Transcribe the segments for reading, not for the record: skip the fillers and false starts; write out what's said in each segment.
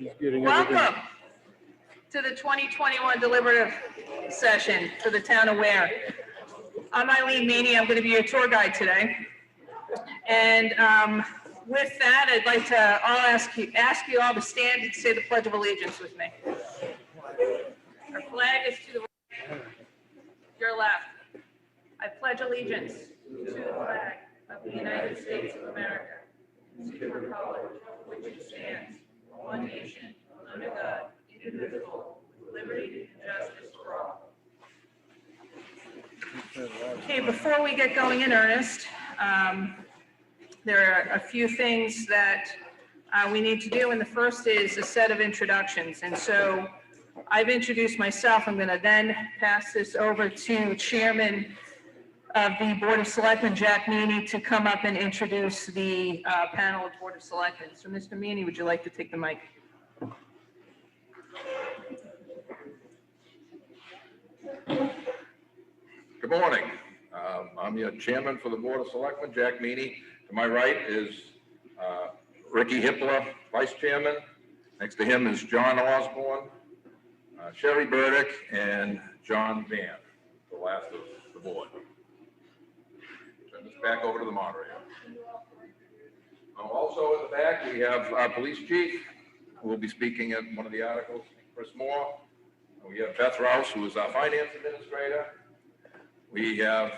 Welcome to the 2021 deliberative session for the town of Weare. I'm Eileen Meany. I'm going to be your tour guide today. And with that, I'd like to ask you all to stand and say the Pledge of Allegiance with me. Our flag is to the right, your left. I pledge allegiance to the flag of the United States of America, to the republic for which it stands, one nation, under God, indivisible, with liberty and justice for all. Okay, before we get going in earnest, there are a few things that we need to do, and the first is a set of introductions. And so I've introduced myself. I'm going to then pass this over to Chairman of the Board of Selectmen, Jack Meany, to come up and introduce the panel of Board of Selectmen. So Mr. Meany, would you like to take the mic? Good morning. I'm your chairman for the Board of Selectmen, Jack Meany. To my right is Ricky Hippler, vice chairman. Next to him is John Osborne, Sherry Burdick, and John Van, the last of the board. Turn this back over to the moderator. Also in the back, we have our police chief, who will be speaking at one of the articles, Chris Moore. We have Beth Rouse, who is our finance administrator. We have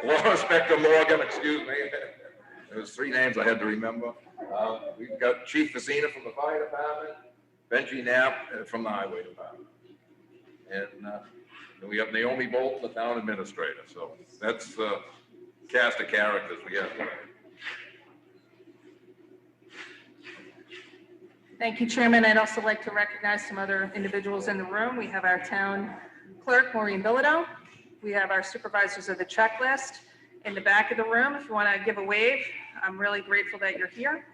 Laura Spector Morgan, excuse me. There was 3 names I had to remember. We've got Chief Facina from the fire department, Benji Knapp from the highway department. And we have Naomi Bolt, the town administrator. So that's the cast of characters we have today. Thank you, Chairman. I'd also like to recognize some other individuals in the room. We have our town clerk, Maureen Bilodeau. We have our supervisors of the checklist in the back of the room. If you want to give a wave, I'm really grateful that you're here.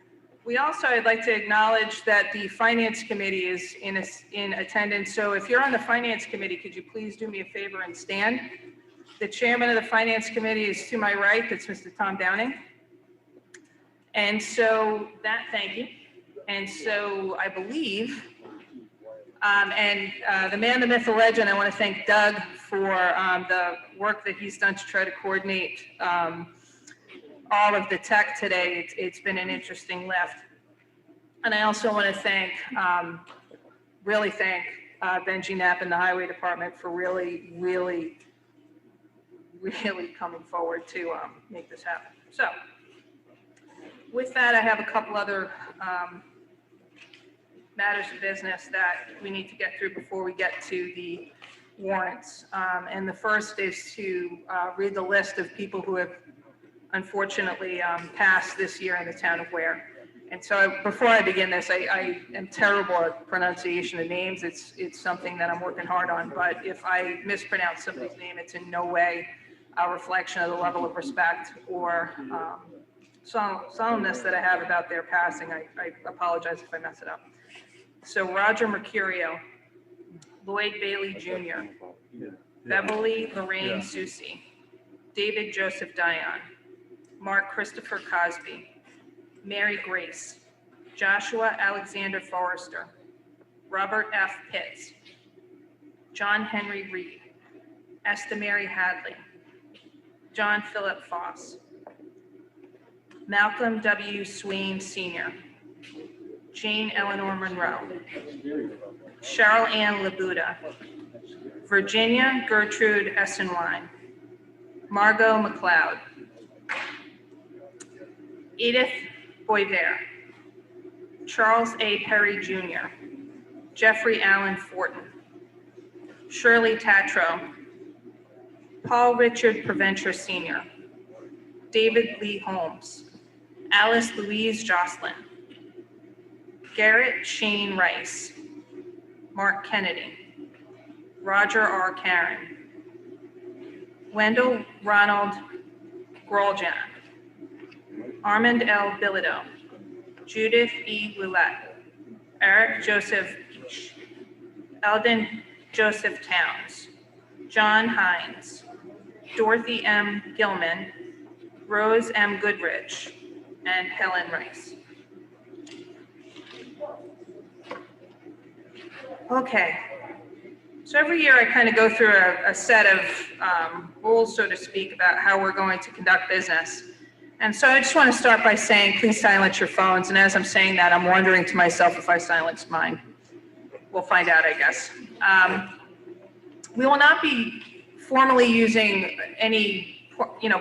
We also, I'd like to acknowledge that the Finance Committee is in attendance. So if you're on the Finance Committee, could you please do me a favor and stand? The chairman of the Finance Committee is to my right. That's Mr. Tom Downing. And so thank you. And so I believe, the man, the myth, the legend, I want to thank Doug for the work that he's done to try to coordinate all of the tech today. It's been an interesting lift. And I also want to really thank Benji Knapp and the Highway Department for really coming forward to make this happen. So with that, I have a couple other matters of business that we need to get through before we get to the warrants. And the first is to read the list of people who have unfortunately passed this year in the town of Weare. And so before I begin this, I am terrible at pronunciation of names. It's something that I'm working hard on, but if I mispronounce somebody's name, it's in no way a reflection of the level of respect or solemnness that I have about their passing. I apologize if I mess it up. So Roger Mercurio, Lloyd Bailey Jr., Beverly Lorraine Susi, David Joseph Dion, Mark Christopher Cosby, Mary Grace, Joshua Alexander Forrester, Robert F. Pitts, John Henry Reed, Esther Mary Hadley, John Philip Foss, Malcolm W. Swain Sr., Jane Eleanor Monroe, Cheryl Ann Labuda, Virginia Gertrude Essenwine, Margot McLeod, Edith Boisvert, Charles A. Perry Jr., Jeffrey Allen Fortin, Shirley Tatro, Paul Richard Preventure Sr., David Lee Holmes, Alice Louise Jocelyn, Garrett Shane Rice, Mark Kennedy, Roger R. Karen, Wendell Ronald Groljan, Armand L. Bilodeau, Judith E. Willette, Eric Joseph Each, Eldon Joseph Towns, John Hines, Dorothy M. Gilman, Rose M. Goodrich, and Helen Rice. Okay. So every year I kind of go through a set of rules, so to speak, about how we're going to conduct business. And so I just want to start by saying, please silence your phones. And as I'm saying that, I'm wondering to myself if I silenced mine. We'll find out, I guess. We will not be formally using any,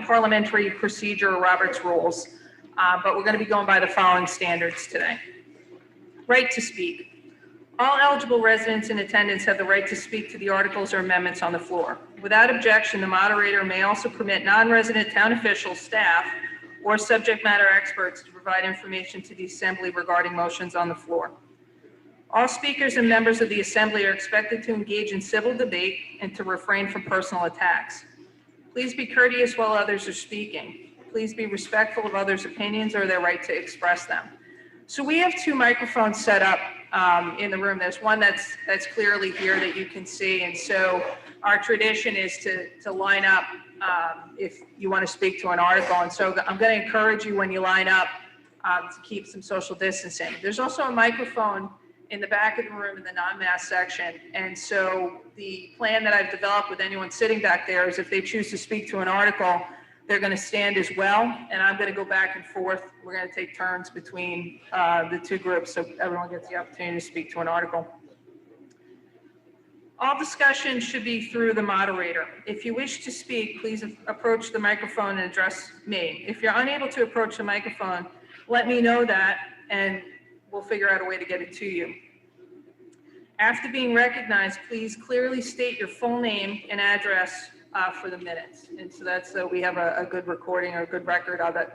parliamentary procedure or Robert's rules, but we're going to be going by the following standards today. Right to speak. All eligible residents in attendance have the right to speak to the articles or amendments on the floor. Without objection, the moderator may also permit non-resident town officials, staff, or subject matter experts to provide information to the assembly regarding motions on the floor. All speakers and members of the assembly are expected to engage in civil debate and to refrain from personal attacks. Please be courteous while others are speaking. Please be respectful of others' opinions or their right to express them. So we have two microphones set up in the room. There's one that's clearly here that you can see, and so our tradition is to line up if you want to speak to an article. And so I'm going to encourage you when you line up to keep some social distancing. There's also a microphone in the back of the room in the non-mask section, and so the plan that I've developed with anyone sitting back there is if they choose to speak to an article, they're going to stand as well, and I'm going to go back and forth. We're going to take turns between the two groups so everyone gets the opportunity to speak to an article. All discussion should be through the moderator. If you wish to speak, please approach the microphone and address me. If you're unable to approach the microphone, let me know that, and we'll figure out a way to get it to you. After being recognized, please clearly state your full name and address for the minutes. And so that's so we have a good recording or a good record of it.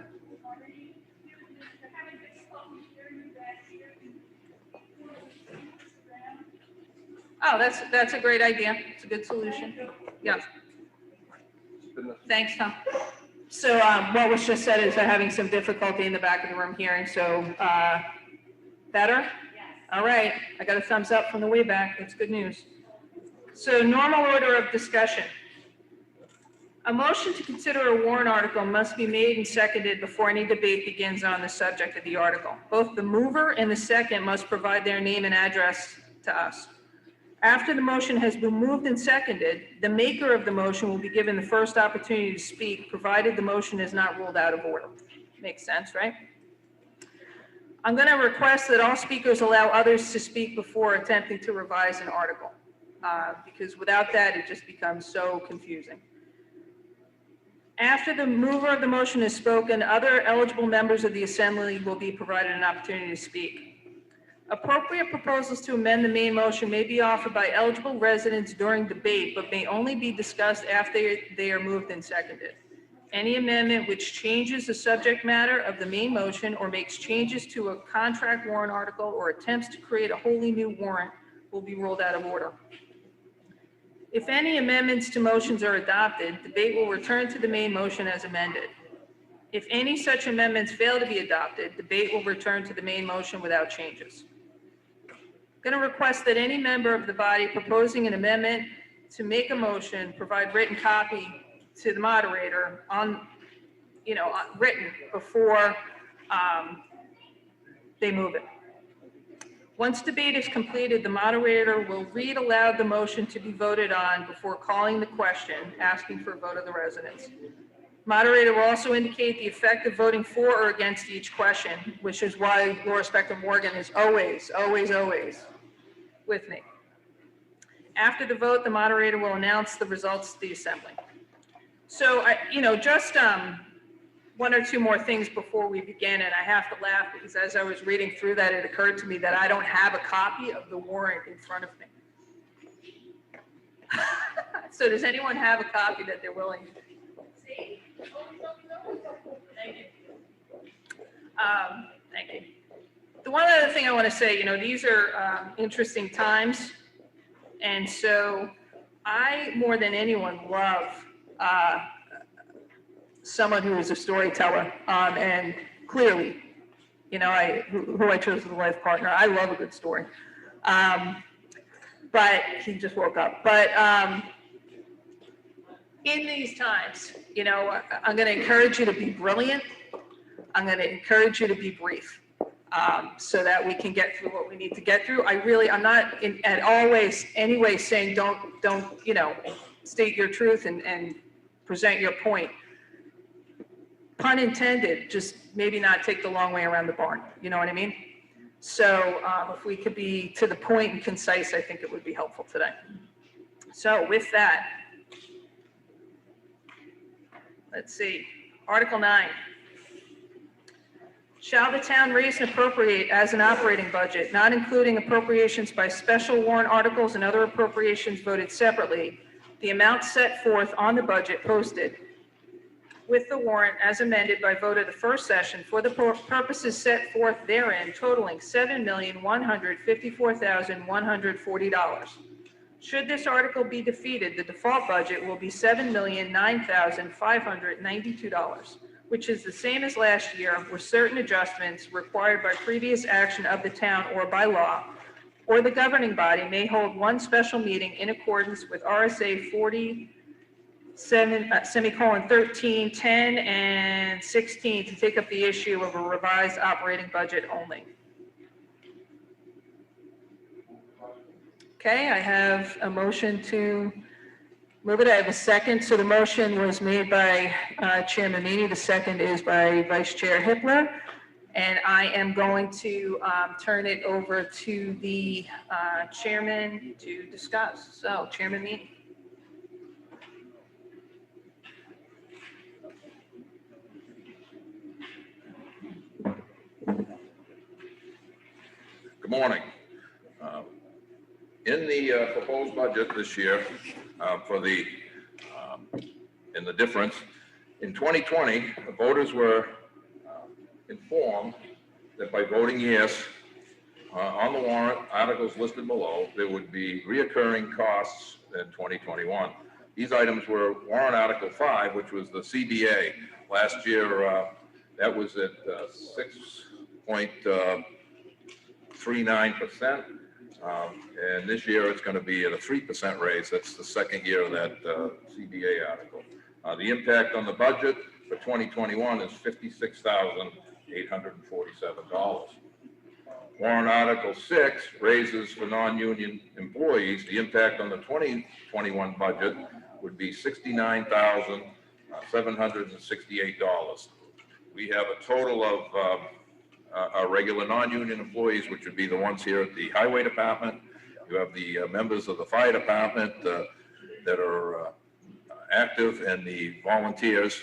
Oh, that's a great idea. It's a good solution. Yeah. Thanks, Tom. So what was just said is they're having some difficulty in the back of the room hearing. So better? Yes. All right. I got a thumbs up from the way back. That's good news. So normal order of discussion. A motion to consider a warrant article must be made and seconded before any debate begins on the subject of the article. Both the mover and the second must provide their name and address to us. After the motion has been moved and seconded, the maker of the motion will be given the first opportunity to speak, provided the motion is not ruled out of order. Makes sense, right? I'm going to request that all speakers allow others to speak before attempting to revise an article, because without that, it just becomes so confusing. After the mover of the motion has spoken, other eligible members of the assembly will be provided an opportunity to speak. Appropriate proposals to amend the main motion may be offered by eligible residents during debate, but may only be discussed after they are moved and seconded. Any amendment which changes the subject matter of the main motion or makes changes to a contract warrant article or attempts to create a wholly new warrant will be ruled out of order. If any amendments to motions are adopted, debate will return to the main motion as amended. If any such amendments fail to be adopted, debate will return to the main motion without changes. I'm going to request that any member of the body proposing an amendment to make a motion provide written copy to the moderator written before they move it. Once debate is completed, the moderator will read aloud the motion to be voted on before calling the question, asking for a vote of the residents. Moderator will also indicate the effect of voting for or against each question, which is why Laura Spector Morgan is always, always, always with me. After the vote, the moderator will announce the results to the assembly. So, just one or two more things before we begin, and I have to laugh because as I was reading through that, it occurred to me that I don't have a copy of the warrant in front of me. So does anyone have a copy that they're willing to see? Thank you. Thank you. The one other thing I want to say, these are interesting times, and so I, more than anyone, love someone who is a storyteller, and clearly, who I chose as a life partner. I love a good story, but he just woke up. But in these times, I'm going to encourage you to be brilliant. I'm going to encourage you to be brief, so that we can get through what we need to get through. I'm not at always anyway saying don't, state your truth and present your point. Pun intended, just maybe not take the long way around the barn. You know what I mean? So if we could be to the point and concise, I think it would be helpful today. So with that, let's see, Article 9. Shall the town raise and appropriate as an operating budget, not including appropriations by special warrant articles and other appropriations voted separately, the amount set forth on the budget posted with the warrant as amended by vote of the first session for the purposes set forth therein totaling $7,154,140. Should this article be defeated, the default budget will be $7,009,592, which is the same as last year, with certain adjustments required by previous action of the town or by law, or the governing body may hold one special meeting in accordance with RSA 40(13), 10, and 16 to take up the issue of a revised operating budget only. Okay, I have a motion to move it. I have a second. So the motion was made by Chairman Meany. The second is by Vice Chair Hippler. And I am going to turn it over to the chairman to discuss. So Chairman Meany. Good morning. In the proposed budget this year, in the difference, in 2020, the voters were informed that by voting yes on the warrant articles listed below, there would be reoccurring costs in 2021. These items were warrant Article 5, which was the CBA. Last year, that was at 6.39%. And this year it's going to be at a 3% raise. That's the second year of that CBA article. The impact on the budget for 2021 is $56,847. Warrant Article 6 raises for non-union employees. The impact on the 2021 budget would be $69,768. We have a total of our regular non-union employees, which would be the ones here at the Highway Department. You have the members of the Fire Department that are active, and the volunteers,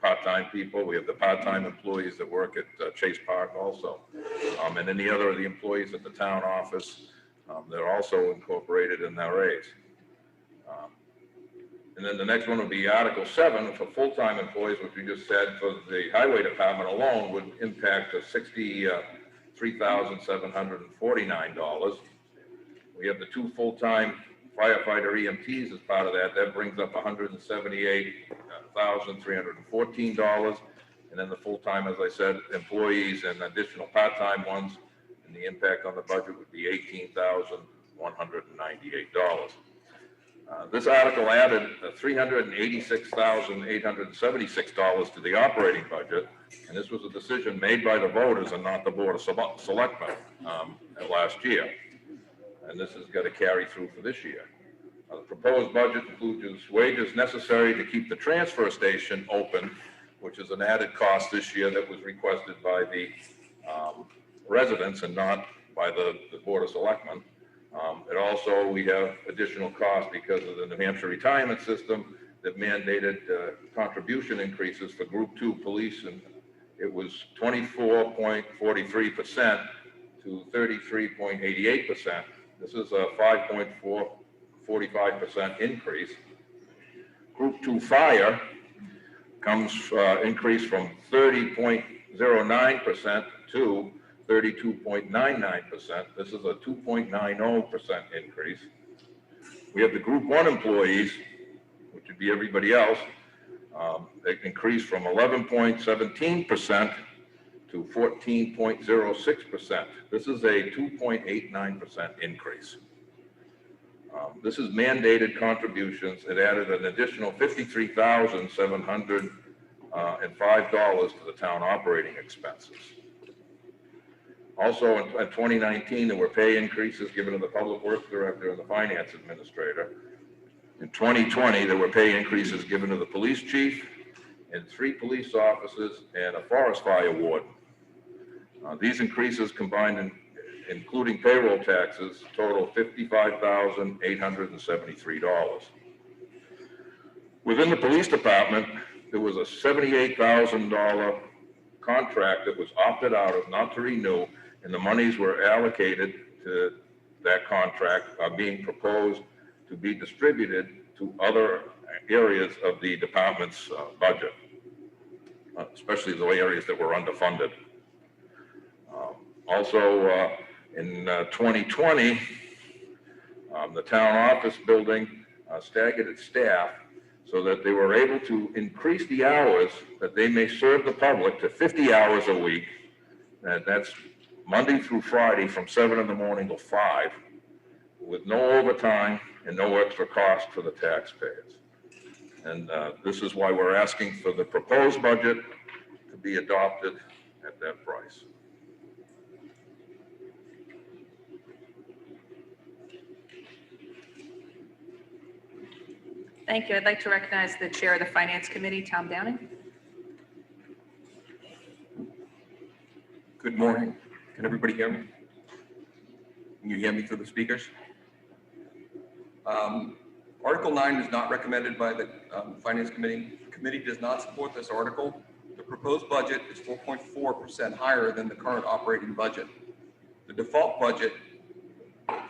part-time people. We have the part-time employees that work at Chase Park also. And then the other of the employees at the town office, they're also incorporated in that raise. And then the next one would be Article 7 for full-time employees, which we just said for the Highway Department alone would impact to $63,749. We have the two full-time firefighter EMTs as part of that. That brings up $178,314. And then the full-time, as I said, employees and additional part-time ones, and the impact on the budget would be $18,198. This article added $386,876 to the operating budget, and this was a decision made by the voters and not the Board of Selectmen last year. And this has got to carry through for this year. The proposed budget includes wages necessary to keep the transfer station open, which is an added cost this year that was requested by the residents and not by the Board of Selectmen. And also, we have additional costs because of the New Hampshire retirement system that mandated contribution increases for Group 2 police, and it was 24.43% to 33.88%. This is a 5.45% increase. Group 2 fire comes increase from 30.09% to 32.99%. This is a 2.90% increase. We have the Group 1 employees, which would be everybody else. They increased from 11.17% to 14.06%. This is a 2.89% increase. This is mandated contributions. It added an additional $53,700 and $5 to the town operating expenses. Also, in 2019, there were pay increases given to the public works director and the finance administrator. In 2020, there were pay increases given to the police chief and 3 police officers and a forest fire warden. These increases combined, including payroll taxes, total $55,873. Within the police department, there was a $78,000 contract that was opted out of, not to renew, and the monies were allocated to that contract are being proposed to be distributed to other areas of the department's budget, especially the areas that were underfunded. Also, in 2020, the town office building staggered its staff so that they were able to increase the hours that they may serve the public to 50 hours a week. And that's Monday through Friday from 7 in the morning till 5, with no overtime and no extra cost to the taxpayers. And this is why we're asking for the proposed budget to be adopted at that price. Thank you. I'd like to recognize the chair of the Finance Committee, Tom Downing. Good morning. Can everybody hear me? Can you hear me through the speakers? Article 9 is not recommended by the Finance Committee. The committee does not support this article. The proposed budget is 4.4% higher than the current operating budget. The default budget, the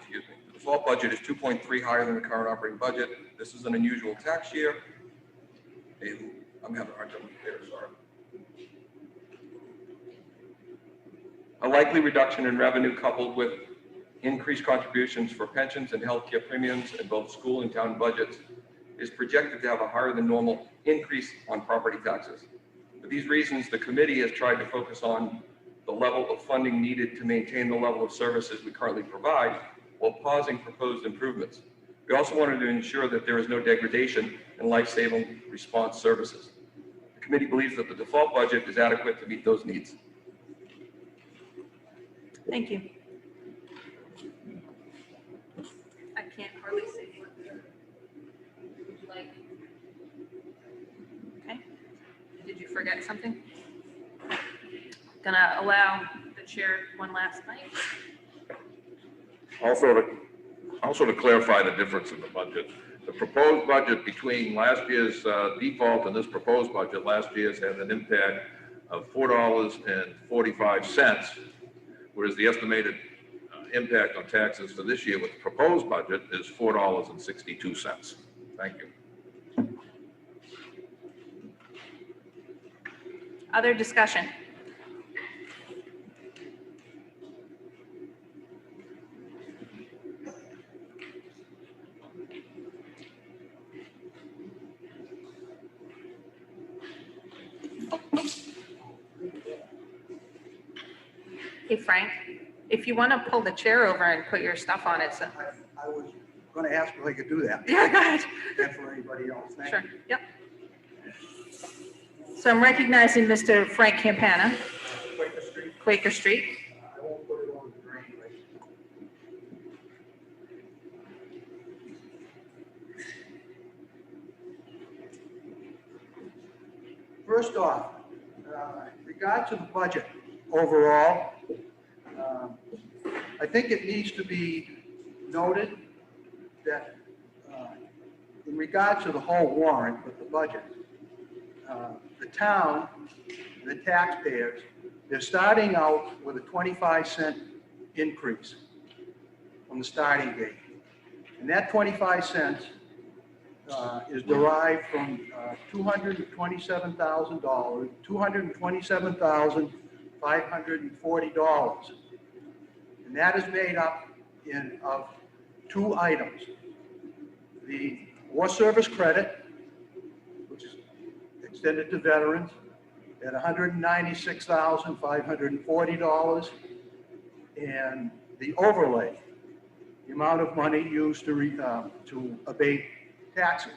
default budget is 2.3 higher than the current operating budget. This is an unusual tax year. I'm having a hard time with the sorry. A likely reduction in revenue coupled with increased contributions for pensions and healthcare premiums in both school and town budgets is projected to have a higher than normal increase on property taxes. For these reasons, the committee has tried to focus on the level of funding needed to maintain the level of services we currently provide while pausing proposed improvements. We also wanted to ensure that there is no degradation in life-saving response services. The committee believes that the default budget is adequate to meet those needs. Thank you. I can't hardly see you. Would you like? Okay. Did you forget something? Gonna allow the chair one last night. Also to clarify the difference in the budget, the proposed budget between last year's default and this proposed budget, last year's had an impact of $4.45, whereas the estimated impact on taxes for this year with the proposed budget is $4.62. Thank you. Other discussion? Hey, Frank, if you want to pull the chair over and put your stuff on it, so. I was going to ask if I could do that. Yeah, go ahead. And for anybody else. Thank Sure, you. yep. So I'm recognizing Mr. Frank Campana, Quaker Street. Quaker Street. I won't put it on the drain, right? First off, in regard to the budget overall, I think it needs to be noted that in regard to the whole warrant with the budget, the town, the taxpayers, they're starting out with a 25-cent increase from the starting date. And that 25 cents is derived from $227,000, $227,540. And that is made up of 2 items. The war service credit, which is extended to veterans, at $196,540, and the overlay, the amount of money used to abate taxes.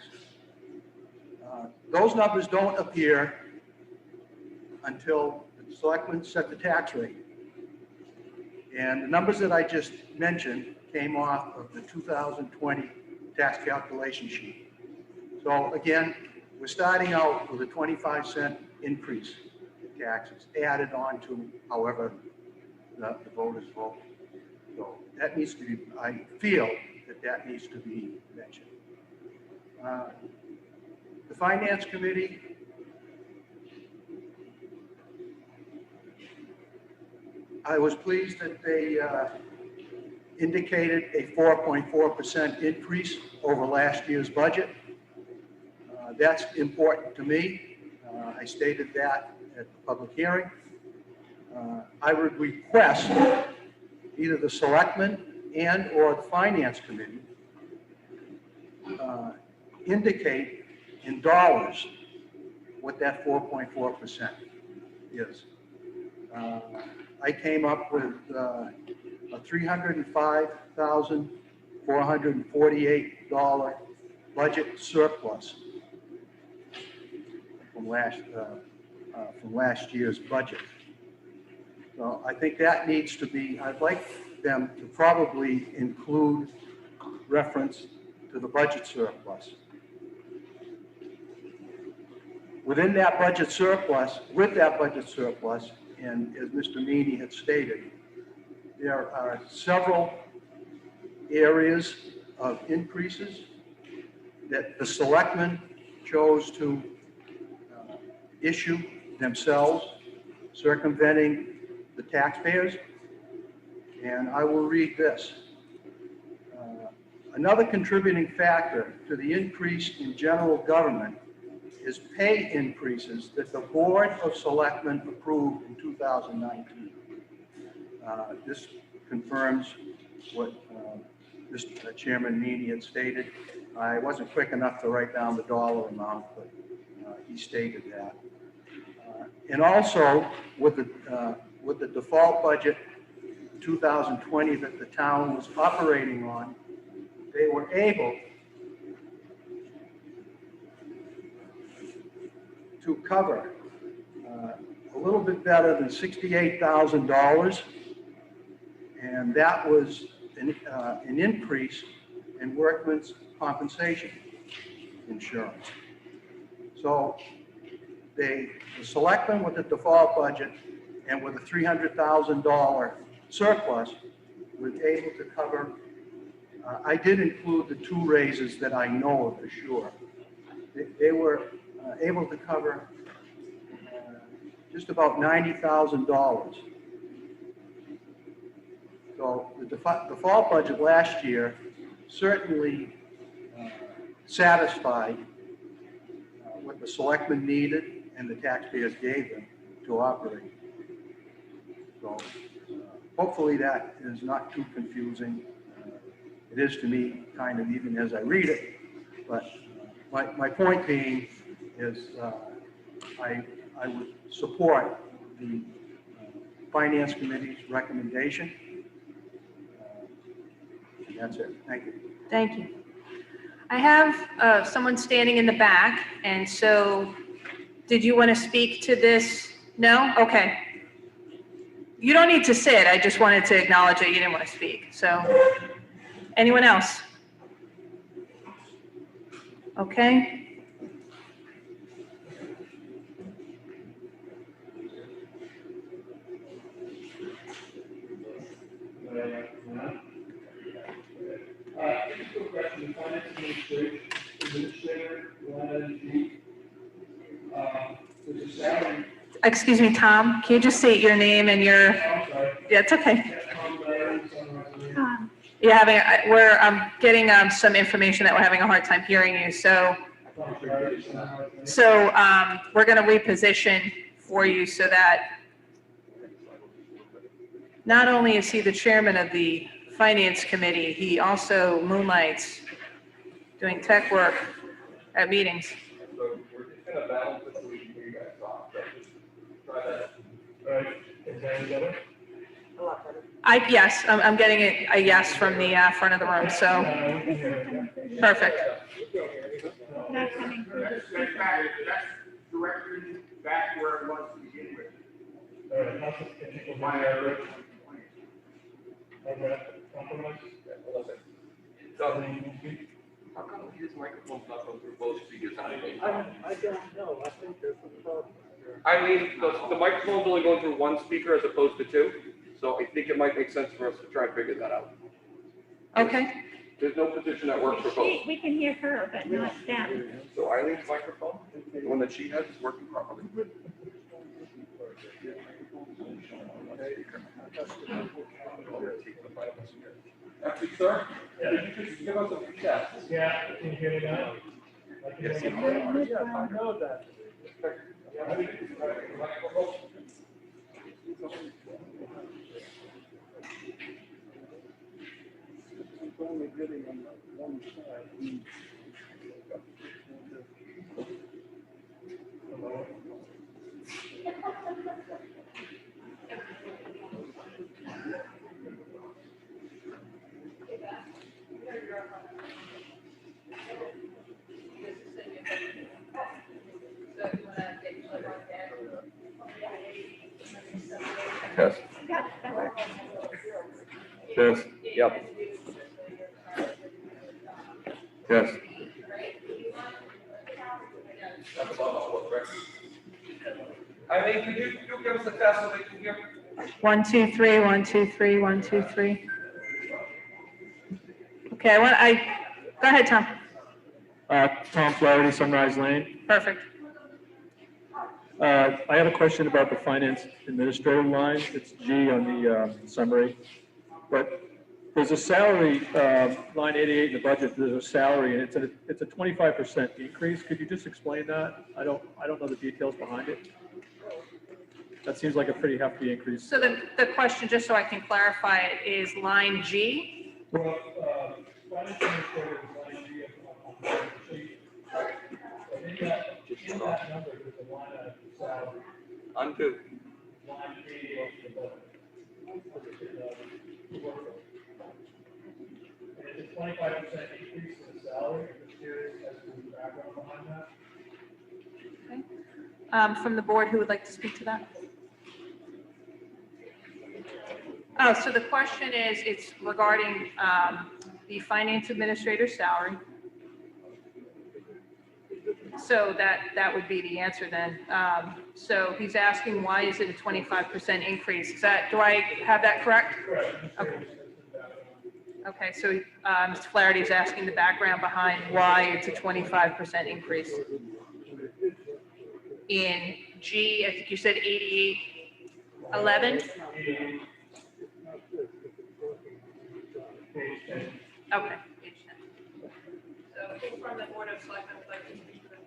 Those numbers don't appear until the selectmen set the tax rate. And the numbers that I just mentioned came off of the 2020 tax calculation sheet. So again, we're starting out with a 25-cent increase in taxes added on to however the voters vote. So that needs to be, I feel that needs to be mentioned. The Finance Committee, I was pleased that they indicated a 4.4% increase over last year's budget. That's important to me. I stated that at the public hearing. I would request either the selectmen and or the Finance Committee indicate in dollars what that 4.4% is. I came up with a $305,448 budget surplus from last year's budget. So I think that needs to be, I'd like them to probably include reference to the budget surplus. Within that budget surplus, with that budget surplus, and as Mr. Meany had stated, there are several areas of increases that the selectmen chose to issue themselves, circumventing the taxpayers. And I will read this. Another contributing factor to the increase in general government is pay increases that the Board of Selectmen approved in 2019. This confirms what Mr. Chairman Meany had stated. I wasn't quick enough to write down the dollar amount, but he stated that. And also, with the default budget 2020 that the town was operating on, they were able to cover a little bit better than $68,000, and that was an increase in workmen's compensation insurance. So the selectmen with the default budget and with a $300,000 surplus was able to cover, I did include the 2 raises that I know of for sure. They were able to cover just about $90,000. So the default budget last year certainly satisfied what the selectmen needed and the taxpayers gave them to operate. So hopefully that is not too confusing. It is to me, kind of, even as I read it. But my point being is I would support the Finance Committee's recommendation. And that's it. Thank you. Thank you. I have someone standing in the back, and so did you want to speak to this? No? Okay. You don't need to sit. I just wanted to acknowledge that you didn't want to speak. So, anyone else? Okay. Just a question, the finance administrator, there's a salary. Excuse me, Tom, can you just state your name and your, I'm sorry. yeah, it's okay. You're having, I'm getting some information that we're having a hard time hearing you, so we're going to reposition for you so that not only is he the chairman of the Finance Committee, he also moonlights doing tech work at meetings. So we're just gonna balance it so we can hear you guys talk. So just try that. All right, is that any better? Yes, I'm getting a yes from the front of the room, so perfect. That's directly back where it was to begin with. All right, how's it, can people hear me? Okay, compromise? How come his microphone's not going through both speakers? I don't know, I think there's a problem. I mean, the microphone's only going through one speaker as opposed to two, so I think it might make sense for us to try and figure that out. Okay, There's no position that works for both. We can hear her, but not them. So Eileen's microphone, the one that she has, is working properly. Actually, sir, could you just give us a feedback? Yeah, can you hear me now? Yes, I know that. It's only getting on one side. Hello? Test. Yeah, that works. Test. Yep. Test. That's about correct. Eileen, could you give us a test so they can hear? 1, 2, 3, 1, 2, 3, 1, 2, 3. Okay, go ahead, Tom. Tom Flaherty, Sunrise Lane. Perfect. I have a question about the finance administrative line. It's G on the summary. But there's a salary, line 88 in the budget, there's a salary, and it's a 25% increase. Could you just explain that? I don't know the details behind it. That seems like a pretty hefty increase. So the question, just so I can clarify it, is line G? Well, finance administrative is line G on the sheet. But in that number, there's a line of salary, Undo. line 88 of the budget. And it's a 25% increase in the salary. I'm just curious as to the background behind that. From the board, who would like to speak to that? Oh, so the question is, it's regarding the finance administrator's salary. So that would be the answer then. So he's asking, why is it a 25% increase? Is that, do I have that correct? Okay. Okay, so Mr. Flaherty is asking the background behind why it's a 25% increase. In G, I think you said 8811? Okay, page 10. So who from the Board of Selectmen would like to speak to that?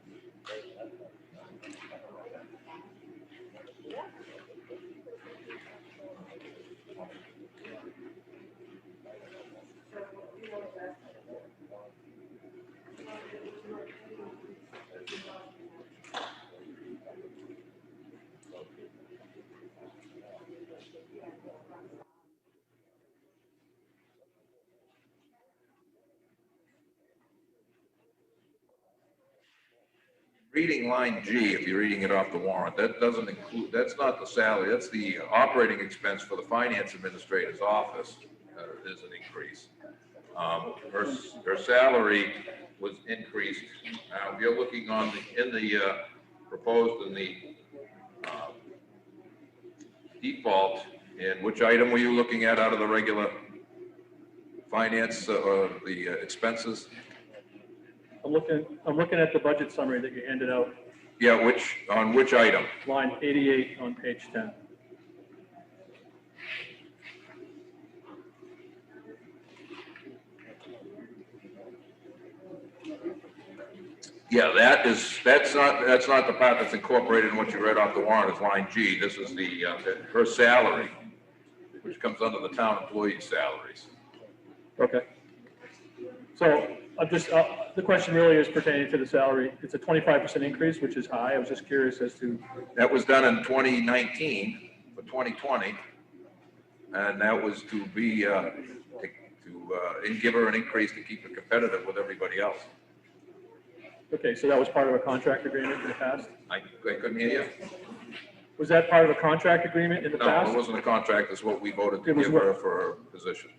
Reading line G, if you're reading it off the warrant, that doesn't include, that's not the salary, that's the operating expense for the finance administrator's office, is an increase. Her salary was increased. Now, if you're looking on the, proposed in the default, in which item were you looking at out of the regular finance, the expenses? I'm looking at the budget summary that you handed out, Yeah, on which item? line 88 on page 10. Yeah, that's not the part that's incorporated in what you read off the warrant, is line G. This is the, her salary, which comes under the town employee salaries. Okay. So I'm just, the question really is pertaining to the salary. It's a 25% increase, which is high. I was just curious as to, That was done in 2019 for 2020, and that was to be, and give her an increase to keep her competitive with everybody else. okay, so that was part of a contract agreement in the past? I couldn't hear you. Was that part of a contract agreement in the No, past? it wasn't a contract, it's what we voted to It was give what? her for her position.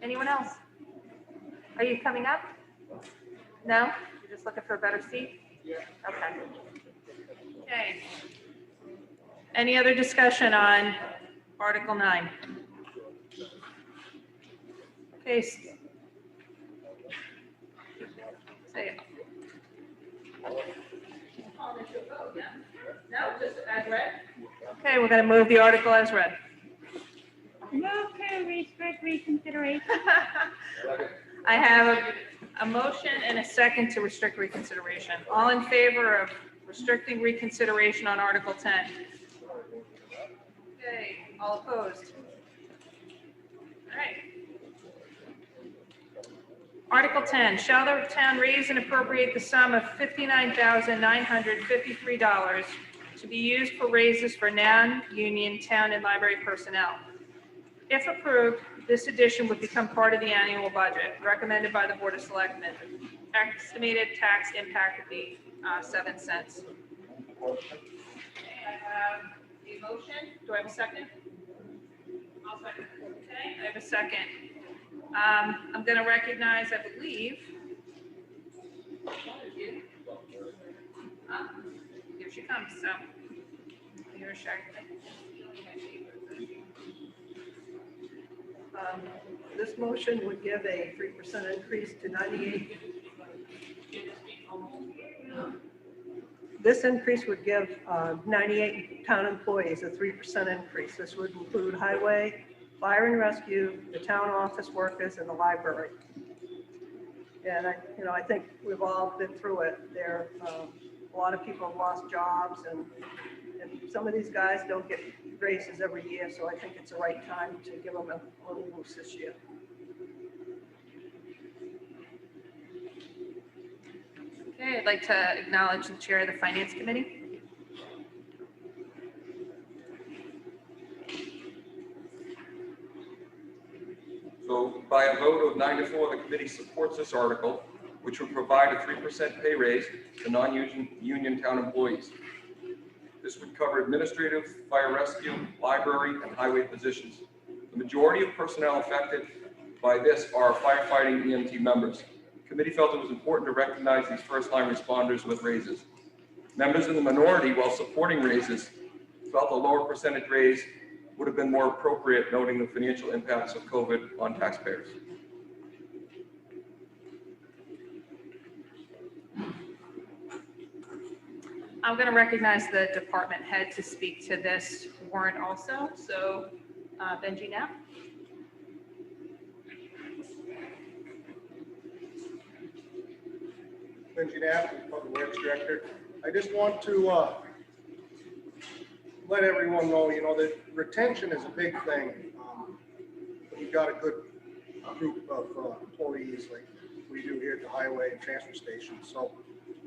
Anyone else? Are you coming up? No? You're just looking for a better seat? Yeah. Okay. Okay. Any other discussion on Article 9? Okay. Say it. No, just as read? Okay, we're going to move the article as read. Move to restrict reconsideration. I have a motion and a second to restrict reconsideration. All in favor of restricting reconsideration on Article 10? Okay, all opposed? All right. Article 10, shall the town raise and appropriate the sum of $59,953 to be used for raises for non-union town and library personnel? If approved, this addition would become part of the annual budget recommended by the Board of Selectmen. Estimated tax impact would be 7 cents. I have a motion. Do I have a second? I'll second. Okay, I have a second. I'm going to recognize, I believe. Here she comes, so. Here's Shaggy. This motion would give a 3% increase to 98. This increase would give 98 town employees a 3% increase. This would include highway, fire and rescue, the town office workers, and the library. And I think we've all been through it. There, a lot of people have lost jobs, and some of these guys don't get raises every year, so I think it's the right time to give them a little boost this year. Okay, I'd like to acknowledge the chair of the Finance Committee. So by a vote of 9-4, the committee supports this article, which would provide a 3% pay raise to non-union town employees. This would cover administrative, fire rescue, library, and highway positions. The majority of personnel affected by this are firefighting EMT members. The committee felt it was important to recognize these first-line responders with raises. Members in the minority, while supporting raises, felt a lower percentage raise would have been more appropriate, noting the financial impacts of COVID on taxpayers. I'm going to recognize the department head to speak to this warrant also. So Benji Knapp. Benji Knapp, Public Works Director. I just want to let everyone know, that retention is a big thing. We've got a good group of employees like we do here at the highway and transfer station. So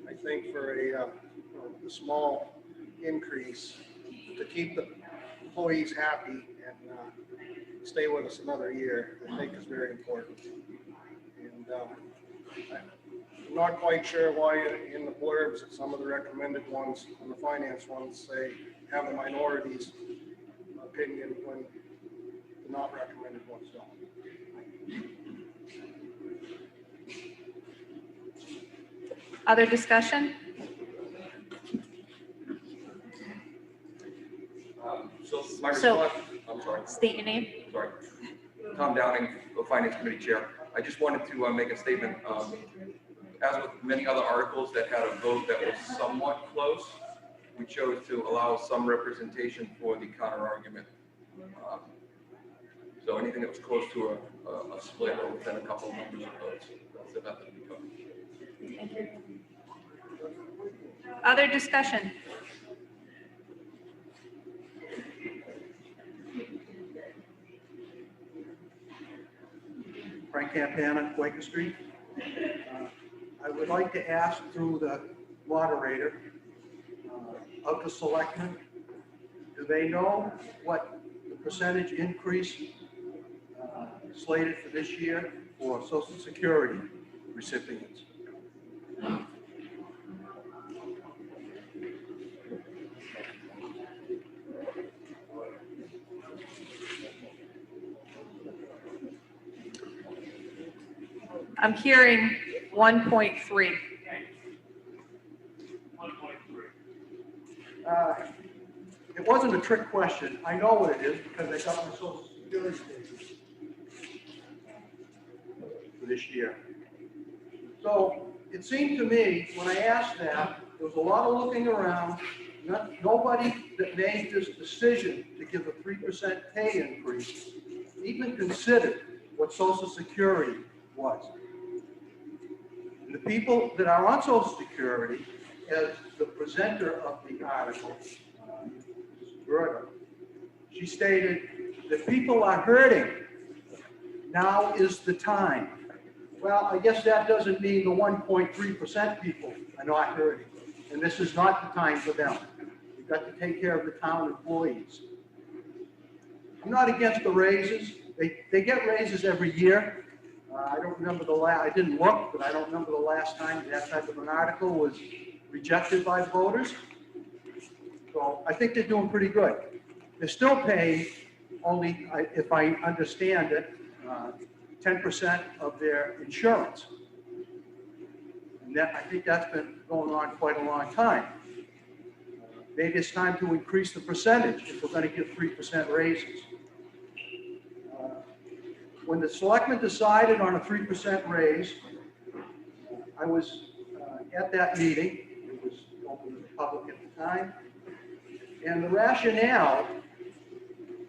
I think for a small increase to keep the employees happy and stay with us another year, I think is very important. And I'm not quite sure why in the blurbs, some of the recommended ones and the finance ones say have the minorities opinion when the not recommended ones don't. Other discussion? So my So- response, I'm sorry. State your name. Sorry. Tom Downing, the Finance Committee Chair. I just wanted to make a statement. As with many other articles that had a vote that was somewhat close, we chose to allow some representation for the counter argument. So anything that was close to a split or within a couple of numbers of votes, that's the method we took. Other discussion? Frank Campana, Quaker Street. I would like to ask through the moderator of the selectmen, do they know what the percentage increase slated for this year for Social Security recipients. I'm hearing 1.3. It wasn't a trick question. I know what it is because I got my social security statement for this year. So it seemed to me, when I asked that, there was a lot of looking around. Nobody that made this decision to give a 3% pay increase even considered what Social Security was. And the people that are on Social Security, as the presenter of the article, Berta, she stated that people are hurting. Now is the time. Well, I guess that doesn't mean the 1.3% people are not hurting. And this is not the time for them. We've got to take care of the town employees. I'm not against the raises. They get raises every year. I don't remember I didn't look, but I don't remember the last time that type of an article was rejected by voters. So I think they're doing pretty good. They're still paying only, if I understand it, 10% of their insurance. And that, I think that's been going on quite a long time. Maybe it's time to increase the percentage if we're going to give 3% raises. When the selectmen decided on a 3% raise, I was at that meeting. It was open to the public at the time. And the rationale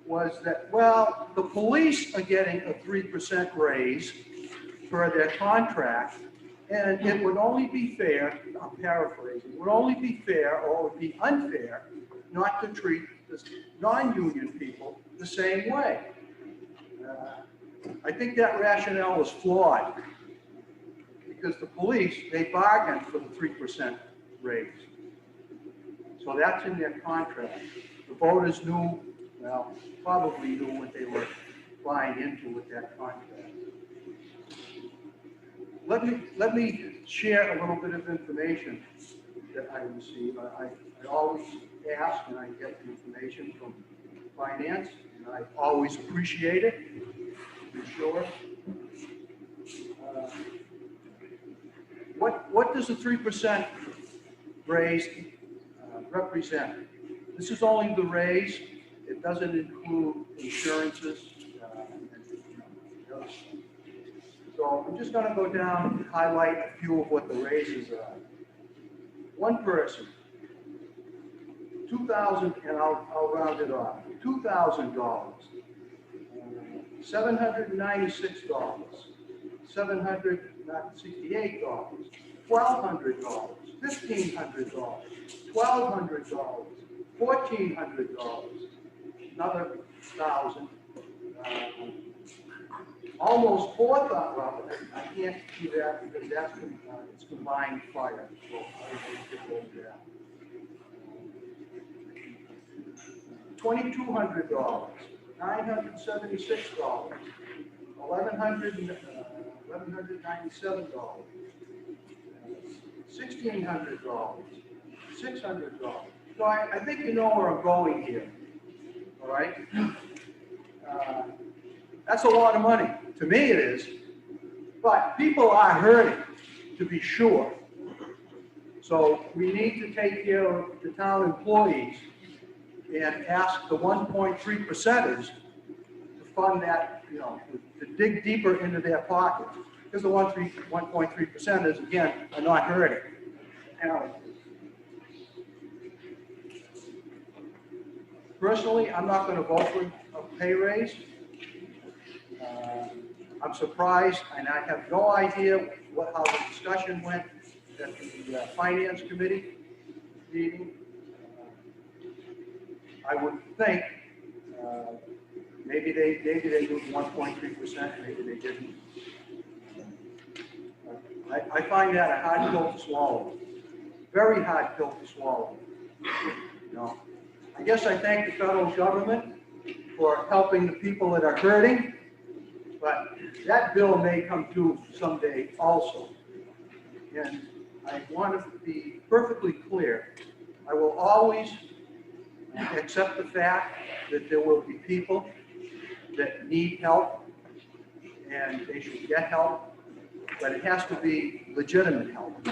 was that, well, the police are getting a 3% raise for their contract, and it would only be fair, I'm paraphrasing, it would only be fair or it would be unfair not to treat the non-union people the same way. I think that rationale was flawed because the police, they bargained for the 3% raise. So that's in their contract. The voters knew, well, probably knew what they were buying into with that contract. Let me share a little bit of information that I receive. I always ask and I get information from finance, and I always appreciate it, for sure. What does a 3% raise represent? This is only the raise. It doesn't include insurances. So I'm just going to go down and highlight a few of what the raises are. One person, $2,000, and I'll round it off, $2,000, $796, $768, $1,200, $1,500, $1,200, $1,400, another 1,000, almost 4,000. Well, I can't do that because that's it's combined fire. So I think it goes down. $2,200, $976, $1,197, $1,600, $600. So I think you know where I'm going here. All right. That's a lot of money. To me, it is. But people are hurting, to be sure. So we need to take care of the town employees and ask the 1.3%ers to fund that, you know, to dig deeper into their pockets. Because the 1.3%ers, again, are not hurting. Personally, I'm not going to vote for a pay raise. I'm surprised, and I have no idea how the discussion went at the Finance Committee meeting. I would think maybe they moved 1.3%, maybe they didn't. I find that a hard pill to swallow, very hard pill to swallow. You know, I guess I thank the federal government for helping the people that are hurting, but that bill may come due someday also. And I want to be perfectly clear, I will always accept the fact that there will be people that need help, and they should get help, but it has to be legitimate help.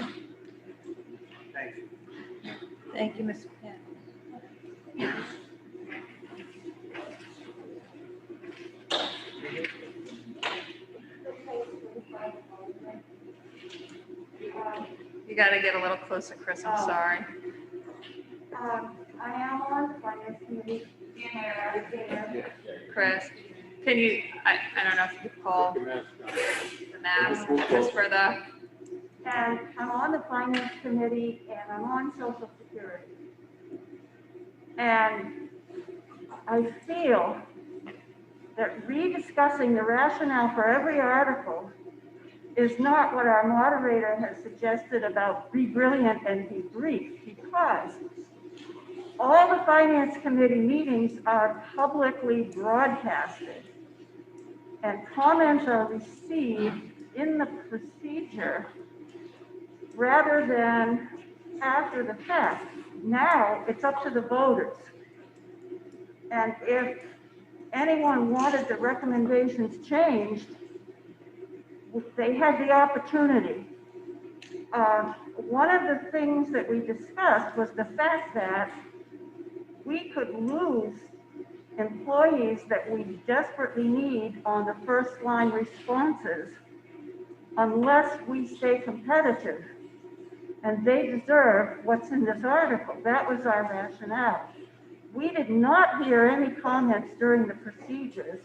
Thank you. Thank you, Mr. Pat. You gotta get a little closer, Chris, I'm sorry. I am on the finance committee. Chris, can you, I don't know if you could pull the mask just for the, And I'm on the finance committee and I'm on social security. And I feel that rediscussing the rationale for every article is not what our moderator has suggested about be brilliant and be brief, because all the finance committee meetings are publicly broadcasted and comments are received in the procedure rather than after the fact. Now it's up to the voters. And if anyone wanted the recommendations changed, they had the opportunity. One of the things that we discussed was the fact that we could lose employees that we desperately need on the first line responses unless we stay competitive. And they deserve what's in this article. That was our rationale. We did not hear any comments during the procedures.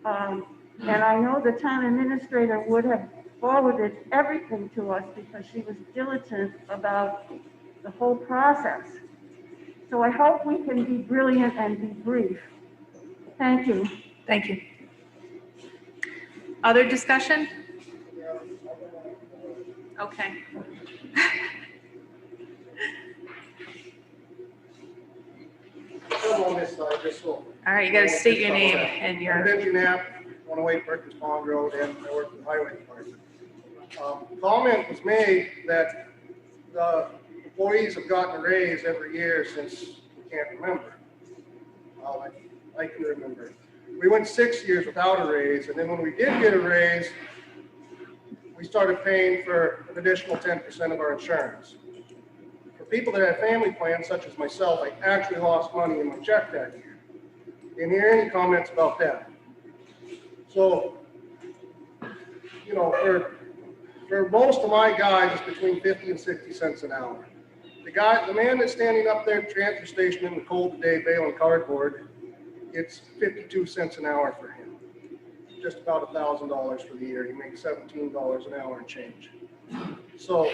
And I know the town administrator would have forwarded everything to us because she was diligent about the whole process. So I hope we can be brilliant and be brief. Thank you. thank you. Other discussion? Okay. I'm on this side, just so. All right, you gotta state your name and I'm your, Benji Knapp, 108 Perkins Pond Road, and I work for the Highway Department. Comment was made that the employees have gotten a raise every year since we can't remember. I can remember. We went 6 years without a raise, and then when we did get a raise, we started paying for an additional 10% of our insurance. For people that have family plans, such as myself, I actually lost money in my check that year. Didn't hear any comments about that. So, you know, for most of my guys, it's between 50 and 60 cents an hour. The man that's standing up there at the transfer station in the cold today baling cardboard, it's 52 cents an hour for him. Just about $1,000 for the year. He makes $17 an hour and change. So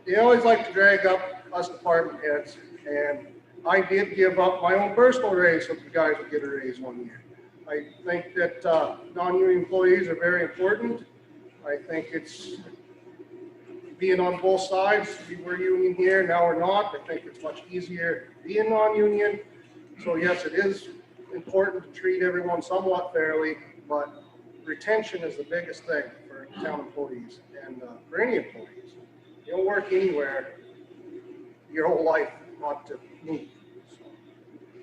they always like to drag up us department heads, and I did give up my own personal raise so the guys would get a raise one year. I think that non-union employees are very important. I think it's being on both sides. We were union here, now we're not. I think it's much easier being non-union. So yes, it is important to treat everyone somewhat fairly, but retention is the biggest thing for town employees and for any employees. You don't work anywhere your whole life not to meet. So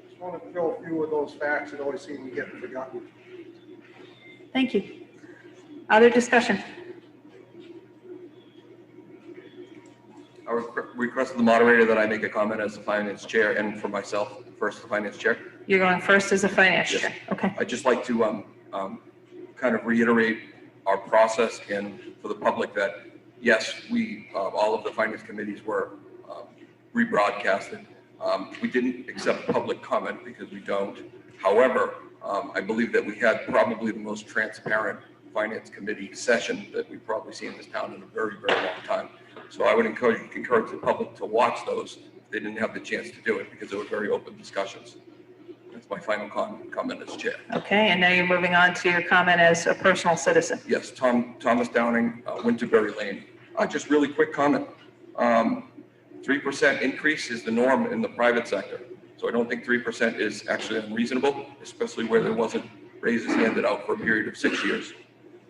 just want to throw a few of those facts that always seem to get forgotten. thank you. Other discussion? I request of the moderator that I make a comment as the finance chair and for myself, first the finance chair. You're going first as a finance Yes. chair, okay. I'd just like to kind of reiterate our process and for the public that, yes, we, all of the finance committees were rebroadcasted. We didn't accept public comment because we don't. However, I believe that we had probably the most transparent finance committee session that we've probably seen in this town in a very, very long time. So I would encourage the public to watch those if they didn't have the chance to do it because they were very open discussions. That's my final comment as chair. Okay, and now you're moving on to your comment as a personal citizen. Yes, Thomas Downing, Winterberry Lane. Just really quick comment. 3% increase is the norm in the private sector. So I don't think 3% is actually unreasonable, especially where there wasn't raises handed out for a period of 6 years.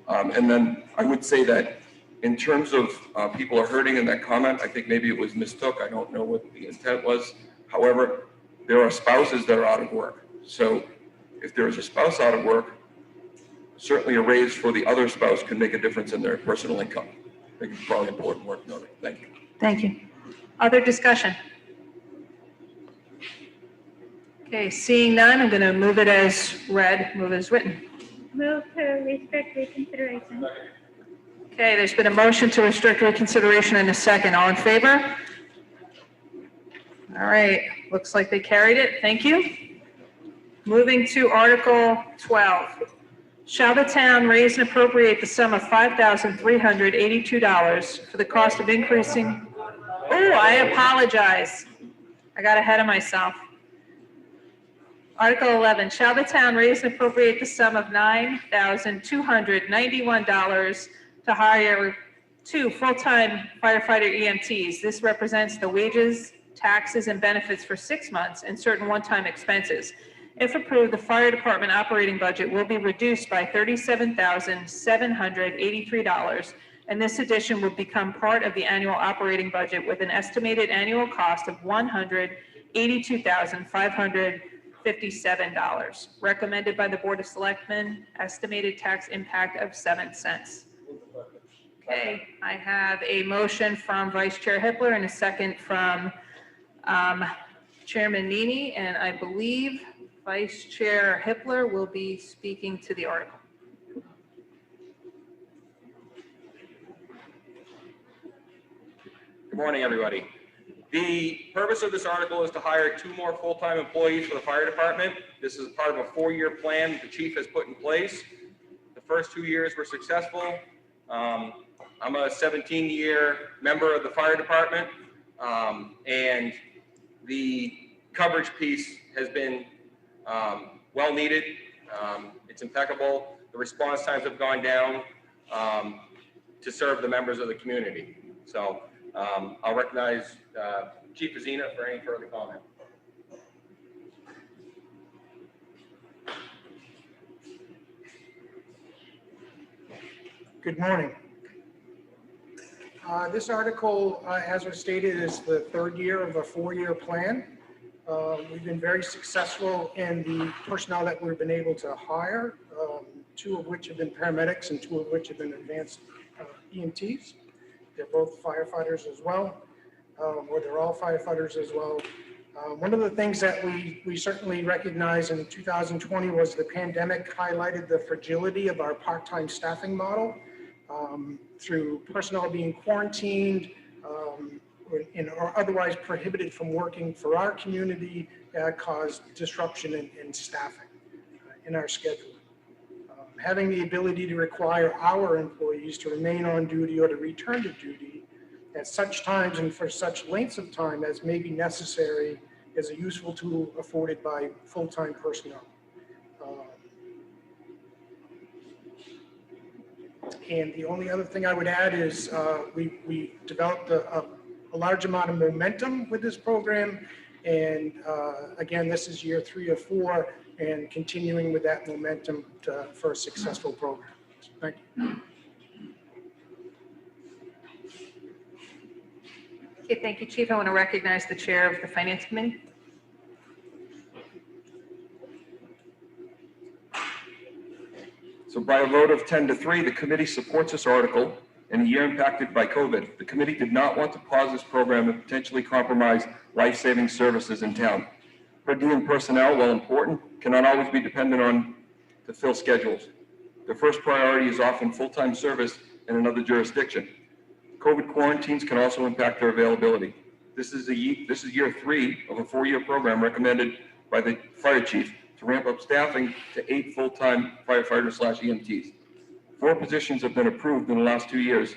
And then I would say that in terms of people are hurting in that comment, I think maybe it was mistook. I don't know what the intent was. However, there are spouses that are out of work. So if there is a spouse out of work, certainly a raise for the other spouse can make a difference in their personal income. I think it's probably important worth noting. Thank you. Thank you. Other discussion? Okay, seeing none, I'm going to move it as read, move it as written. Move to restrict reconsideration. Okay, there's been a motion to restrict reconsideration in a second. All in favor? All right, looks like they carried it. Thank you. Moving to Article 12. Shall the town raise and appropriate the sum of $5,382 for the cost of increasing? Oh, I apologize. I got ahead of myself. Article 11, shall the town raise and appropriate the sum of $9,291 to hire 2 full-time firefighter EMTs? This represents the wages, taxes, and benefits for 6 months and certain one-time expenses. If approved, the fire department operating budget will be reduced by $37,783, and this addition will become part of the annual operating budget with an estimated annual cost of $182,557. Recommended by the Board of Selectmen, estimated tax impact of 7 cents. Okay, I have a motion from Vice Chair Hippler and a second from Chairman Meany, and I believe Vice Chair Hippler will be speaking to the article. Good morning, everybody. The purpose of this article is to hire 2 more full-time employees for the fire department. This is part of a 4-year plan the chief has put in place. The first 2 years were successful. I'm a 17-year member of the fire department, and the coverage piece has been well needed. It's impeccable. The response times have gone down to serve the members of the community. So I'll recognize Chief Azina for any further comment. Good morning. This article, as was stated, is the 3rd year of a 4-year plan. We've been very successful in the personnel that we've been able to hire, 2 of which have been paramedics and 2 of which have been advanced EMTs. They're both firefighters as well, or they're all firefighters as well. One of the things that we certainly recognized in 2020 was the pandemic highlighted the fragility of our part-time staffing model through personnel being quarantined, or otherwise prohibited from working for our community, caused disruption in staffing in our schedule. Having the ability to require our employees to remain on duty or to return to duty at such times and for such lengths of time as may be necessary is a useful tool afforded by full-time personnel. And the only other thing I would add is we developed a large amount of momentum with this program. And again, this is year 3 or 4 and continuing with that momentum for a successful program. Thank you. Okay, thank you, Chief. I want to recognize the Chair of the Finance Committee. So by a vote of 10-3, the committee supports this article. In a year impacted by COVID, the committee did not want to pause this program and potentially compromise life-saving services in town. Per diem personnel, while important, cannot always be dependent on to fill schedules. Their first priority is often full-time service in another jurisdiction. COVID quarantines can also impact their availability. This is year 3 of a 4-year program recommended by the fire chief to ramp up staffing to 8 full-time firefighters/EMTs. 4 positions have been approved in the last 2 years.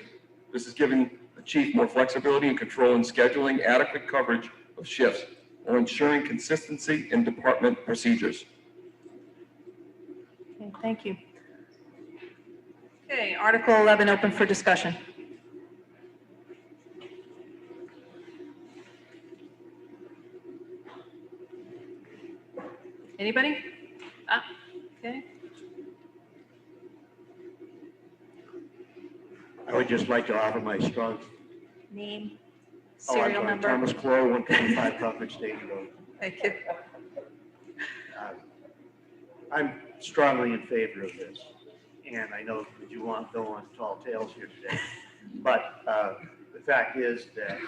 This is giving the chief more flexibility and control in scheduling adequate coverage of shifts while ensuring consistency in department procedures. Okay, thank you. Okay, Article 11 open for discussion. Anybody? Okay. would just like to offer my strong. Name, Oh, I'm serial sorry, number. Thomas Clow, 125 Concord Stage Road. Thank you. I'm strongly in favor of this, and I know that you don't want tall tales here today. But the fact is that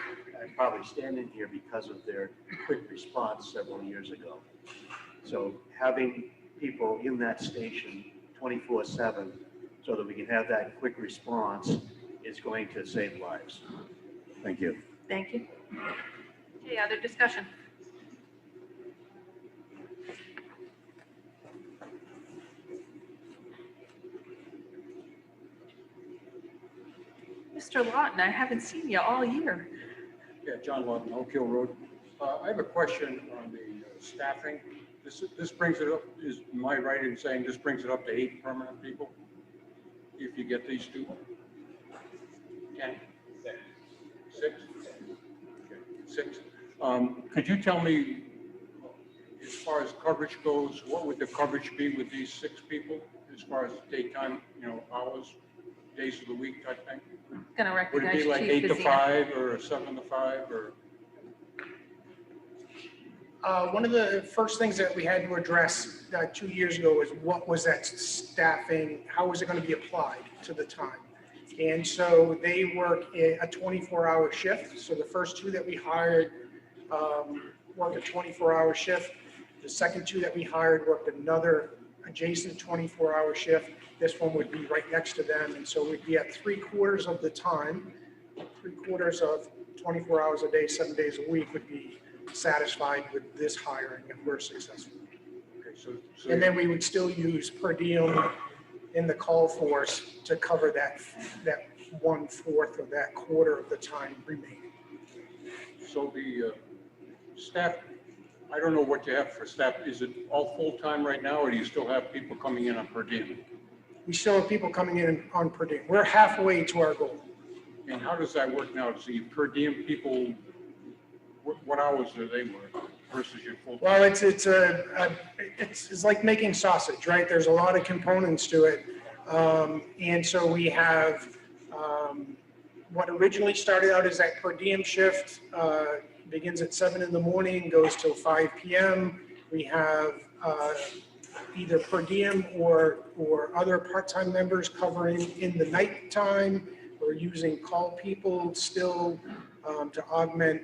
I'm probably standing here because of their quick response several years ago. So having people in that station 24/7 so that we can have that quick response is going to save lives. Thank you. Thank you. Any other discussion? Mr. Lawton, I haven't seen you all year. Yeah, John Lawton, Oak Hill Road. I have a question on the staffing. This brings it up, am I right in saying this brings it up to 8 permanent people? If you get these two? 10? 6? Okay, 6. Could you tell me, as far as coverage goes, what would the coverage be with these 6 people? As far as daytime, hours, days of the week type thing? Gonna Would it recognize be like Chief 8 to Bazina. 5 or 7 to 5 or? One of the first things that we had to address 2 years ago was what was that staffing, how was it going to be applied to the time? And so they work a 24-hour shift. So the first 2 that we hired worked a 24-hour shift. The second 2 that we hired worked another adjacent 24-hour shift. This one would be right next to them. And so we'd be at 3/4 of the time, 3/4 of 24 hours a day, 7 days a week would be satisfied with this hiring if we're successful. Okay, so And then we would still use per diem in the call force to cover that 1/4 of that quarter of the time remaining. So the staff, I don't know what you have for staff. Is it all full-time right now, or do you still have people coming in on per diem? We still have people coming in on per diem. We're halfway to our goal. And how does that work now? So you per diem people, what hours do they work versus your full-time? Well, it's like making sausage, right? There's a lot of components to it. And so we have what originally started out as that per diem shift, begins at 7 in the morning, goes till 5 p.m. We have either per diem or other part-time members covering in the nighttime. We're using call people still to augment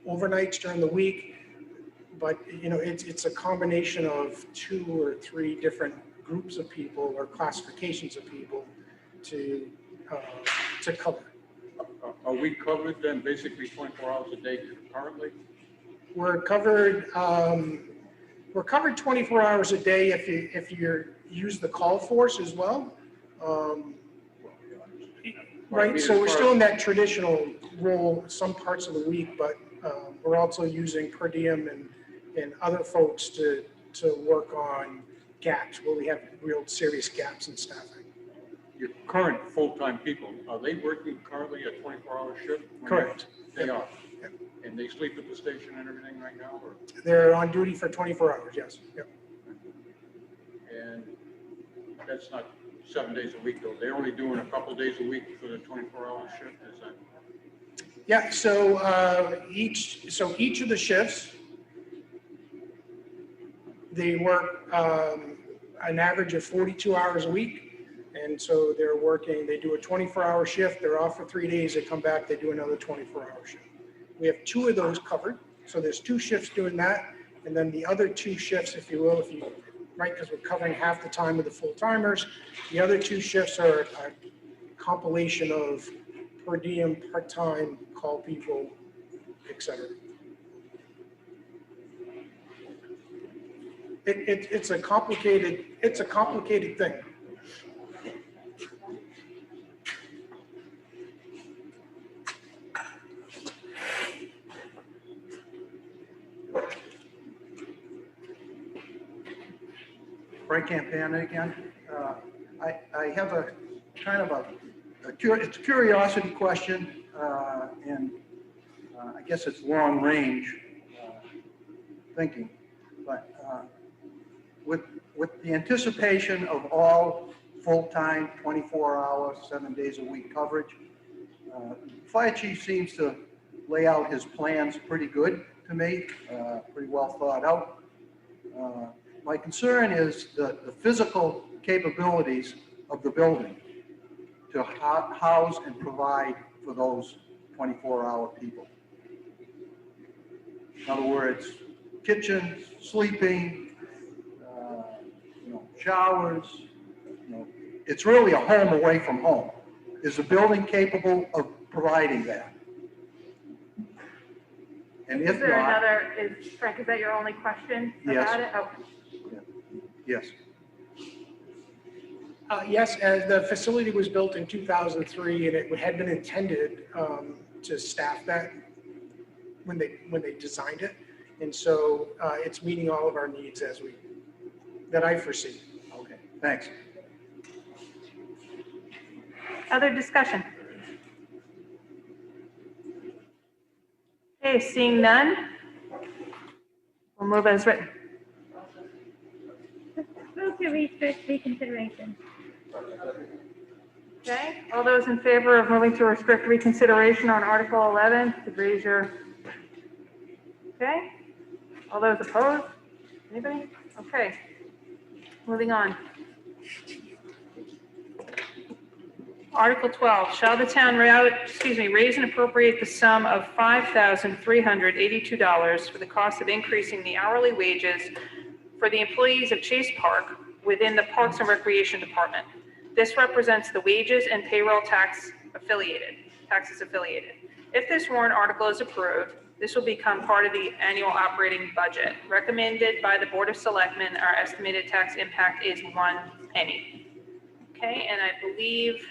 overnights during the week. But, it's a combination of 2 or 3 different groups of people or classifications of people to cover. Are we covered then basically 24 hours a day currently? We're covered 24 hours a day if you use the call force as well. Right, so we're still in that traditional role some parts of the week, but we're also using per diem and other folks to work on gaps where we have real serious gaps in staffing. Your current full-time people, are they working currently a 24-hour shift? Correct. They are. And they sleep at the station and everything right now, or? They're on duty for 24 hours, yes. Yep. And that's not 7 days a week though. They're only doing a couple days a week for the 24-hour shift, is that? Yeah, so each of the shifts, they work an average of 42 hours a week. And so they do a 24-hour shift, they're off for 3 days, they come back, they do another 24-hour shift. We have 2 of those covered. So there's 2 shifts doing that. And then the other 2 shifts, if you will, right, because we're covering half the time of the full-timers. The other 2 shifts are a compilation of per diem, part-time, call people, et cetera. It's a complicated thing. Frank Campana again. I have a kind of it's a curiosity question, and I guess it's long range thinking. But with the anticipation of all full-time, 24-hour, 7 days a week coverage. Fire chief seems to lay out his plans pretty good to me, pretty well thought out. My concern is the physical capabilities of the building to house and provide for those 24-hour people. In other words, kitchens, sleeping, showers, it's really a home away from home. Is the building capable of providing that? And if Is there not, another, Frank, is that your only question Yes. about it? Oh, yes. Yes, as the facility was built in 2003, and it had been intended to staff that when they designed it. And so it's meeting all of our needs that I foresee. Okay, thanks. other discussion? Okay, seeing none, we'll move as written. Move to restrict reconsideration. Okay, all those in favor of moving to restrict reconsideration on Article 11, could raise your, okay? All those opposed? Anybody? Okay, moving on. Article 12, shall the town raise and appropriate the sum of $5,382 for the cost of increasing the hourly wages for the employees of Chase Park within the Parks and Recreation Department. This represents the wages and payroll taxes affiliated. If this warrant article is approved, this will become part of the annual operating budget. Recommended by the Board of Selectmen, our estimated tax impact is 1 penny. Okay, and I believe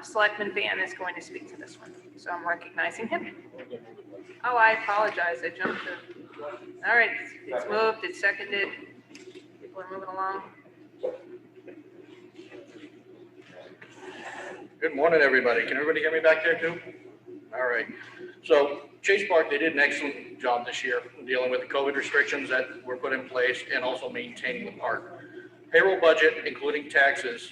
Selectman Van is going to speak to this one, so I'm recognizing him. Oh, I apologize, I jumped to. All right, it's moved, it's seconded. People are moving along. Good morning, everybody. Can everybody hear me back there too? All right. So Chase Park, they did an excellent job this year dealing with the COVID restrictions that were put in place and also maintaining the park. Payroll budget, including taxes,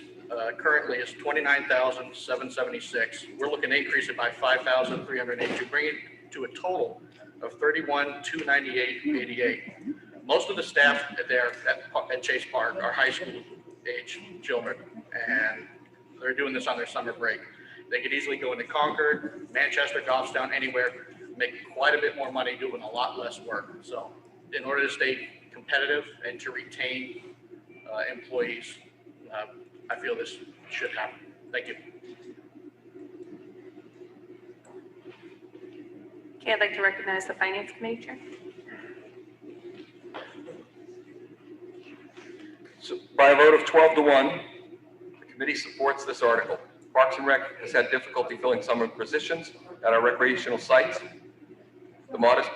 currently is $29,776. We're looking to increase it by $5,382, bring it to a total of $31,298.88. Most of the staff there at Chase Park are high school age children, and they're doing this on their summer break. They could easily go into Concord, Manchester, Goffstown, anywhere, make quite a bit more money doing a lot less work. So in order to stay competitive and to retain employees, I feel this should happen. Thank you. Okay, I'd like to recognize the Finance Committee Chair. So by a vote of 12 to 1, the committee supports this article. Parks and Rec has had difficulty filling summer positions at our recreational sites. The modest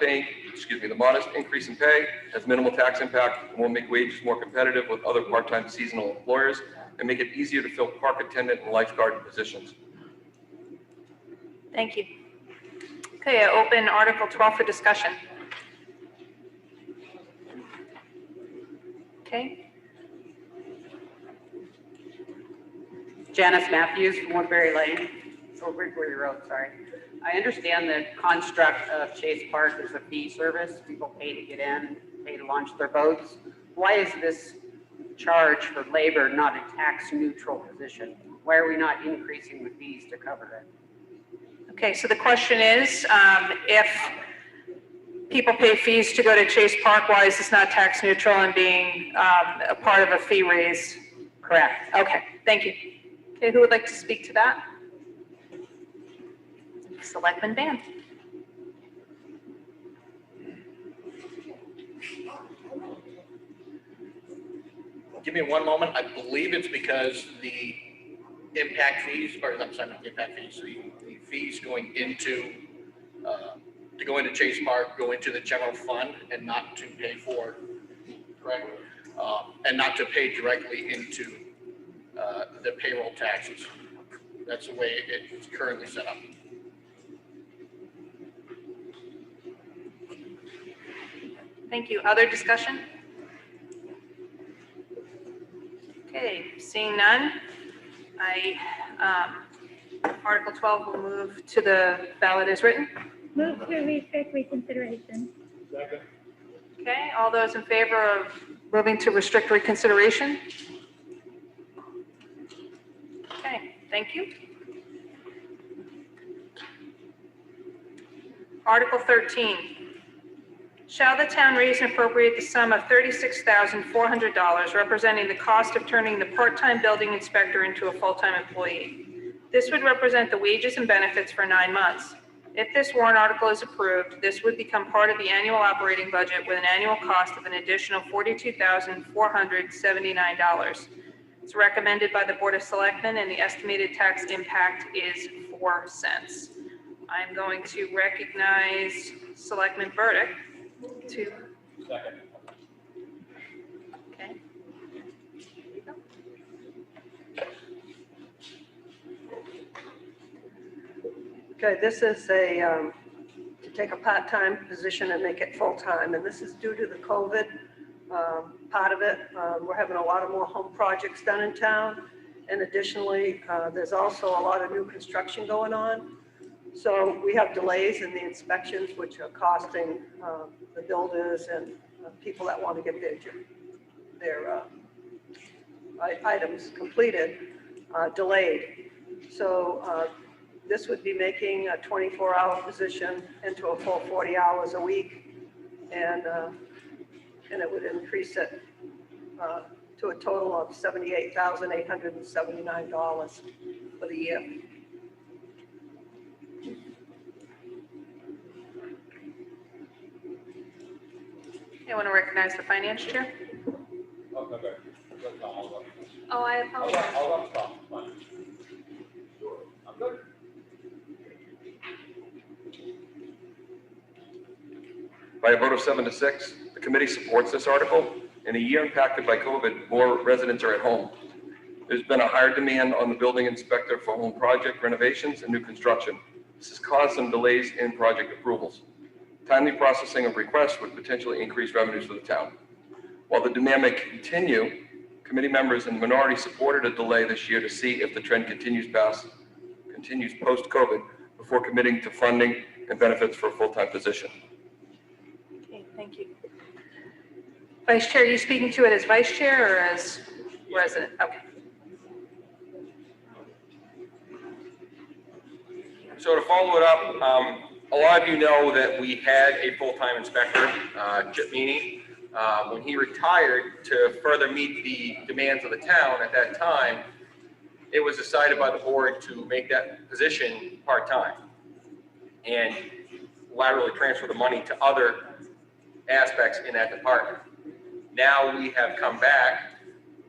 increase in pay has minimal tax impact and will make wages more competitive with other part-time seasonal employers and make it easier to fill park attendant and lifeguard positions. Thank you. Okay, I open Article 12 for discussion. Okay, Janice Matthews from Woodbury Lane, Woodbury Road, sorry. I understand the construct of Chase Park is a fee service. People pay to get in, pay to launch their boats. Why is this charge for labor not a tax neutral position? Why are we not increasing the fees to cover it? okay, so the question is, if people pay fees to go to Chase Park, why is this not tax neutral and being a part of a fee raise? Correct. Okay, thank you. Okay, who would like to speak to that? Selectman Van. Give me one moment. I believe it's because the impact fees, or I'm sorry, not the impact fees, the fees going into, to go into Chase Park, go into the general fund and not to pay for, correct? And not to pay directly into the payroll taxes. That's the way it's currently set up. Thank you. Other discussion? Okay, Okay, seeing none, Article 12 will move to the ballot as written. Move to restrict reconsideration. Okay, all those in favor of moving to restrict reconsideration? Okay, thank you. Article 13. Shall the town raise and appropriate the sum of $36,400 representing the cost of turning the part-time building inspector into a full-time employee? This would represent the wages and benefits for 9 months. If this warrant article is approved, this would become part of the annual operating budget with an annual cost of an additional $42,479. It's recommended by the Board of Selectmen, and the estimated tax impact is 4 cents. I'm going to recognize Selectman Burdick to. Second. Okay. Okay, this is to take a part-time position and make it full-time, and this is due to the COVID part of it. We're having a lot of more home projects done in town, and additionally, there's also a lot of new construction going on. So we have delays in the inspections, which are costing the builders and people that want to get their items completed delayed. So this would be making a 24-hour position into a full 40 hours a week, and it would increase it to a total of $78,879 for the year. I want to recognize the finance chair. Okay. Oh, I apologize. I'm good. By a vote of 7 to 6, the committee supports this article. In a year impacted by COVID, more residents are at home. There's been a higher demand on the building inspector for home project renovations and new construction. This has caused some delays in project approvals. Timely processing of requests would potentially increase revenues for the town. While the demand may continue, committee members in the minority supported a delay this year to see if the trend continues post-COVID before committing to funding and benefits for a full-time position. Okay, thank you. Vice Chair, are you speaking to it as Vice Chair or as resident? Okay. So to follow it up, a lot of you know that we had a full-time inspector, Chip Meany. When he retired, to further meet the demands of the town at that time, it was decided by the board to make that position part-time and laterally transfer the money to other aspects in that department. Now we have come back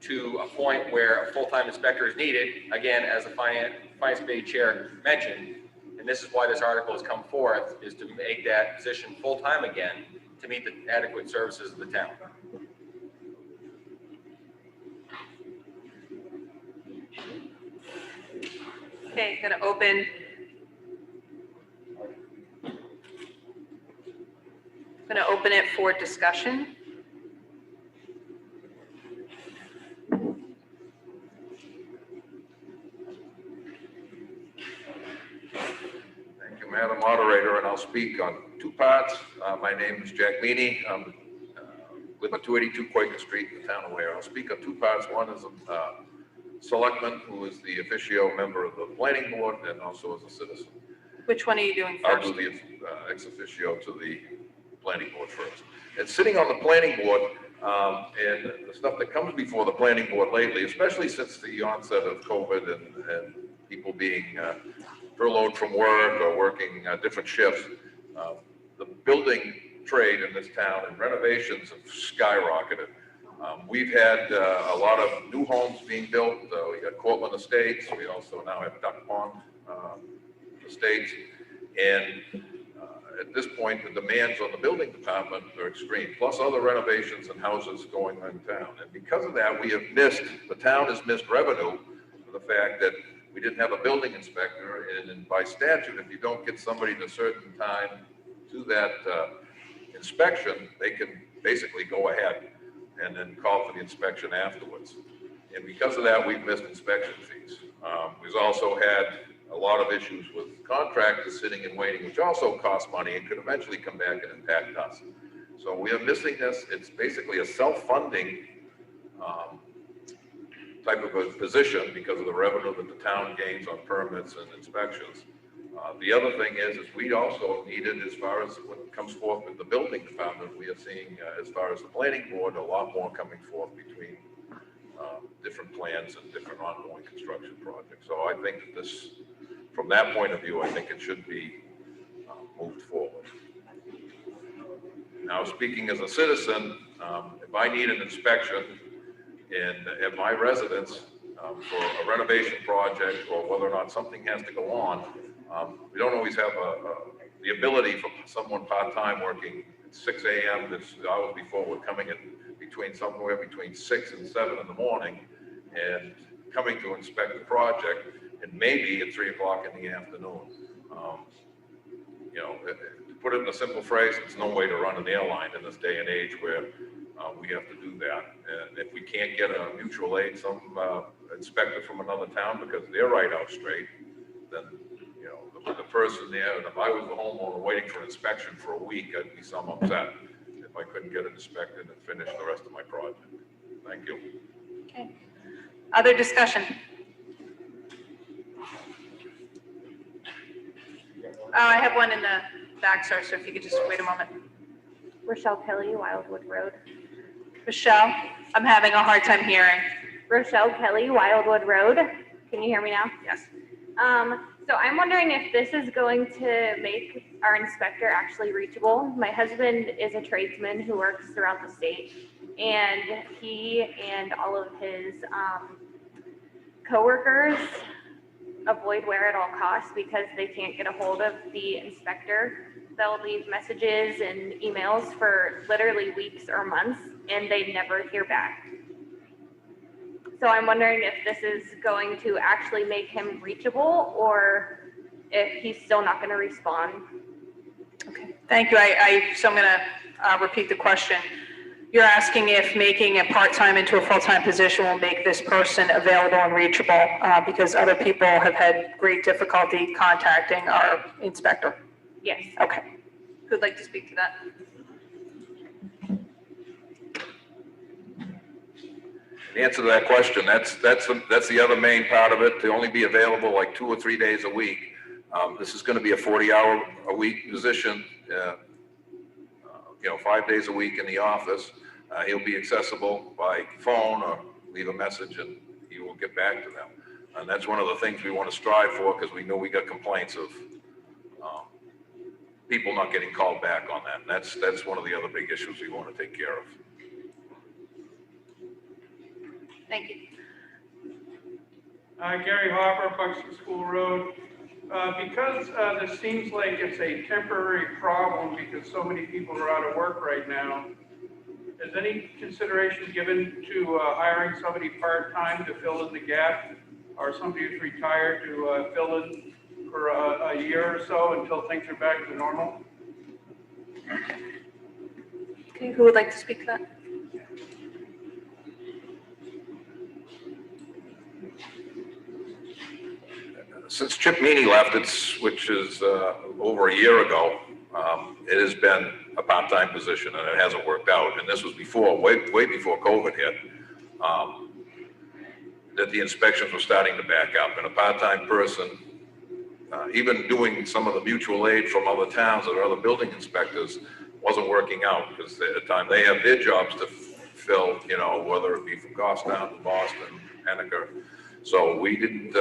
to a point where a full-time inspector is needed, again, as the Finance Committee Chair mentioned, and this is why this article has come forth, is to make that position full-time again to meet the adequate services of the town. Okay, going to open it for discussion. Thank you, Madam Moderator, and I'll speak on 2 parts. My name is Jack Meany. I'm live at 282 Quaker Street in the town of Weare. I'll speak on 2 parts. One is a selectman who is the officio member of the planning board and also as a citizen. Which one are you doing I'll first? do the ex officio to the planning board first. And sitting on the planning board, and the stuff that comes before the planning board lately, especially since the onset of COVID and people being furloughed from work or working different shifts, the building trade in this town and renovations have skyrocketed. We've had a lot of new homes being built. We got Cortland Estates. We also now have Duck Pond Estates. And at this point, the demands on the building department are extreme, plus other renovations and houses going on in town. And because of that, the town has missed revenue for the fact that we didn't have a building inspector. And by statute, if you don't get somebody at a certain time to that inspection, they can basically go ahead and then call for the inspection afterwards. And because of that, we've missed inspection fees. We've also had a lot of issues with contractors sitting and waiting, which also costs money and could eventually come back and impact us. So we are missing this. It's basically a self-funding type of a position because of the revenue that the town gains on permits and inspections. The other thing is we also needed, as far as what comes forth with the building department, we are seeing, as far as the planning board, a lot more coming forth between different plans and different ongoing construction projects. So I think that this, from that point of view, I think it should be moved forward. Now, speaking as a citizen, if I need an inspection at my residence for a renovation project or whether or not something has to go on, we don't always have the ability for someone part-time working at 6 a.m. This hours before we're coming in somewhere between 6 and 7 in the morning and coming to inspect the project, and maybe at 3 o'clock in the afternoon. You know, to put it in a simple phrase, it's no way to run an airline in this day and age where we have to do that. And if we can't get a mutual aid, some inspector from another town, because they're right out straight, then, you know, the person there, and if I was the homeowner waiting for an inspection for a week, I'd be some upset if I couldn't get it inspected and finish the rest of my project. Thank you. Okay. Other discussion? I have one in the back, sir, so if you could just wait a moment. Rochelle Kelly, Wildwood Road. Michelle, I'm having a hard time hearing. Rochelle Kelly, Wildwood Road. Can you hear me now? Yes. So I'm wondering if this is going to make our inspector actually reachable. My husband is a tradesman who works throughout the state, and he and all of his coworkers avoid Weare at all costs because they can't get a hold of the inspector. They'll leave messages and emails for literally weeks or months, and they never hear back. So I'm wondering if this is going to actually make him reachable or if he's still not going to respond. Okay, thank you. So I'm going to repeat the question. You're asking if making a part-time into a full-time position will make this person available and reachable because other people have had great difficulty contacting our inspector. Yes. Okay. Who'd like to speak to that? The answer to that question, that's the other main part of it, to only be available like 2 or 3 days a week. This is going to be a 40-hour-a-week position, you know, 5 days a week in the office. He'll be accessible by phone or leave a message and he will get back to them. And that's one of the things we want to strive for because we know we got complaints of people not getting called back on that. And that's one of the other big issues we want to take care of. Thank you. Gary Hopper, Buxton School Road. Because this seems like it's a temporary problem because so many people are out of work right now, is any consideration given to hiring somebody part-time to fill in the gap, or somebody who's retired to fill in for a year or so until things are back to normal? Okay, who would like to speak to that? Since Chip Meany left, which is over a year ago, it has been a part-time position and it hasn't worked out. And this was before, way before COVID hit, that the inspections were starting to back up. And a part-time person, even doing some of the mutual aid from other towns or other building inspectors, wasn't working out because at the time they have their jobs to fill, you know, whether it be from Goffstown to Boston, Henniker. So we didn't,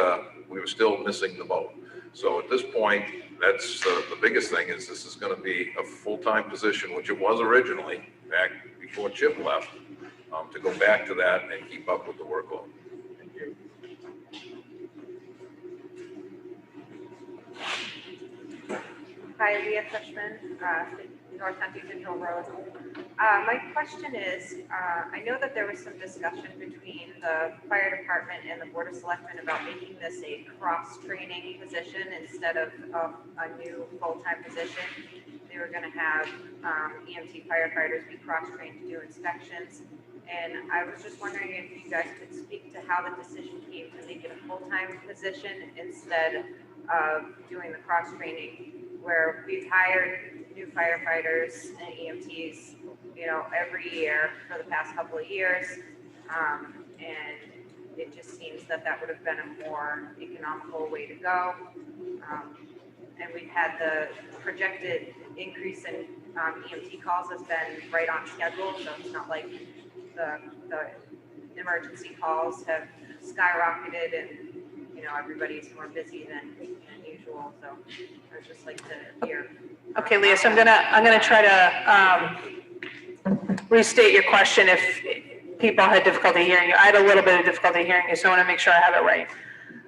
we were still missing the boat. So at this point, that's the biggest thing is this is going to be a full-time position, which it was originally back before Chip left, to go back to that and keep up with the workload. Thank you. Hi, Leah Fishman, North Huntington Hill Road. My question is, I know that there was some discussion between the fire department and the board of selectmen about making this a cross-training position instead of a new full-time position. They were going to have EMT firefighters be cross-trained to do inspections. And I was just wondering if you guys could speak to how the decision came to make it a full-time position instead of doing the cross-training, where we've hired new firefighters and EMTs, you know, every year for the past couple of years. And it just seems that that would have been a more economical way to go. And we've had the projected increase in EMT calls has been right on schedule, so it's not like the emergency calls have skyrocketed and, you know, everybody's more busy than usual, so I would just like to hear. Okay, Leah, so I'm gonna try to restate your question if people had difficulty hearing you. I had a little bit of difficulty hearing you, so I want to make sure I have it right.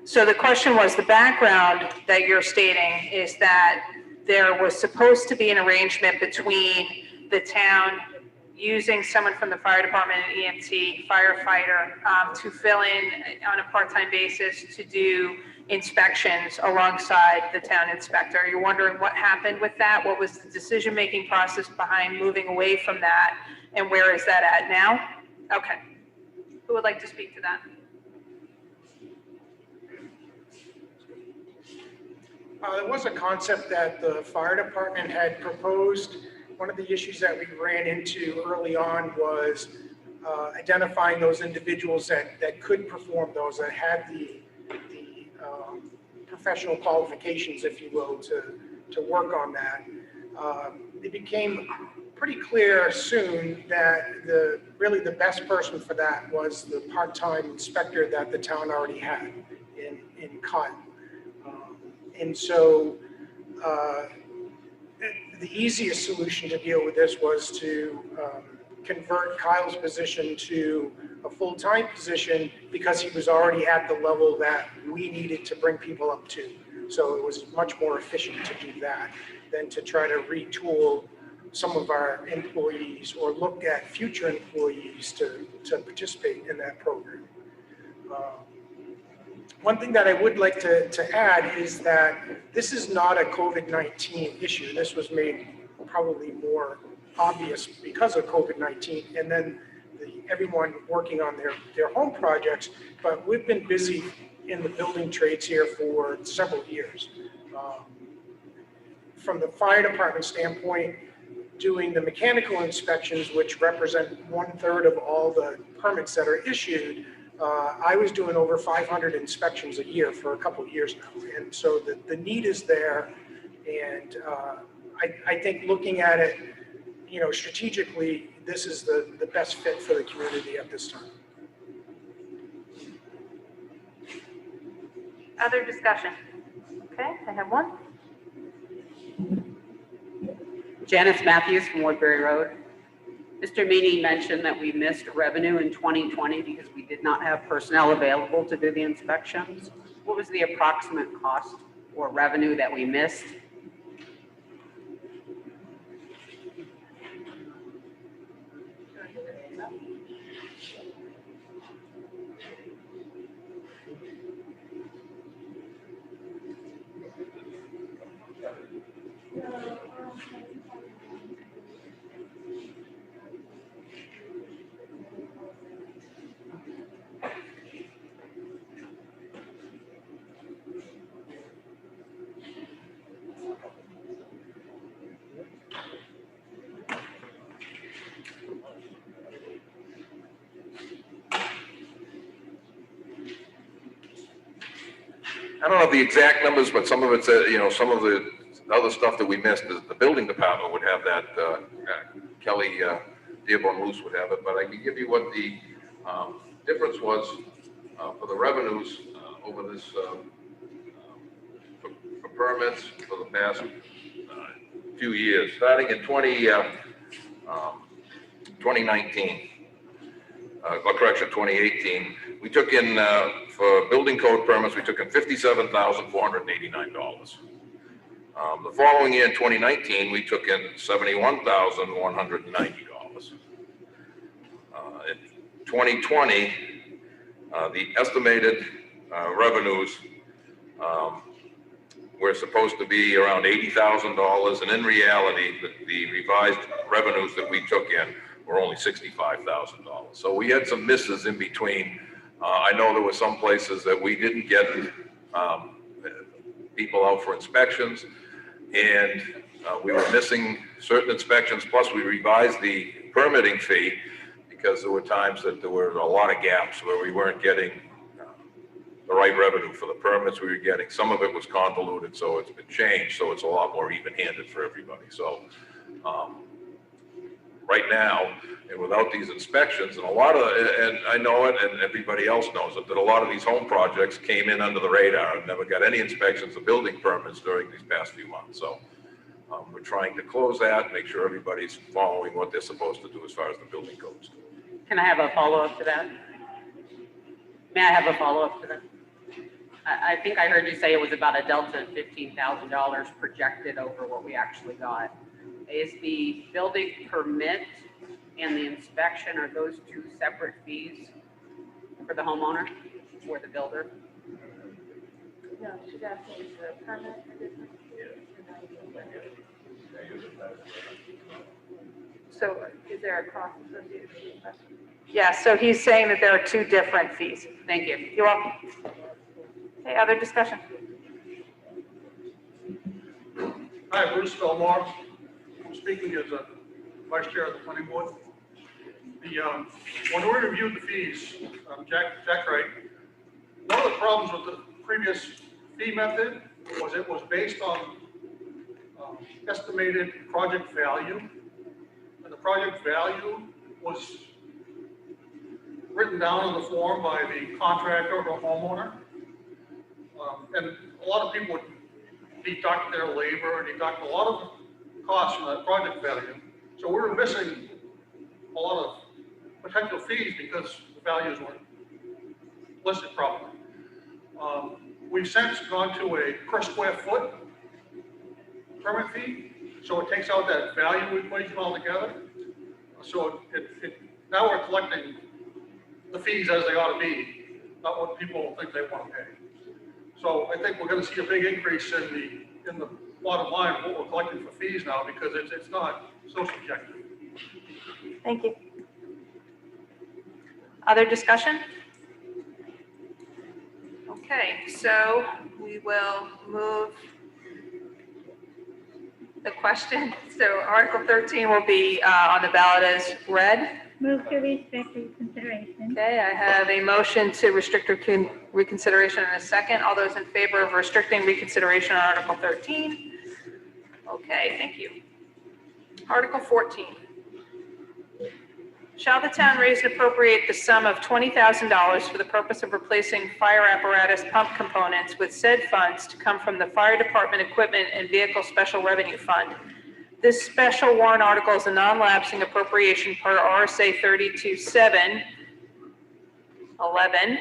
So the question was, the background that you're stating is that there was supposed to be an arrangement between the town using someone from the fire department, an EMT, firefighter, to fill in on a part-time basis to do inspections alongside the town inspector. You're wondering what happened with that? What was the decision-making process behind moving away from that? And where is that at now? Okay. Who would like to speak to that? There was a concept that the fire department had proposed. One of the issues that we ran into early on was identifying those individuals that could perform those, that had the professional qualifications, if you will, to work on that. It became pretty clear soon that really the best person for that was the part-time inspector that the town already had in Cotton. And so the easiest solution to deal with this was to convert Kyle's position to a full-time position, because he was already at the level that we needed to bring people up to. So it was much more efficient to do that than to try to retool some of our employees or look at future employees to participate in that program. One thing that I would like to add is that this is not a COVID-19 issue. This was made probably more obvious because of COVID-19, and then everyone working on their home projects, but we've been busy in the building trades here for several years. From the fire department standpoint, doing the mechanical inspections, which represent 1/3 of all the permits that are issued, I was doing over 500 inspections a year for a couple of years now. And so the need is there. And I think looking at it, you know, strategically, this is the best fit for the community at this time. Other discussion? Okay, I have one. Janice Matthews from Woodbury Road. Mr. Meany mentioned that we missed revenue in 2020 because we did not have personnel available to do the inspections. What was the approximate cost or revenue that we missed? I don't know the exact numbers, but some of it's, you know, some of the other stuff that we missed is the building department would have that, Kelly Dearborn Luce would have it, but I can give you what the difference was for the revenues over this, for permits for the past few years, starting in 2019, or correction, 2018. We took in, for building code permits, we took in $57,489. The following year, in 2019, we took in $71,190. In 2020, the estimated revenues were supposed to be around $80,000, and in reality, the revised revenues that we took in were only $65,000. So we had some misses in between. I know there were some places that we didn't get people out for inspections, and we were missing certain inspections, plus we revised the permitting fee because there were times that there were a lot of gaps where we weren't getting the right revenue for the permits we were getting. Some of it was convoluted, so it's been changed, so it's a lot more even-handed for everybody. So right now, and without these inspections, and and I know it, and everybody else knows it, that a lot of these home projects came in under the radar and never got any inspections or building permits during these past few months. So we're trying to close that, make sure everybody's following what they're supposed to do as far as the building codes. Can I have a follow-up to that? May I have a follow-up to that? I think I heard you say it was about a delta of $15,000 projected over what we actually got. Is the building permit and the inspection, are those two separate fees for the homeowner or the builder? No, she's asking the permit. So, Is there a cost associated with that? yeah, so he's saying that there are two different fees. Thank you. You're welcome. Okay, other discussion? Hi, Bruce Belmar. I'm speaking as a vice chair of the planning board. When we reviewed the fees, Jack right, one of the problems with the previous fee method was it was based on estimated project value. And the project value was written down on the form by the contractor or homeowner. And a lot of people would deduct their labor and deduct a lot of costs from that project value. So we were missing a lot of potential fees because the values weren't listed properly. We've since gone to a per square foot permit fee, so it takes out that value equation altogether. So now we're collecting the fees as they ought to be, not what people think they want to pay. So I think we're going to see a big increase in the bottom line of what we're collecting for fees now, because it's not so subjective. Thank you. Other discussion? Okay, so we will move the question. So Article 13 will be on the ballot as read. Move to restrict reconsideration. Okay, I have a motion to restrict reconsideration in a second. All those in favor of restricting reconsideration on Article 13? Okay, thank you. Article 14. Shall the town raise and appropriate the sum of $20,000 for the purpose of replacing fire apparatus pump components with said funds to come from the Fire Department Equipment and Vehicle Special Revenue Fund? This special warrant article is a non-lapsing appropriation per RSA 32(7)(11)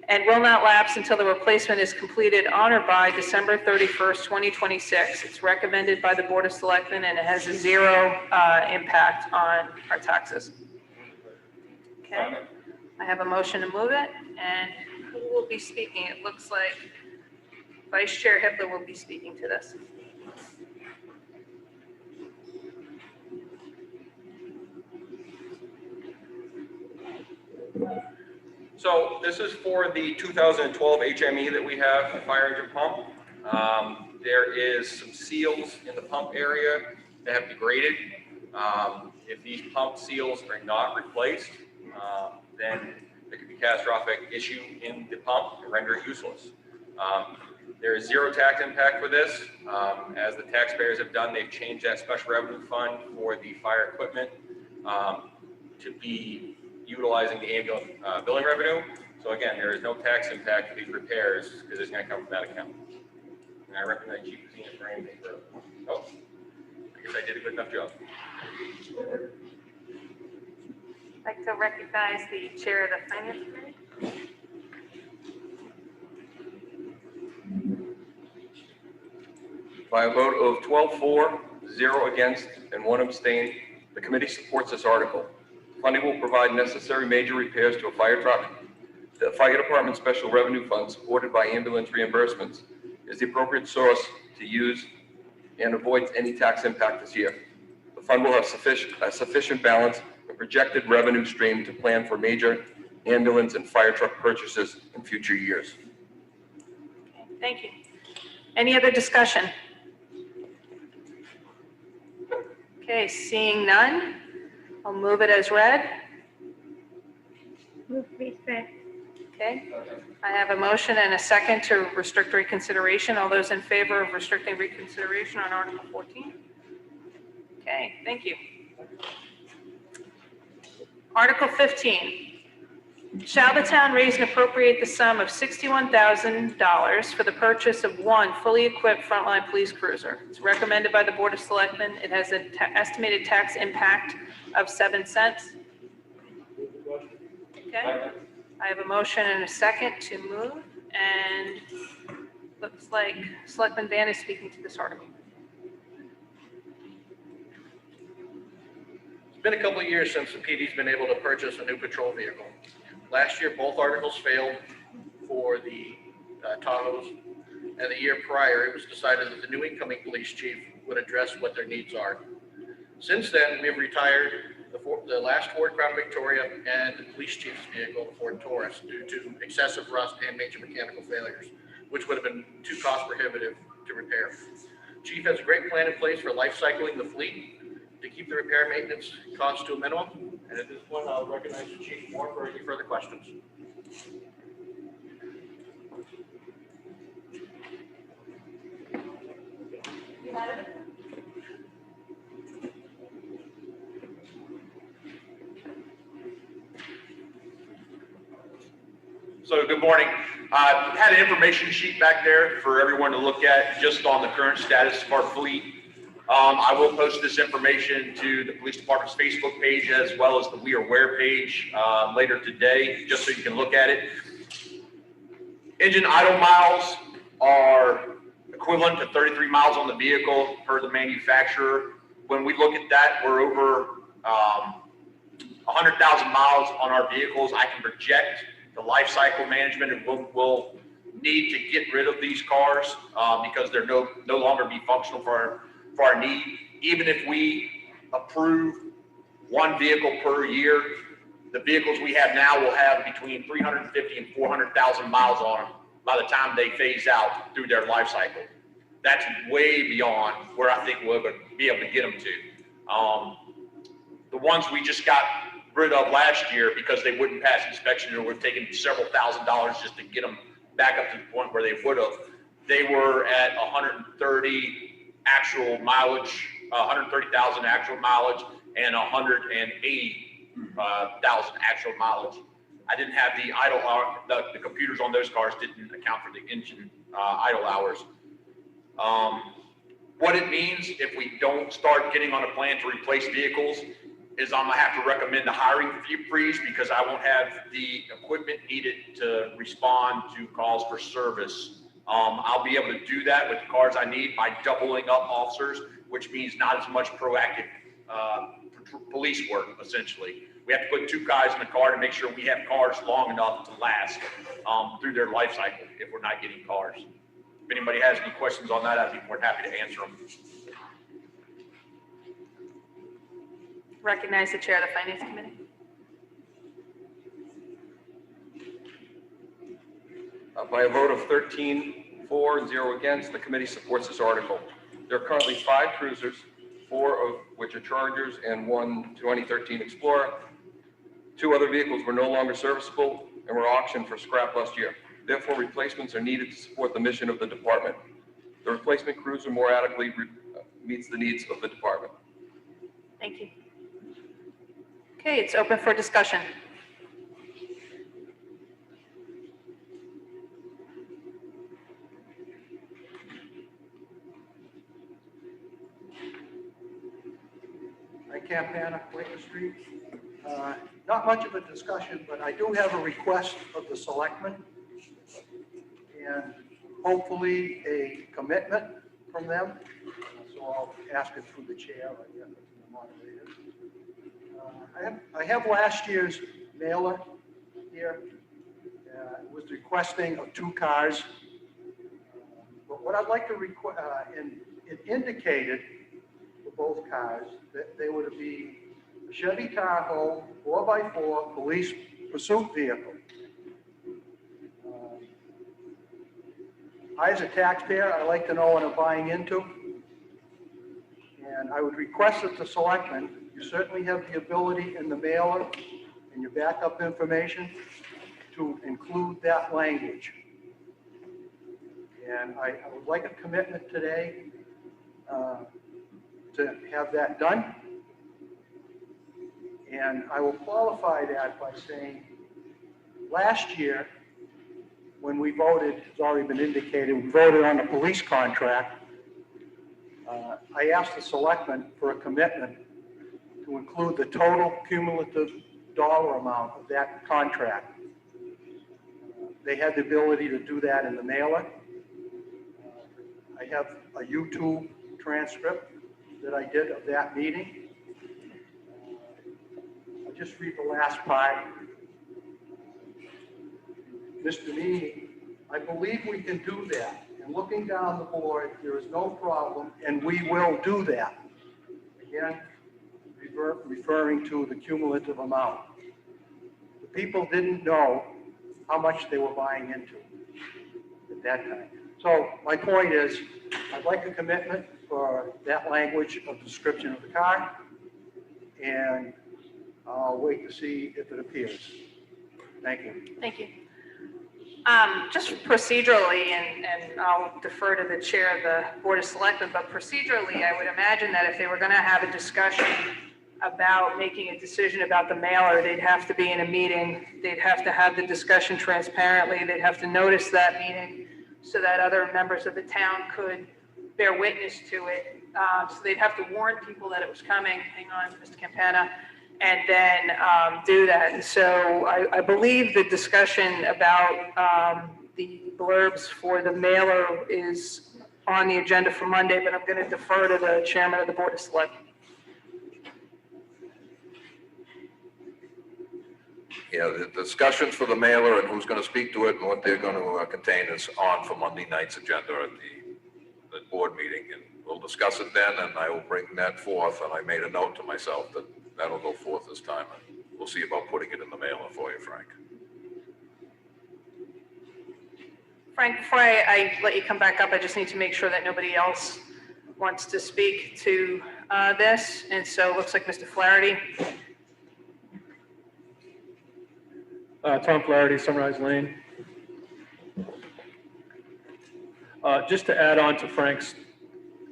and will not lapse until the replacement is completed on or by December 31st, 2026. It's recommended by the Board of Selectmen and it has a zero impact on our taxes. Okay, I have a motion to move it, and who will be speaking? It looks like Vice Chair Hippler will be speaking to this. So this is for the 2012 HME that we have, the fire engine pump. There is some seals in the pump area that have degraded. If these pump seals are not replaced, then there could be a catastrophic issue in the pump and render it useless. There is zero tax impact for this. As the taxpayers have done, they've changed that special revenue fund for the fire equipment to be utilizing the ambulance billing revenue. So again, there is no tax impact for these repairs because it's going to come from that account. And I recognize Chief Casino for anything for, oh, I guess I did a good enough job. I'd like to recognize the Chair of the Finance Committee. By a vote of 12-4, 0 against, and 1 abstain, the committee supports this article. Funding will provide necessary major repairs to a fire truck. The fire department special revenue fund, supported by ambulance reimbursements, is the appropriate source to use and avoids any tax impact this year. The fund will have a sufficient balance a projected revenue stream to plan for major ambulance and fire truck purchases in future years. Thank you. Any other discussion? Okay, seeing none, I'll move it as read. Move respect. Okay, I have a motion and a second to restrict reconsideration. All those in favor of restricting reconsideration on Article 14? Okay, thank you. Article 15. Shall the town raise and appropriate the sum of $61,000 for the purchase of one fully equipped frontline police cruiser? It's recommended by the Board of Selectmen. It has an estimated tax impact of 7 cents. Okay, I have a motion and a second to move, and looks like Selectman Van is speaking to this article. It's been a couple of years since the PD's been able to purchase a new patrol vehicle. Last year, both articles failed for the Tahoes, and the year prior, it was decided that the new incoming police chief would address what their needs are. Since then, we have retired the last Ford Crown Victoria and the police chief's vehicle, the Ford Taurus, due to excessive rust and major mechanical failures, which would have been too cost prohibitive to repair. Chief has a great plan in place for life cycling the fleet to keep the repair maintenance costs to a minimum. And at this point, I'll recognize the Chief Moore for any further questions. So good morning. Had an information sheet back there for everyone to look at just on the current status of our fleet. I will post this information to the police department's Facebook page as well as the Weare page later today, just so you can look at it. Engine idle miles are equivalent to 33 miles on the vehicle per the manufacturer. When we look at that, we're over 100,000 miles on our vehicles. I can project the life cycle management, and we'll need to get rid of these cars because they're no longer be functional for our need. Even if we approve one vehicle per year, the vehicles we have now will have between 350 and 400,000 miles on them by the time they phase out through their life cycle. That's way beyond where I think we'll be able to get them to. The ones we just got rid of last year because they wouldn't pass inspection, or we've taken several $1,000s just to get them back up to the point where they would have. They were at 130 actual mileage, 130,000 actual mileage, and 180,000 actual mileage. I didn't have the idle hour, the computers on those cars didn't account for the engine idle hours. What it means if we don't start getting on a plan to replace vehicles is I'm gonna have to recommend a hiring freeze because I won't have the equipment needed to respond to calls for service. I'll be able to do that with the cars I need by doubling up officers, which means not as much proactive police work, essentially. We have to put 2 guys in the car to make sure we have cars long enough to last through their life cycle if we're not getting cars. If anybody has any questions on that, I'd be more than happy to answer them. Recognize the chair of the Finance Committee. By a vote of 13 for and 0 against, the committee supports this article. There are currently 5 cruisers, 4 of which are Chargers and 1 2013 Explorer. 2 other vehicles were no longer serviceable and were auctioned for scrap last year. Therefore, replacements are needed to support the mission of the department. The replacement cruiser more adequately meets the needs of the department. Thank you. Okay, it's open for discussion. Hi, Campana, Quaker Street. Not much of a discussion, but I do have a request of the selectmen and hopefully a commitment from them. So I'll ask it through the chair, I guess, the moderator. I have last year's mailer here. It was requesting of 2 cars. But what I'd like to request, and it indicated for both cars that they were to be a Chevy Tahoe 4x4 police pursuit vehicle. I, as a taxpayer, I like to know what I'm buying into. And I would request that the selectmen, you certainly have the ability in the mailer and your backup information to include that language. And I would like a commitment today to have that done. And I will qualify that by saying, last year, when we voted, it's already been indicated, we voted on the police contract. I asked the selectmen for a commitment to include the total cumulative dollar amount of that contract. They had the ability to do that in the mailer. I have a YouTube transcript that I did of that meeting. I'll just read the last part. Mr. Meany, I believe we can do that. And looking down the board, there is no problem, and we will do that. Again, referring to the cumulative amount. The people didn't know how much they were buying into at that time. So my point is, I'd like a commitment for that language of description of the car, and I'll wait to see if it appears. Thank you. Thank you. Just procedurally, and I'll defer to the chair of the Board of Selectmen, but procedurally, I would imagine that if they were going to have a discussion about making a decision about the mailer, they'd have to be in a meeting, they'd have to have the discussion transparently, they'd have to notice that meeting so that other members of the town could bear witness to it. So they'd have to warn people that it was coming. Hang on, Mr. Campana. And then do that. And so I believe the discussion about the blurbs for the mailer is on the agenda for Monday, but I'm going to defer to the chairman of the Board of Selectmen. Yeah, the discussions for the mailer and who's going to speak to it and what they're going to contain is on for Monday night's agenda at the board meeting. And we'll discuss it then, and I will bring that forth. And I made a note to myself that that'll go forth this time. And we'll see about putting it in the mailer for you, Frank. Frank, before I let you come back up, I just need to make sure that nobody else wants to speak to this. And so it looks like Mr. Flaherty. Tom Flaherty, Sunrise Lane. Just to add on to Frank's,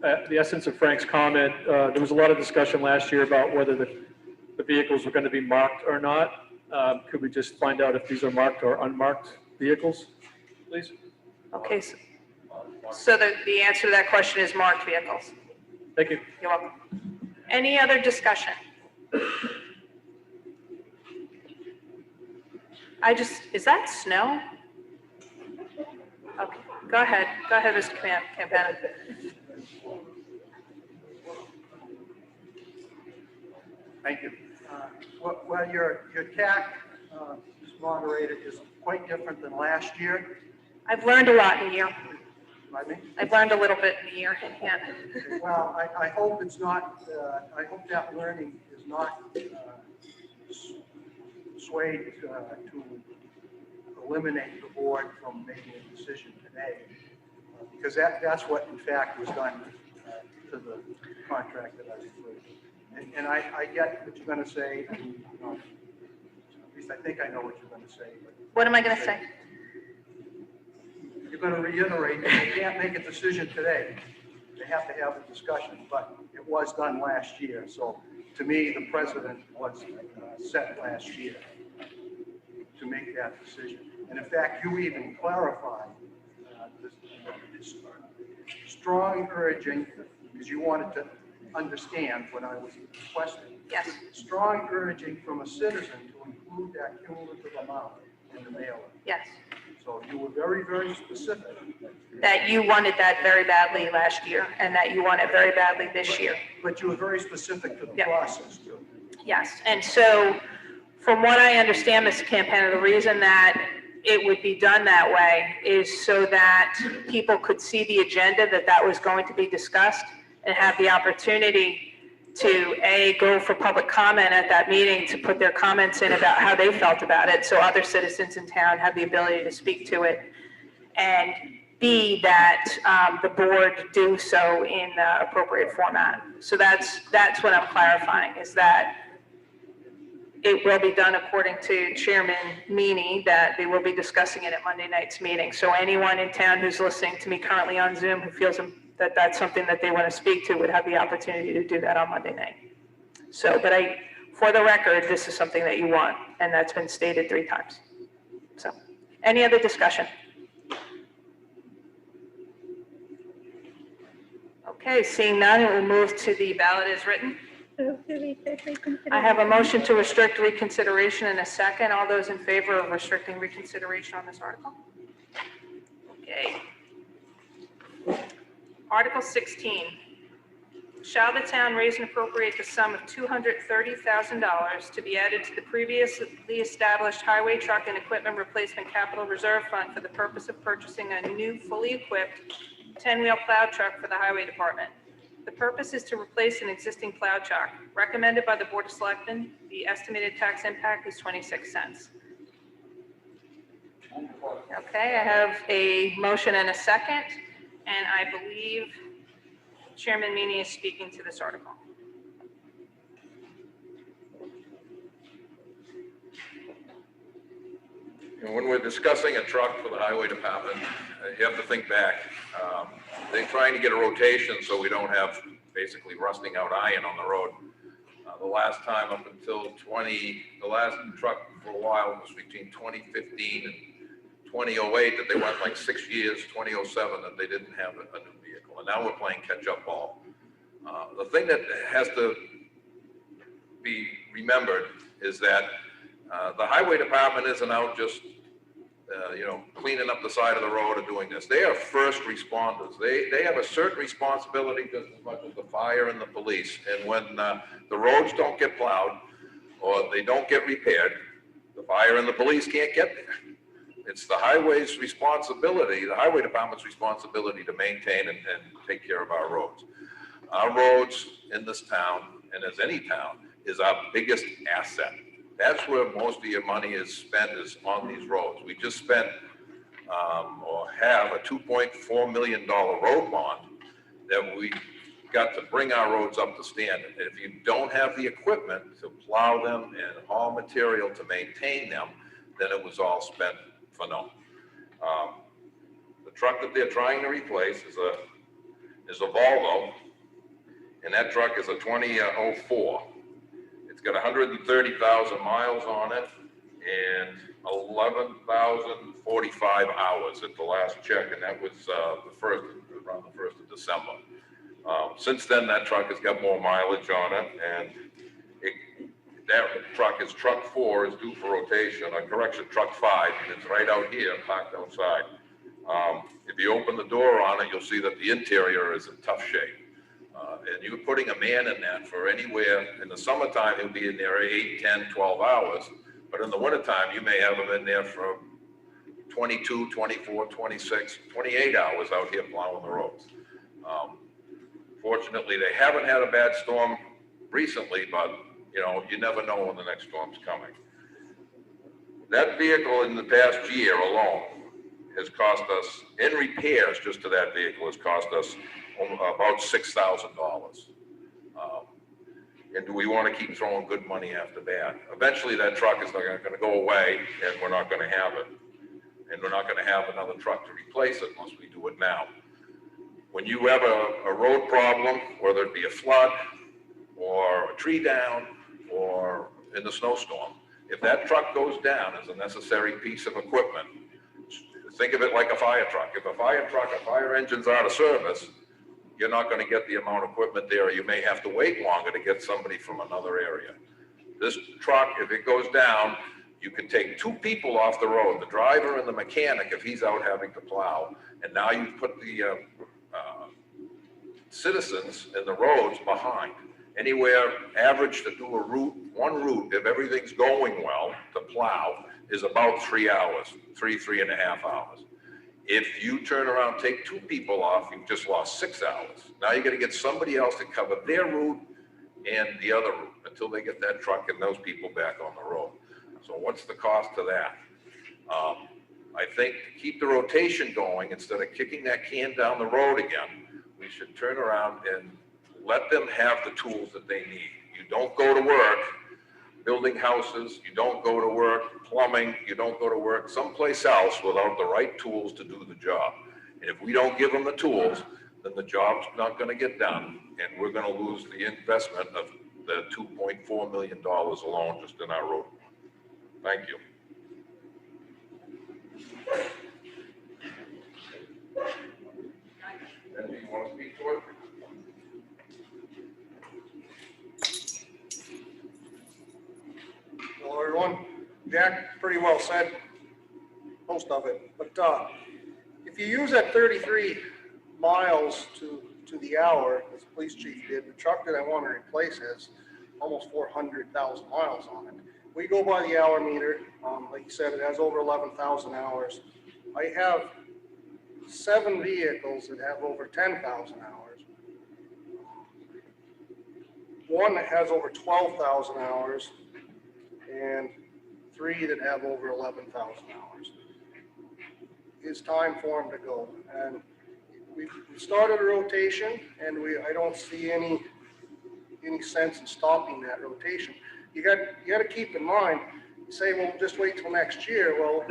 the essence of Frank's comment, there was a lot of discussion last year about whether the vehicles were going to be marked or not. Could we just find out if these are marked or unmarked vehicles, please? Okay, so the answer to that question is marked vehicles. Thank you. You're welcome. Any other discussion? Is that snow? Okay, go ahead, Mr. Campana. Thank you. Well, your TAC, Ms. Moderator, is quite different than last year. I've learned a lot in a year. Pardon me? I've learned a little bit in a year, yeah. Well, I hope it's not, I hope that learning is not swayed to eliminate the board from making a decision today, because that's what in fact was done to the contract that I referred to. And I get what you're going to say, and, at least I think I know what you're going to say. But what am I going to say? You're going to reiterate that they can't make a decision today. They have to have a discussion, but it was done last year. So to me, the precedent was set last year to make that decision. And in fact, you even clarified this strong urging, because you wanted to understand what I was requesting. Yes. Strong urging from a citizen to include that cumulative amount in the mailer. Yes. So you were very, very specific. That you wanted that very badly last year, and that you want it very badly this year. But you were very specific to the process too. Yes, and so from what I understand, Mr. Campana, the reason that it would be done that way is so that people could see the agenda, that was going to be discussed, and have the opportunity to go for public comment at that meeting, to put their comments in about how they felt about it, so other citizens in town have the ability to speak to it. And B, that the board do so in the appropriate format. So that's what I'm clarifying, is that it will be done according to Chairman Meany, that they will be discussing it at Monday night's meeting. So anyone in town who's listening to me currently on Zoom who feels that that's something that they want to speak to would have the opportunity to do that on Monday night. So, but for the record, this is something that you want, and that's been stated 3 times. So, any other discussion? Okay, seeing none, we'll move to the ballot as written. I have a motion to restrict reconsideration in a second. All those in favor of restricting reconsideration on this article? Okay. Article 16. Shall the town raise and appropriate the sum of $230,000 to be added to the previously established highway truck and equipment replacement capital reserve fund for the purpose of purchasing a new fully equipped 10-wheel plow truck for the highway department? The purpose is to replace an existing plow truck. Recommended by the Board of Selectmen, the estimated tax impact is 26 cents. Okay, I have a motion and a second, and I believe Chairman Meany is speaking to this article. When we're discussing a truck for the highway department, you have to think back. They're trying to get a rotation so we don't have basically rusting out iron on the road. The last time up until the last truck for a while was between 2015 and 2008 that they went like 6 years, 2007 that they didn't have a new vehicle. And now we're playing catch-up ball. The thing that has to be remembered is that the highway department isn't out just cleaning up the side of the road or doing this. They are first responders. They have a certain responsibility just as much as the fire and the police. And when the roads don't get plowed or they don't get repaired, the fire and the police can't get there. It's the highway's responsibility, the highway department's responsibility to maintain and take care of our roads. Our roads in this town, and as any town, is our biggest asset. That's where most of your money is spent, is on these roads. We just spent, or have a $2.4 million road bond that we got to bring our roads up to standard. And if you don't have the equipment to plow them and haul material to maintain them, then it was all spent for naught. The truck that they're trying to replace is a Volvo, and that truck is a 2004. It's got 130,000 miles on it and 11,045 hours at the last check, and that was around the 1st of December. Since then, that truck has got more mileage on it, and that truck is truck 4 is due for rotation, truck 5, and it's right out here parked outside. If you open the door on it, you'll see that the interior is in tough shape. And you're putting a man in that for anywhere, in the summertime, he'll be in there 8, 10, 12 hours. But in the wintertime, you may have him in there for 22, 24, 26, 28 hours out here plowing the roads. Fortunately, they haven't had a bad storm recently, but you never know when the next storm's coming. That vehicle in the past year alone has cost us, in repairs just to that vehicle, has cost us about $6,000. And do we want to keep throwing good money after bad? Eventually that truck is going to go away and we're not going to have it. And we're not going to have another truck to replace it unless we do it now. When you have a road problem, whether it be a flood or a tree down or in the snowstorm, if that truck goes down as a necessary piece of equipment, think of it like a fire truck. If a fire engine's out of service, you're not going to get the amount of equipment there, or you may have to wait longer to get somebody from another area. This truck, if it goes down, you can take 2 people off the road, the driver and the mechanic, if he's out having to plow, and now you've put the citizens in the roads behind. Anywhere average to do one route, if everything's going well, to plow, is about 3 hours, 3.5 hours. If you turn around, take 2 people off, you've just lost 6 hours. Now you got to get somebody else to cover their route and the other route until they get that truck and those people back on the road. So what's the cost to that? I think to keep the rotation going, instead of kicking that can down the road again, we should turn around and let them have the tools that they need. You don't go to work building houses, you don't go to work plumbing, you don't go to work someplace else without the right tools to do the job. And if we don't give them the tools, then the job's not gonna get done, and we're gonna lose the investment of the $2.4 million alone just in our road. Thank you. Then you want to speak to it? Hello, everyone. Jack pretty well said most of it, but if you use that 33 miles to the hour, as the police chief did, the truck that I want to replace has almost 400,000 miles on it. We go by the hour meter. Like you said, it has over 11,000 hours. I have 7 vehicles that have over 10,000 hours. One that has over 12,000 hours, and 3 that have over 11,000 hours. It's time for them to go. And we started a rotation, and I don't see any sense in stopping that rotation. You got to keep in mind, you say, well, just wait till next year. Well,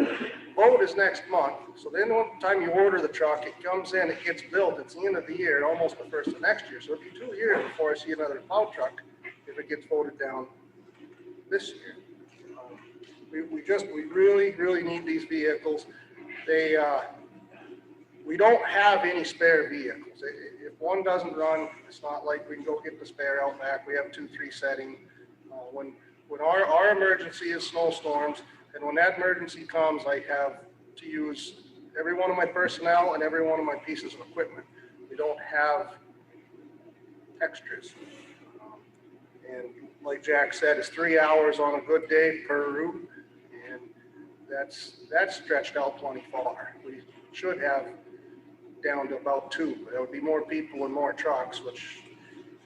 vote is next month. So then one time you order the truck, it comes in, it gets built, it's the end of the year, almost the first of next year. So it'll be 2 years before I see another plow truck if it gets voted down this year. We really need these vehicles. We don't have any spare vehicles. If one doesn't run, it's not like we can go get the spare out back. We have 2-3 setting. When our emergency is snowstorms, and when that emergency comes, I have to use every one of my personnel and every one of my pieces of equipment. We don't have extras. And like Jack said, it's 3 hours on a good day per route, and that's stretched out plenty far. We should have down to about 2, but there would be more people and more trucks, which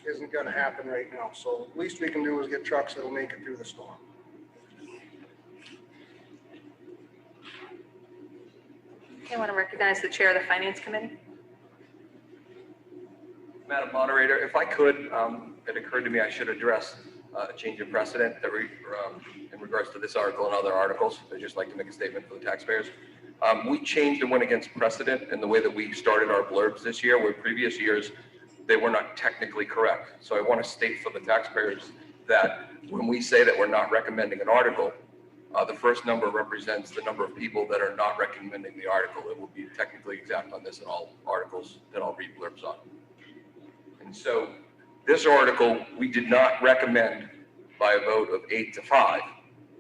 isn't going to happen right now. So the least we can do is get trucks that'll make it through the storm. Okay, I want to recognize the chair of the Finance Committee. Madam Moderator, if I could, it occurred to me I should address a change of precedent that in regards to this article and other articles. I'd just like to make a statement for the taxpayers. We changed and went against precedent in the way that we started our blurbs this year, where previous years they were not technically correct. So I want to state for the taxpayers that when we say that we're not recommending an article, the first number represents the number of people that are not recommending the article. It will be technically exact on this in all articles that I'll read blurbs on. And so this article, we did not recommend by a vote of 8 to 5.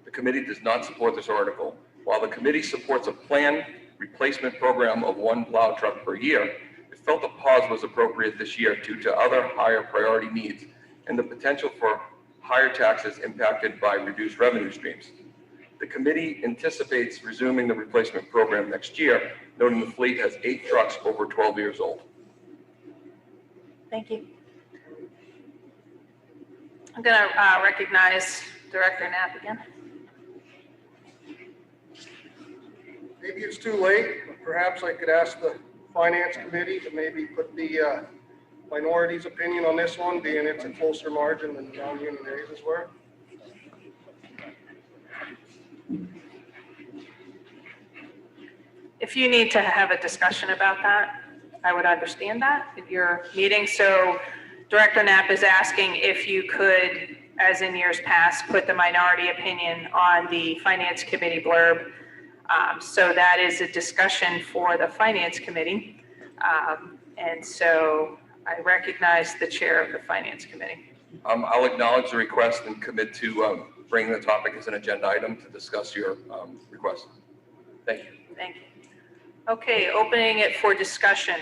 The committee does not support this article. While the committee supports a planned replacement program of 1 plow truck per year, it felt a pause was appropriate this year due to other higher priority needs and the potential for higher taxes impacted by reduced revenue streams. The committee anticipates resuming the replacement program next year, noting the fleet has 8 trucks over 12 years old. Thank you. I'm going to recognize Director Knapp again. Maybe it's too late, but perhaps I could ask the Finance Committee to maybe put the minority's opinion on this one, being it's a closer margin than non-union raises were. If you need to have a discussion about that, I would understand that at your meeting. So Director Knapp is asking if you could, as in years past, put the minority opinion on the Finance Committee blurb. So that is a discussion for the Finance Committee. And so I recognize the chair of the Finance Committee. I'll acknowledge the request and commit to bring the topic as an agenda item to discuss your request. Thank you. Thank you. Okay, opening it for discussion.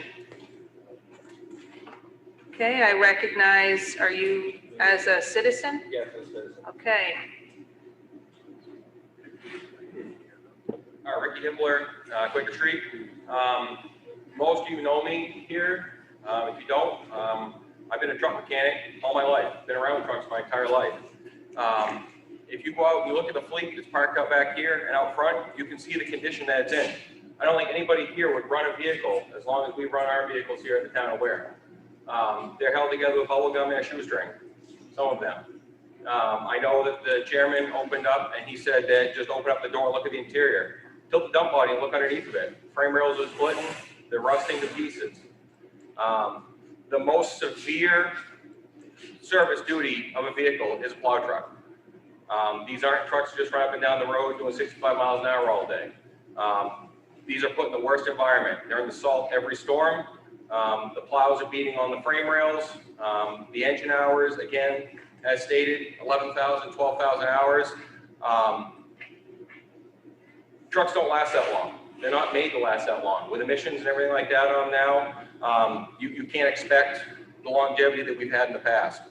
Okay, I recognize, are you as a citizen? Yes, as a citizen. Okay. Ricky Hippler, Quaker Street. Most of you know me here. If you don't, I've been a truck mechanic all my life, been around trucks my entire life. If you go out and you look at the fleet that's parked out back here and out front, you can see the condition that it's in. I don't think anybody here would run a vehicle as long as we run our vehicles here at the town of Weare. They're held together with bubble gum and a shoestring, some of them. I know that the chairman opened up and he said that just open up the door and look at the interior. Tilt the dump body and look underneath of it. Frame rails are splitting, they're rusting to pieces. The most severe service duty of a vehicle is a plow truck. These aren't trucks that just run up and down the road doing 65 miles an hour all day. These are put in the worst environment. They're in the salt every storm. The plows are beating on the frame rails. The engine hours, again, as stated, 11,000, 12,000 hours. Trucks don't last that long. They're not made to last that long. With emissions and everything like that on now, you can't expect the longevity that we've had in the past.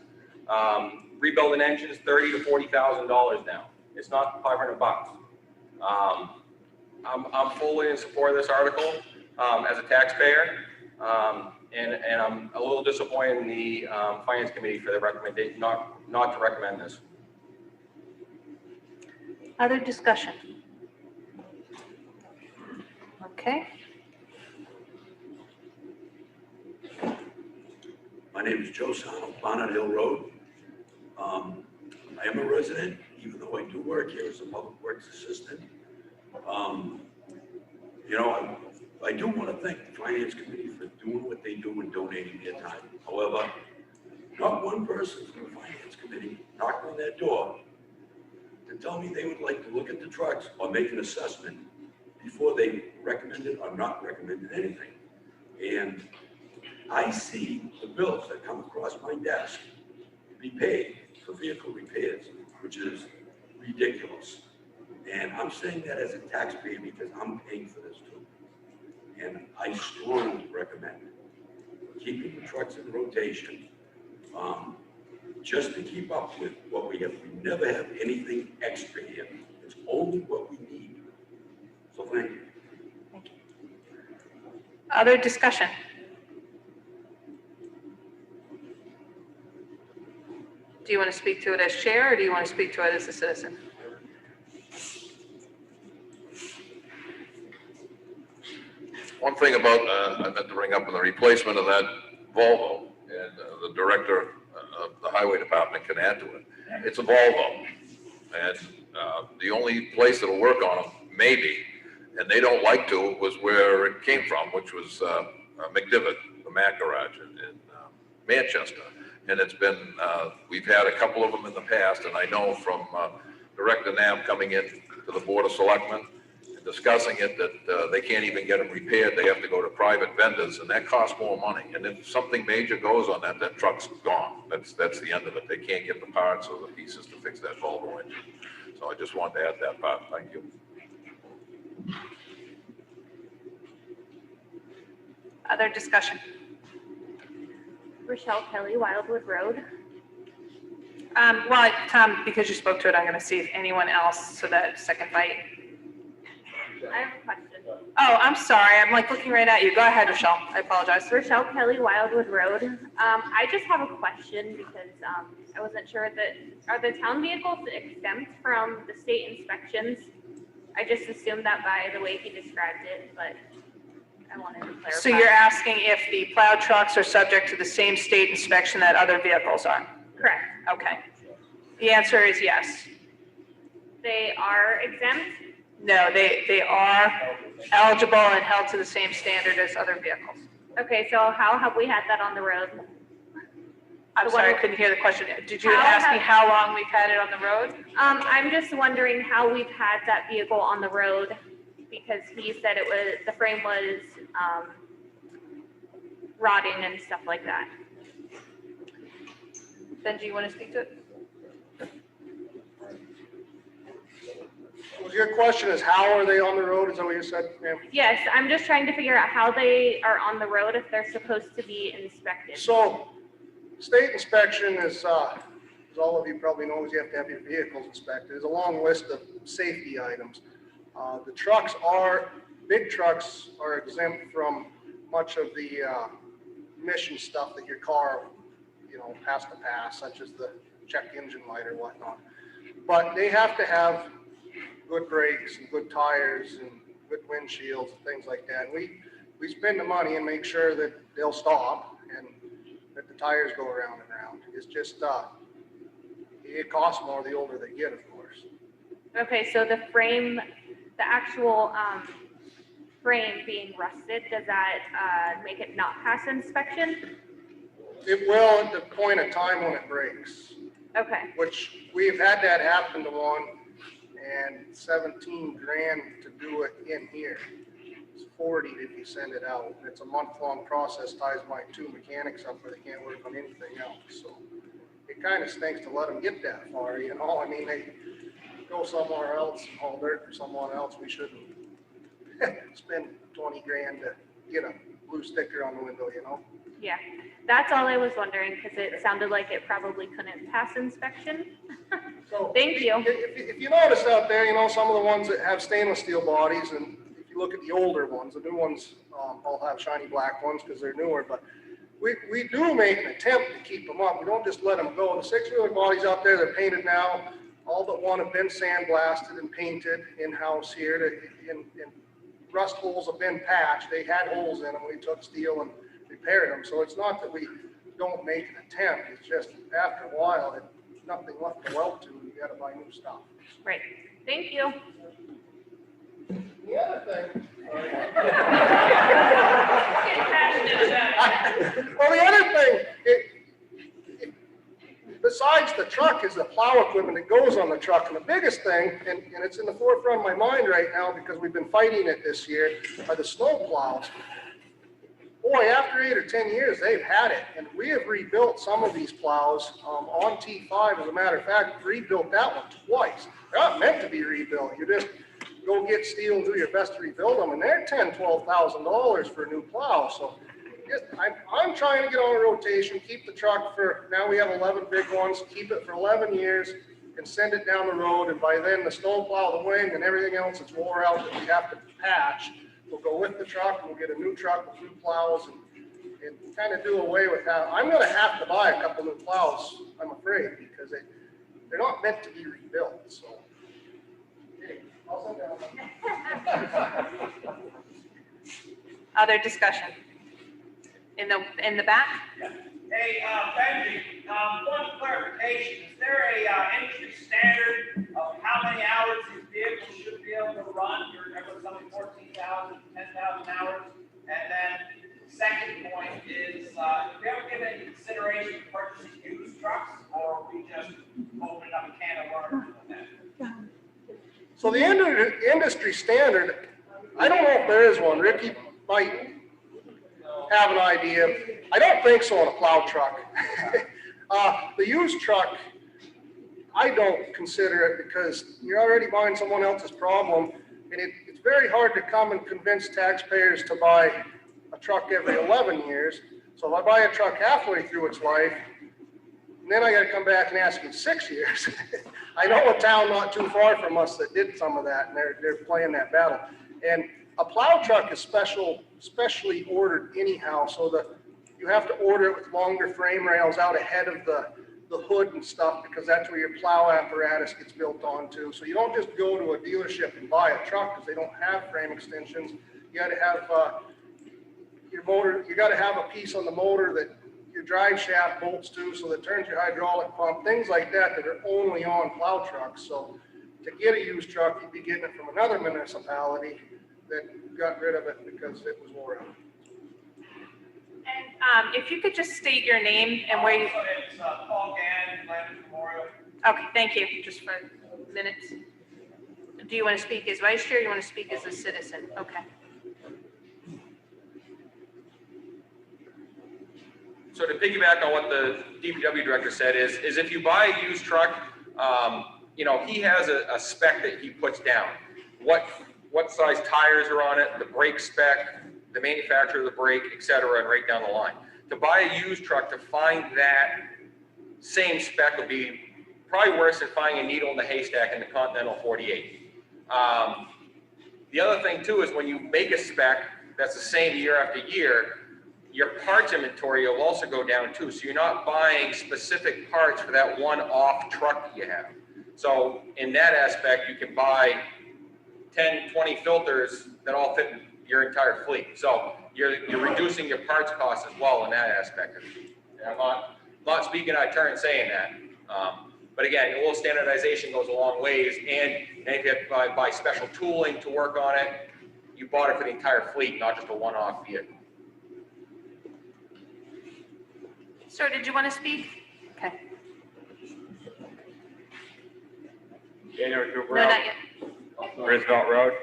Rebuilding engines, $30,000 to $40,000 now. It's not 500 bucks. I'm fully in support of this article as a taxpayer, and I'm a little disappointed in the Finance Committee for the recommendation not to recommend this. Other discussion? Okay. My name is Joe Sano, Bonnet Hill Road. I am a resident, even though I do work here as a public works assistant. You know, I do want to thank the Finance Committee for doing what they do and donating their time. However, not one person from the Finance Committee knocked on that door to tell me they would like to look at the trucks or make an assessment before they recommended or not recommended anything. And I see the bills that come across my desk to be paid for vehicle repairs, which is ridiculous. And I'm saying that as a taxpayer because I'm paying for this too. And I strongly recommend keeping the trucks in rotation, just to keep up with what we have. We never have anything extra here. It's only what we need. So thank you. Thank you. Other discussion? Do you want to speak to it as chair, or do you want to speak to it as a citizen? One thing about, I meant to bring up in the replacement of that Volvo, and the director of the highway department can add to it. It's a Volvo, and the only place that'll work on them, maybe, and they don't like to, was where it came from, which was McDivitt, the Mac Garage in Manchester. And it's been, we've had a couple of them in the past, and I know from Director Knapp coming in to the Board of Selectmen, discussing it, that they can't even get them repaired. They have to go to private vendors, and that costs more money. And if something major goes on that, that truck's gone. That's the end of it. They can't get the parts or the pieces to fix that Volvo engine. So I just wanted to add that part. Thank you. Other discussion? Rochelle Kelly, Wildwood Road. Well, Tom, because you spoke to it, I'm going to see if anyone else, so that second bite. I have a question. Oh, I'm sorry. I'm like looking right at you. Go ahead, Rochelle. I apologize. Rochelle Kelly, Wildwood Road. I just have a question because I wasn't sure that, are the town vehicles exempt from the state inspections? I just assumed that by the way he described it, but I wanted to clarify. So you're asking if the plow trucks are subject to the same state inspection that other vehicles are? Correct. Okay. The answer is yes. They are exempt? No, they are eligible and held to the same standard as other vehicles. Okay, so how have we had that on the road? I'm sorry, I couldn't hear the question. Did you ask me how long we've had it on the road? I'm just wondering how we've had that vehicle on the road, because he said it was, the frame was rotting and stuff like that. Ben, do you want to speak to it? Well, your question is, how are they on the road? Is that what you said, ma'am? Yes, I'm just trying to figure out how they are on the road if they're supposed to be inspected. So, state inspection is, as all of you probably know, is you have to have your vehicles inspected. There's a long list of safety items. The trucks are, big trucks are exempt from much of the emission stuff that your car has to pass, such as the check engine light or whatnot. But they have to have good brakes and good tires and good windshields and things like that. And we spend the money and make sure that they'll stop and that the tires go around and around. It's just, it costs more the older they get, of course. Okay, so the frame, the actual frame being rusted, does that make it not pass inspection? It will at the point of time when it breaks. Okay. Which we've had that happen to one, and 17 grand to do it in here. It's 40 if you send it out. It's a month-long process, ties my 2 mechanics up where they can't work on anything else. So it kind of stinks to let them get that far, you know? I mean, they go somewhere else, haul dirt for someone else. We shouldn't spend 20 grand to get a blue sticker on the window, you know? Yeah, that's all I was wondering, because it sounded like it probably couldn't pass inspection. So Thank you. If you notice out there, some of the ones that have stainless steel bodies, and if you look at the older ones, the new ones all have shiny black ones because they're newer, but we do make an attempt to keep them up. We don't just let them go. The 6-wheeler bodies out there, they're painted now. All but one have been sandblasted and painted in-house here, and rust holes have been patched. They had holes in them. We took steel and repaired them. So it's not that we don't make an attempt. It's just after a while, there's nothing left to weld to. You got to buy new stuff. Right. Thank you. The other thing. Well, the other thing, besides the truck, is the plow equipment that goes on the truck. And the biggest thing, and it's in the forefront of my mind right now because we've been fighting it this year, are the snow plows. Boy, after 8 or 10 years, they've had it. And we have rebuilt some of these plows on T5. As a matter of fact, rebuilt that one twice. They're not meant to be rebuilt. You just go get steel and do your best to rebuild them. And they're $10,000, $12,000 for a new plow. So I'm trying to get on a rotation, keep the truck for, now we have 11 big ones, keep it for 11 years and send it down the road. And by then the snow plow, the wing and everything else that's wore out that we have to patch, we'll go with the truck and we'll get a new truck with new plows and kind of do away with that. I'm going to have to buy a couple new plows, I'm afraid, because they're not meant to be rebuilt. So, okay, I'll send that one. Other discussion? In the back? Hey, Benji, one clarification. Is there a industry standard of how many hours these vehicles should be able to run? You remember something 14,000, 10,000 hours? And then second point is, have we ever given any consideration to purchasing used trucks, or are we just opening up a can of worms with that? So the industry standard, I don't know if there is one. Ricky might have an idea. I don't think so on a plow truck. The used truck, I don't consider it because you're already buying someone else's problem, and it's very hard to come and convince taxpayers to buy a truck every 11 years. So if I buy a truck halfway through its life, and then I got to come back and ask in 6 years. I know a town not too far from us that did some of that, and they're playing that battle. And a plow truck is specially ordered anyhow, so you have to order it with longer frame rails out ahead of the hood and stuff, because that's where your plow apparatus gets built onto. So you don't just go to a dealership and buy a truck because they don't have frame extensions. You got to have your motor. You got to have a piece on the motor that your drive shaft bolts to, so that turns your hydraulic pump. Things like that that are only on plow trucks. So to get a used truck, you'd be getting it from another municipality that got rid of it because it was wore out. And if you could just state your name and where you... It's Paul Gann, Landon Memorial. Okay, thank you. Just for minutes. Do you want to speak as vice chair or you want to speak as a citizen? Okay. So to piggyback on what the DPW director said is if you buy a used truck, he has a spec that he puts down. What size tires are on it, the brake spec, the manufacturer of the brake, et cetera, and right down the line. To buy a used truck, to find that same spec would be probably worse than finding a needle in the haystack in the Continental 48. The other thing too is when you make a spec that's the same year after year, your parts inventory will also go down too. So you're not buying specific parts for that one-off truck you have. So in that aspect, you can buy 10, 20 filters that all fit your entire fleet. So you're reducing your parts costs as well in that aspect. And I'm not speaking out of turn saying that. But again, a little standardization goes a long ways, and if you have to buy special tooling to work on it, you bought it for the entire fleet, not just a one-off vehicle. Sir, did you want to speak? Okay. Daniel No, Cooper, not yet. Roosevelt Road.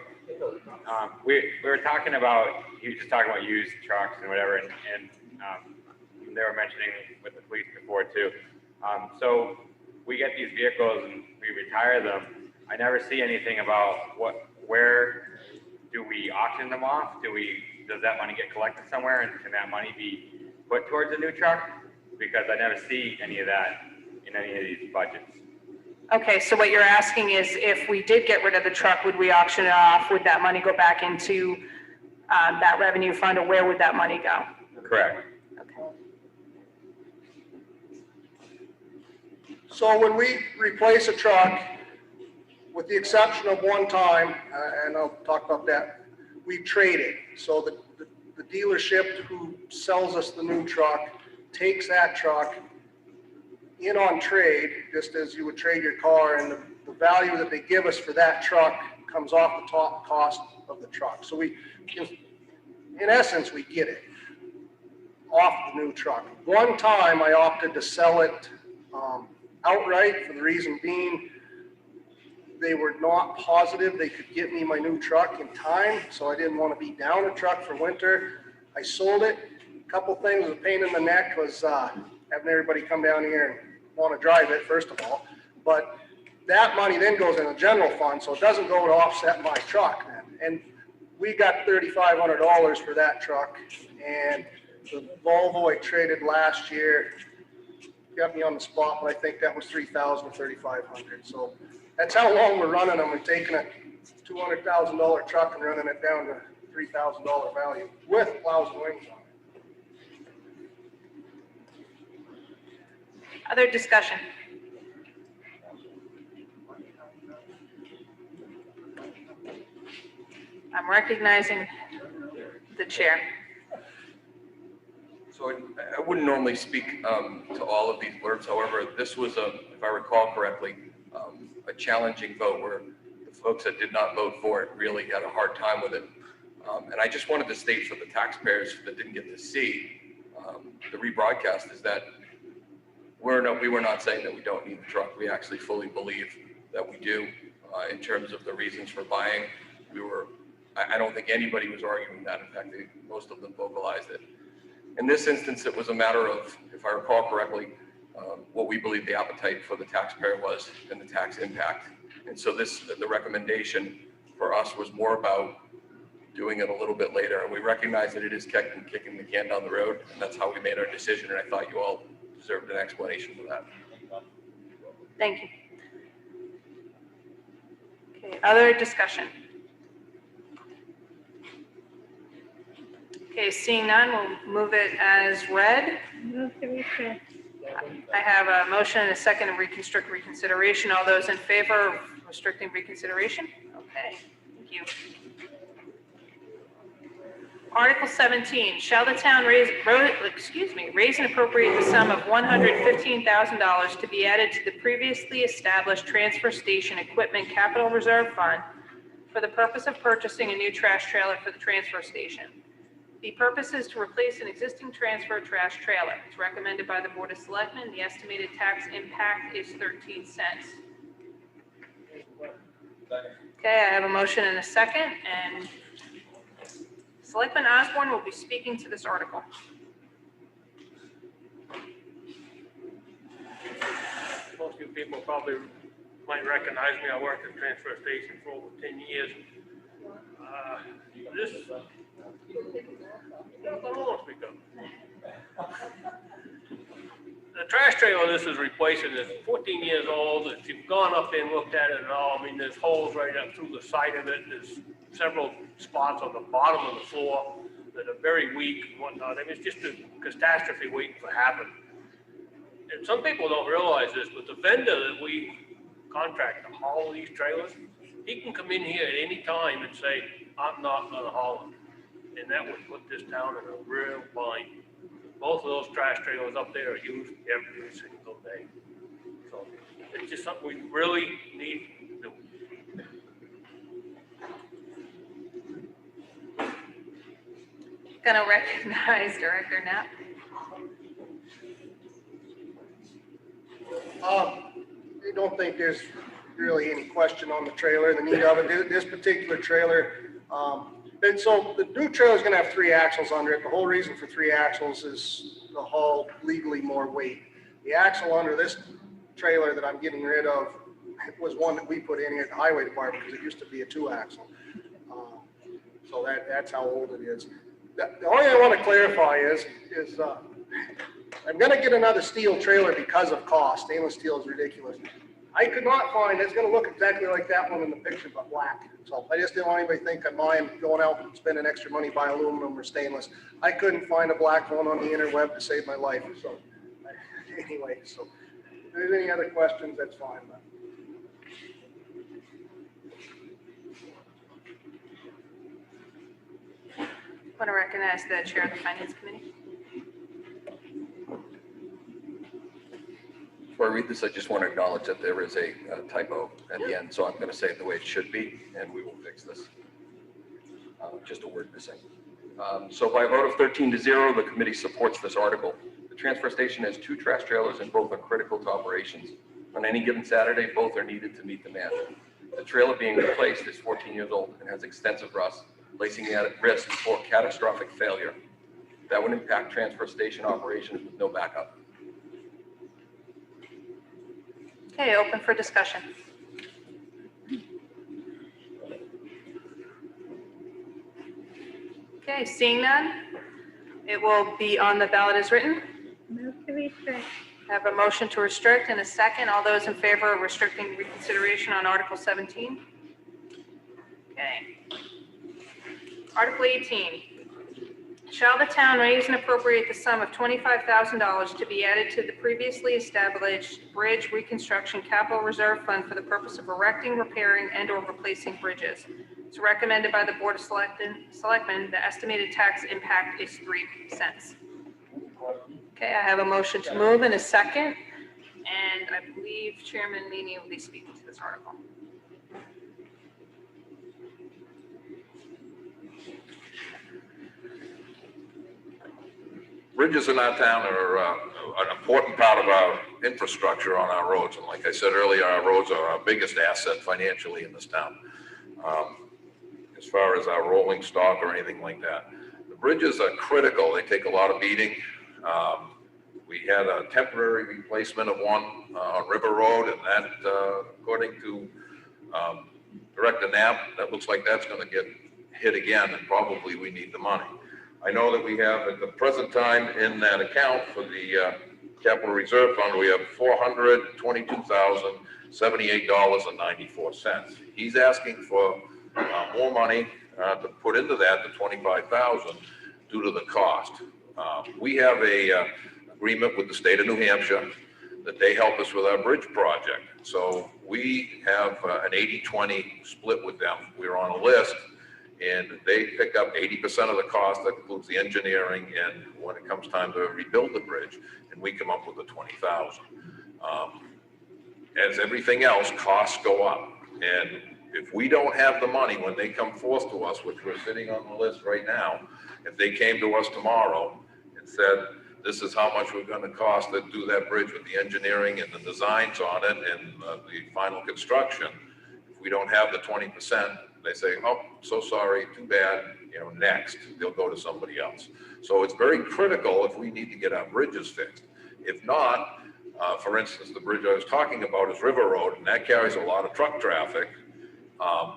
We were talking about, he was just talking about used trucks and whatever, and they were mentioning with the police before too. So we get these vehicles and we retire them. I never see anything about where do we auction them off? Does that money get collected somewhere, and can that money be put towards a new truck? Because I never see any of that in any of these budgets. Okay, so what you're asking is if we did get rid of the truck, would we auction it off? Would that money go back into that revenue fund, or where would that money go? Correct. So when we replace a truck, with the exception of one time, and I'll talk about that, we trade it. So the dealership who sells us the new truck takes that truck in on trade, just as you would trade your car, and the value that they give us for that truck comes off the top cost of the truck. So we, in essence, we get it off the new truck. One time I opted to sell it outright, for the reason being they were not positive they could get me my new truck in time, so I didn't want to be down a truck for winter. I sold it. A couple things, a pain in the neck was having everybody come down here and want to drive it, first of all. But that money then goes in a general fund, so it doesn't go to offset my truck then. And we got $3,500 for that truck, and the Volvo I traded last year got me on the spot, but I think that was $3,000 or $3,500. So that's how long we're running them. We're taking a $200,000 truck and running it down to $3,000 value with plows and wings on it. Other discussion? I'm recognizing the chair. So I wouldn't normally speak to all of these blurbs. However, this was, if I recall correctly, a challenging vote where the folks that did not vote for it really had a hard time with it. And I just wanted to state for the taxpayers that didn't get to see the rebroadcast is that we were not saying that we don't need the truck. We actually fully believe that we do in terms of the reasons for buying. I don't think anybody was arguing that. In fact, most of them vocalized it. In this instance, it was a matter of, if I recall correctly, what we believe the appetite for the taxpayer was and the tax impact. And so the recommendation for us was more about doing it a little bit later. And we recognize that it is kicking the can down the road, and that's how we made our decision. And I thought you all deserved an explanation for that. Thank you. Okay, other discussion? Okay, seeing none, we'll move it as read. Move to refer. I have a motion and a second to reconsideration. All those in favor of restricting reconsideration? Okay, thank you. Article 17, shall the town raise and appropriate the sum of $115,000 to be added to the previously established transfer station equipment capital reserve fund for the purpose of purchasing a new trash trailer for the transfer station. The purpose is to replace an existing transfer trash trailer. It's recommended by the Board of Selectmen. The estimated tax impact is 13 cents. Okay, I have a motion and a second, and Selectman Osborne will be speaking to this article. Most of you people probably might recognize me. I worked at the transfer station for over 10 years. The trash trailer this is replacing is 14 years old. If you've gone up there and looked at it at all, I mean, there's holes right up through the side of it. There's several spots on the bottom of the floor. that are very weak and whatnot. I mean, it's just a catastrophe waiting to happen. And some people don't realize this, but the vendor that we contract to haul these trailers, he can come in here at any time and say, I'm not gonna haul them. And that would put this town in a real bind. Both of those trash trailers up there are used every single day. So it's just something we really need to do. Gonna recognize Director Knapp. I don't think there's really any question on the trailer, the need of it. This particular trailer, and so the new trailer is going to have 3 axles under it. The whole reason for 3 axles is to haul legally more weight. The axle under this trailer that I'm getting rid of was one that we put in here at the highway department because it used to be a 2-axle. So that's how old it is. The only thing I want to clarify is I'm going to get another steel trailer because of cost. Stainless steel is ridiculous. I could not find, it's going to look exactly like that one in the picture, but black. So I just didn't want anybody to think I'm buying, going out and spending extra money buying aluminum or stainless. I couldn't find a black one on the interweb to save my life. So anyway, so if there's any other questions, that's fine. But. Want to recognize the Chair of the Finance Committee. Before I read this, I just want to acknowledge that there is a typo at the end, so I'm going to say it the way it should be, and we will fix this. Just a word missing. So by a vote of 13-0, the committee supports this article. The transfer station has 2 trash trailers and both are critical to operations. On any given Saturday, both are needed to meet demand. The trailer being replaced is 14 years old and has extensive rust, placing it at risk for catastrophic failure. That would impact transfer station operations with no backup. Okay, open for discussion. Okay, seeing none, it will be on the ballot as written. Move to restrict. Have a motion to restrict and a second. All those in favor of restricting reconsideration on Article 17? Okay. Article 18. Shall the town raise and appropriate the sum of $25,000 to be added to the previously established Bridge Reconstruction Capital Reserve Fund for the purpose of erecting, repairing, and/or replacing bridges? It's recommended by the Board of Selectmen. The estimated tax impact is 3 cents. Okay, I have a motion to move in a second, and I believe Chairman Meany will be speaking to this article. Bridges in our town are an important part of our infrastructure on our roads. And like I said earlier, our roads are our biggest asset financially in this town. As far as our rolling stock or anything like that. The bridges are critical. They take a lot of beating. We had a temporary replacement of one on River Road, and that, according to Director Knapp, that looks like that's going to get hit again, and probably we need the money. I know that we have at the present time in that account for the Capital Reserve Fund, we have $422,078.94. He's asking for more money to put into that, the $25,000, due to the cost. We have a agreement with the state of New Hampshire that they help us with our bridge project. So we have an 80-20 split with them. We're on a list, and they pick up 80% of the cost. That includes the engineering, and when it comes time to rebuild the bridge, and we come up with the $20,000. As everything else, costs go up. And if we don't have the money when they come forth to us, which we're sitting on the list right now, if they came to us tomorrow and said, this is how much we're going to cost to do that bridge with the engineering and the designs on it and the final construction, if we don't have the 20%, they say, oh, so sorry, too bad, next. They'll go to somebody else. So it's very critical if we need to get our bridges fixed. If not, for instance, the bridge I was talking about is River Road, and that carries a lot of truck traffic.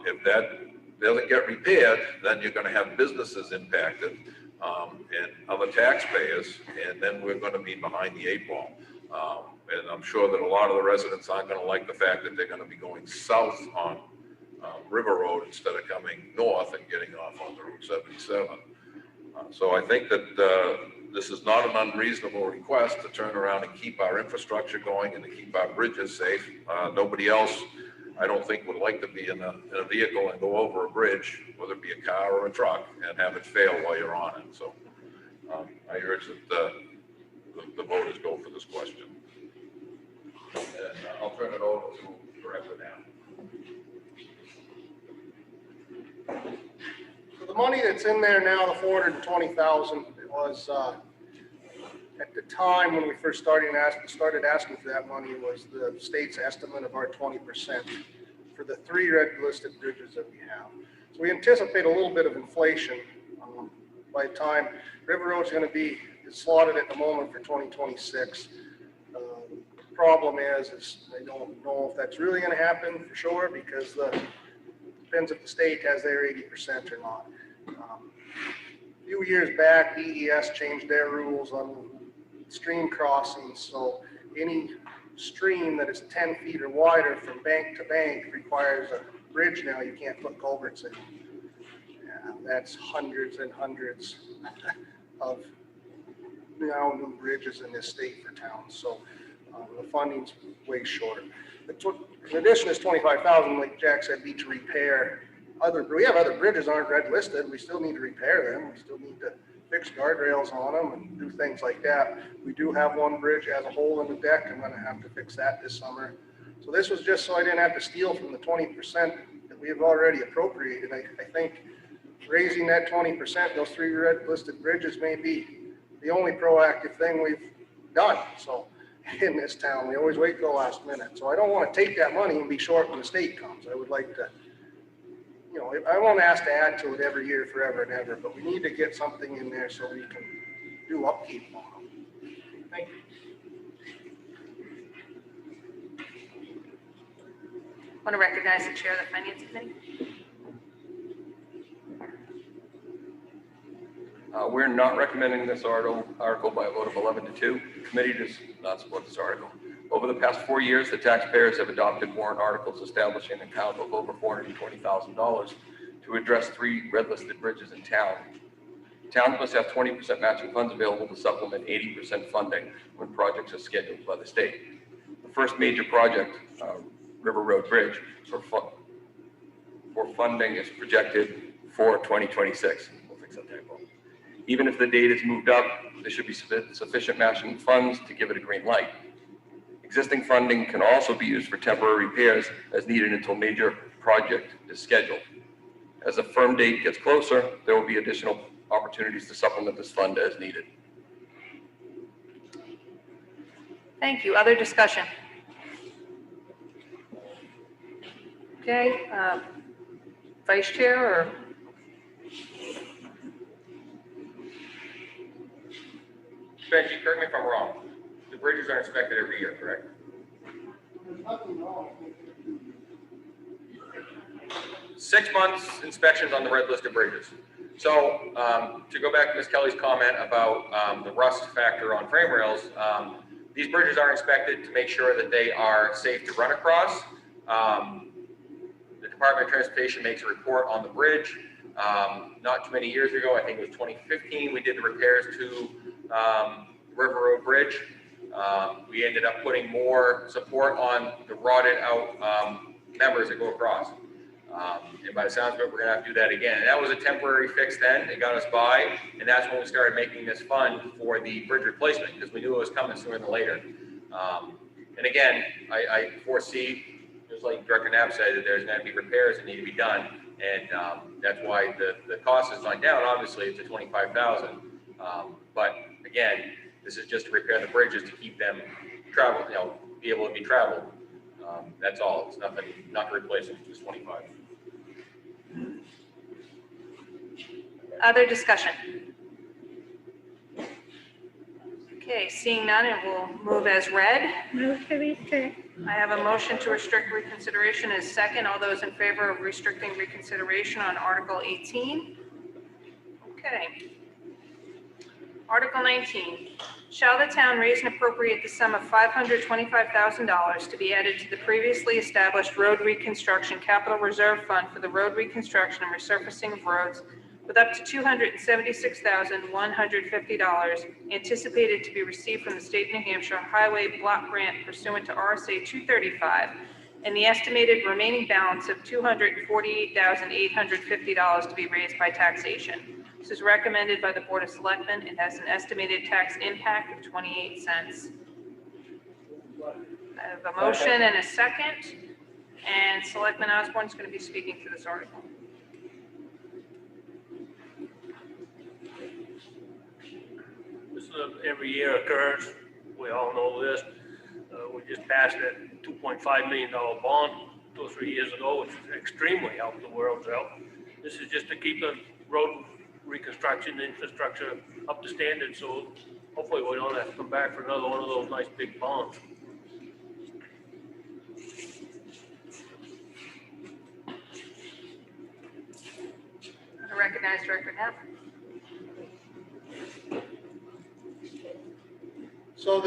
If that doesn't get repaired, then you're going to have businesses impacted and other taxpayers, and then we're going to be behind the 8 ball. And I'm sure that a lot of the residents aren't going to like the fact that they're going to be going south on River Road instead of coming north and getting off on the Route 77. So I think that this is not an unreasonable request to turn around and keep our infrastructure going and to keep our bridges safe. Nobody else, I don't think, would like to be in a vehicle and go over a bridge, whether it be a car or a truck, and have it fail while you're on it. So I urge that the voters go for this question. And I'll turn it over to Director now. So the money that's in there now, the 420,000, it was, at the time when we first started asking for that money, was the state's estimate of our 20% for the 3 red listed bridges that we have. So we anticipate a little bit of inflation by the time River Road's going to be slotted at the moment for 2026. The problem is I don't know if that's really going to happen for sure, because depends if the state has their 80% or not. A few years back, DES changed their rules on stream crossings, so any stream that is 10 feet or wider from bank to bank requires a bridge now. You can't put culverts in. That's hundreds and hundreds of now new bridges in this state for towns. So the funding's way short. In addition, this 25,000, like Jack said, be to repair we have other bridges aren't red listed. We still need to repair them. We still need to fix guardrails on them and do things like that. We do have one bridge that has a hole in the deck. I'm going to have to fix that this summer. So this was just so I didn't have to steal from the 20% that we have already appropriated. I think raising that 20%, those 3 red listed bridges, may be the only proactive thing we've done. So in this town, we always wait till the last minute. So I don't want to take that money and be short when the state comes. I would like to, I won't ask to add to it every year forever and ever, but we need to get something in there so we can do upkeep on them. Thank you. Want to recognize the chair of the Finance Committee? We're not recommending this article by a vote of 11 to 2. The committee does not support this article. Over the past 4 years, the taxpayers have adopted warrant articles establishing an account of over $420,000 to address 3 red listed bridges in town. Towns must have 20% matching funds available to supplement 80% funding when projects are scheduled by the state. The first major project, River Road Bridge, for funding is projected for 2026. We'll fix that typo. Even if the date is moved up, there should be sufficient matching funds to give it a green light. Existing funding can also be used for temporary repairs as needed until major project is scheduled. As a firm date gets closer, there will be additional opportunities to supplement this fund as needed. Thank you. Other discussion? Okay, Vice Chair or? Benji, correct me if I'm wrong. The bridges are inspected every year, correct? There's nothing wrong. 6 months inspections on the red listed bridges. So to go back to Ms. Kelly's comment about the rust factor on frame rails, these bridges are inspected to make sure that they are safe to run across. The Department of Transportation makes a report on the bridge. Not too many years ago, I think it was 2015, we did the repairs to River Road Bridge. We ended up putting more support on the rotted out members that go across. And by the sounds of it, we're gonna have to do that again. And that was a temporary fix then, it got us by, and that's when we started making this fund for the bridge replacement, because we knew it was coming sooner than later. And again, I foresee, just like Director Knapp said, that there's gonna be repairs that need to be done, and that's why the cost has gone down. Obviously, it's a 25,000, but again, this is just to repair the bridges to keep them travel, be able to be traveled. That's all. It's nothing, not to replace them, just 25. Other discussion? Okay, seeing none, it will move as read. Move to restrict. I have a motion to restrict reconsideration as second. All those in favor of restricting reconsideration on Article 18? Okay. Article 19, shall the town raise and appropriate the sum of $525,000 to be added to the previously established road reconstruction capital reserve fund for the road reconstruction and resurfacing of roads with up to $276,150 anticipated to be received from the state of New Hampshire Highway Block Grant pursuant to RSA 235, and the estimated remaining balance of $248,850 to be raised by taxation. This is recommended by the Board of Selectmen and has an estimated tax impact of 28 cents. I have a motion and a second, and Selectman Osborne is going to be speaking to this article. This every year occurs. We all know this. We just passed that $2.5 million bond 2 or 3 years ago, which extremely helped the world's out. This is just to keep the road reconstruction infrastructure up to standard, so hopefully we don't have to come back for another one of those nice big bonds. I recognize Director Knapp. So